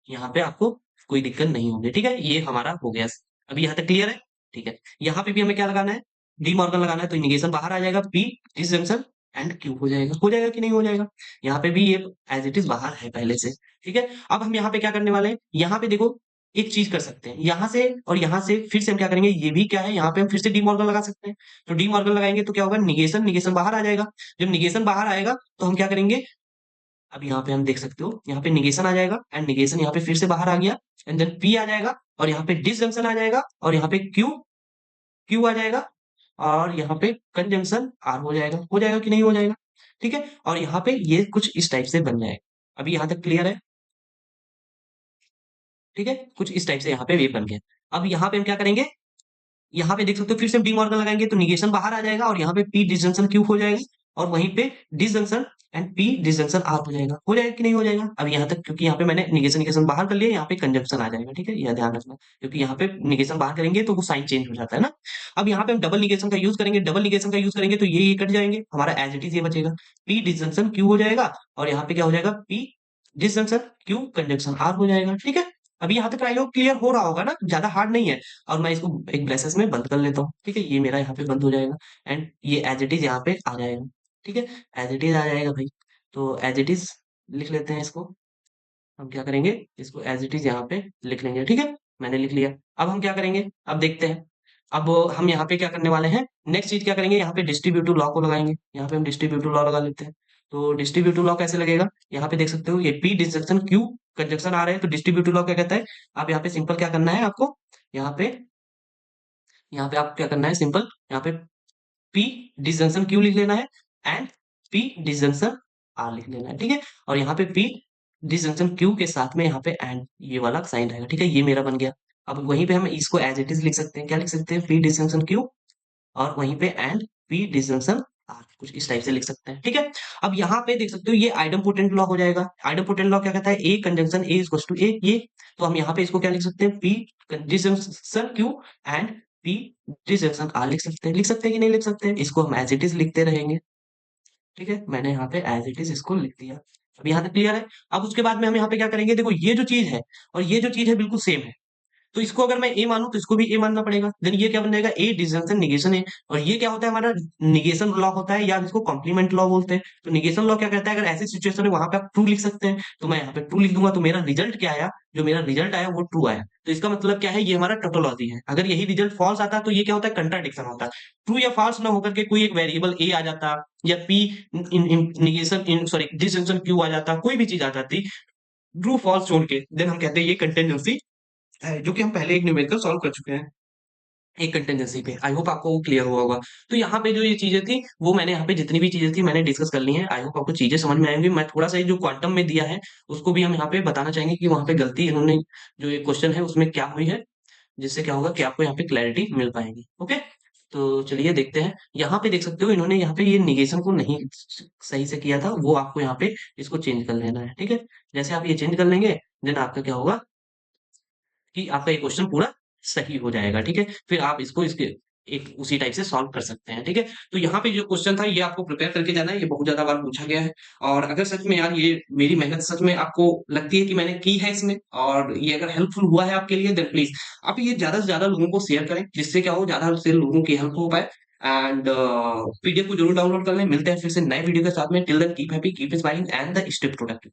यहाँ पे आपको कोई दिक्कत नहीं होगी। ठीक है, ये हमारा हो गया। अभी यहाँ तक क्लियर है। ठीक है, यहाँ पे भी हमें क्या लगाना है, डी मॉर्गन लगाना है, तो निगेशन बाहर आ जाएगा, पी डिसजंक्शन एंड क्यू हो जाएगा कि नहीं हो जाएगा। यहाँ पे भी ये एज इट इज बाहर है पहले से। ठीक है, अब हम यहाँ पे क्या करने वाले हैं, यहाँ पे देखो एक चीज कर सकते हैं, यहाँ से और यहाँ से फिर से हम क्या करेंगे, ये भी क्या है, यहाँ पे हम फिर से डी मॉर्गन लगा सकते हैं। तो डी मॉर्गन लगाएंगे तो क्या होगा, निगेशन निगेशन बाहर आ जाएगा। जब निगेशन बाहर आएगा तो हम क्या करेंगे, अब यहाँ पे हम देख सकते हो, यहाँ पे निगेशन आ जाएगा, एंड निगेशन यहाँ पे फिर से बाहर आ गया, एंड देन पी आ जाएगा, और यहाँ पे डिसजंक्शन आ जाएगा, और यहाँ पे क्यू क्यू आ जाएगा, और यहाँ पे कंजंक्शन आर हो जाएगा कि नहीं हो जाएगा। ठीक है, और यहाँ पे ये कुछ इस टाइप से बन जाएगा। अभी यहाँ तक क्लियर है। ठीक है, कुछ इस टाइप से यहाँ पे वेव बन गया। अब यहाँ पे हम क्या करेंगे, यहाँ पे देख सकते हो फिर से डी मॉर्गन लगाएंगे तो निगेशन बाहर आ जाएगा, और यहाँ पे पी डिसजंक्शन क्यू हो जाएगा, और वहीं पे disjunction and P disjunction R हो जाएगा कि नहीं हो जाएगा। अब यहाँ तक, क्योंकि यहाँ पे मैंने निगेशन निगेशन बाहर कर लिया, यहाँ पे कंजंक्शन आ जाएगा। ठीक है, यह ध्यान रखना, क्योंकि यहाँ पे निगेशन बाहर करेंगे तो वो साइन चेंज हो जाता है ना। अब यहाँ पे हम डबल निगेशन का यूज करेंगे, डबल निगेशन का यूज करेंगे तो ये कट जाएंगे, हमारा एज इट इज ये बचेगा, पी डिसजंक्शन क्यू हो जाएगा, और यहाँ पे क्या हो जाएगा, P disjunction Q conjunction R हो जाएगा। ठीक है, अभी यहाँ तक आई होप क्लियर हो रहा होगा ना, ज्यादा हार्ड नहीं है। और मैं इसको एक ब्रेसेस में बंद कर लेता हूँ। ठीक है, ये मेरा यहाँ पे बंद हो जाएगा, एंड ये एज इट इज यहाँ पे आ जाएगा। ठीक है, एज इट इज आ जाएगा भाई। तो एज इट इज लिख लेते हैं इसको। हम क्या करेंगे, इसको एज इट इज यहाँ पे लिख लेंगे। ठीक है, मैंने लिख लिया। अब हम क्या करेंगे, अब देखते हैं। अब हम यहाँ पे क्या करने वाले हैं, नेक्स्ट चीज क्या करेंगे, यहाँ पे डिस्ट्रीब्यूटिव लॉ को लगाएंगे। यहाँ पे हम डिस्ट्रीब्यूटिव लॉ लगा लेते हैं। तो डिस्ट्रीब्यूटिव लॉ कैसे लगेगा, यहाँ पे देख सकते हो ये पी डिसजंक्शन क्यू कंजंक्शन आ रहे हैं, तो डिस्ट्रीब्यूटिव लॉ क्या कहता है, आप यहाँ पे सिंपल क्या करना है आपको, यहाँ पे आप क्या करना है सिंपल, यहाँ पे पी डिसजंक्शन क्यू लिख लेना है एंड पी डिसजंक्शन आर लिख लेना है, ठीक है। और यहाँ पे पी डिसजंक्शन क्यू के साथ में यहाँ पे एंड ये वाला साइन रहेगा, ठीक है, ये मेरा बन गया। अब वहीं पे हम इसको एज इट इज लिख सकते हैं, क्या लिख सकते हैं, पी डिसजंक्शन क्यू और वहीं पे एंड पी डिसजंक्शन आर, कुछ इस टाइप से लिख सकते हैं, ठीक है। अब यहाँ पे देख सकते हो ये आइडमपोटेंट लॉ हो जाएगा। आइडमपोटेंट लॉ क्या कहता है, ए कंजंक्शन ए इज टू ए, ये तो हम यहाँ पे इसको क्या लिख सकते हैं, P disjunction Q and P disjunction R लिख सकते हैं कि नहीं लिख सकते हैं, इसको हम एज इट इज लिखते रहेंगे, ठीक है। मैंने यहाँ पे एज इट इज इसको लिख दिया। अब यहाँ तक क्लियर है। अब उसके बाद में हम यहाँ पे क्या करेंगे, देखो ये जो चीज है और ये जो चीज है बिल्कुल सेम है, तो इसको अगर मैं ए मानूं तो इसको भी ए मानना पड़ेगा। देन ये क्या बन जाएगा, ए डिसजंक्शन निगेशन है। और ये क्या होता है, हमारा निगेशन लॉ होता है या इसको कॉम्प्लीमेंट लॉ बोलते हैं। तो निगेशन लॉ क्या कहता है, अगर ऐसी सिचुएशन है वहां पे आप ट्रू लिख सकते हैं, तो मैं यहाँ पे ट्रू लिख दूंगा, तो मेरा रिजल्ट क्या आया, जो मेरा रिजल्ट आया वो ट्रू आया। तो इसका मतलब क्या है, ये हमारा टोटोलॉजी है। अगर यही रिजल्ट फॉल्स आता तो ये क्या होता है, कंट्राडिक्शन होता है। ट्रू या फॉल्स ना होकर के कोई एक वेरिएबल ए आ जाता या पी निगेशन इन सॉरी डिसजंक्शन क्यू आ जाता, कोई भी चीज आ जाती ट्रू फॉल्स छोड़ के, देन हम कहते हैं ये कंटिजेंसी है, जो कि हम पहले एक न्यूमेरिकल सॉल्व कर चुके हैं एक कंटिजेंसी पे। आई होप आपको वो क्लियर हुआ होगा। तो यहाँ पे जो ये चीजें थी वो मैंने यहाँ पे जितनी भी चीजें थी मैंने डिस्कस कर ली हैं। आई होप आपको चीजें समझ में आएंगी। मैं थोड़ा सा ये जो क्वांटम में दिया है उसको भी हम यहाँ पे बताना चाहेंगे कि वहां पे गलती इन्होंने जो ये क्वेश्चन है उसमें क्या हुई है, जिससे क्या होगा कि आपको यहाँ पे क्लैरिटी मिल पाएगी। ओके, तो चलिए देखते हैं। यहाँ पे देख सकते हो इन्होंने यहाँ पे ये निगेशन को नहीं सही से किया था, वो आपको यहाँ पे इसको चेंज कर लेना है, ठीक है। जैसे आप ये चेंज कर लेंगे देन आपका क्या होगा कि आपका ये क्वेश्चन पूरा सही हो जाएगा, ठीक है। फिर आप इसको इसके एक उसी टाइप से सॉल्व कर सकते हैं, ठीक है। तो यहाँ पे जो क्वेश्चन था ये आपको प्रिपेयर करके जाना है, ये बहुत ज्यादा बार पूछा गया है। और अगर सच में यार ये मेरी मेहनत सच में आपको लगती है कि मैंने की है इसमें और ये अगर हेल्पफुल हुआ है आपके लिए, देन प्लीज आप ये ज्यादा से ज्यादा लोगों को शेयर करें, जिससे क्या हो ज्यादा से लोगों की हेल्प हो पाए। एंड पीडीएफ को जरूर डाउनलोड कर लें। मिलते हैं फिर से नए वीडियो के साथ में। Till then keep happy, keep smiling and the stay productive.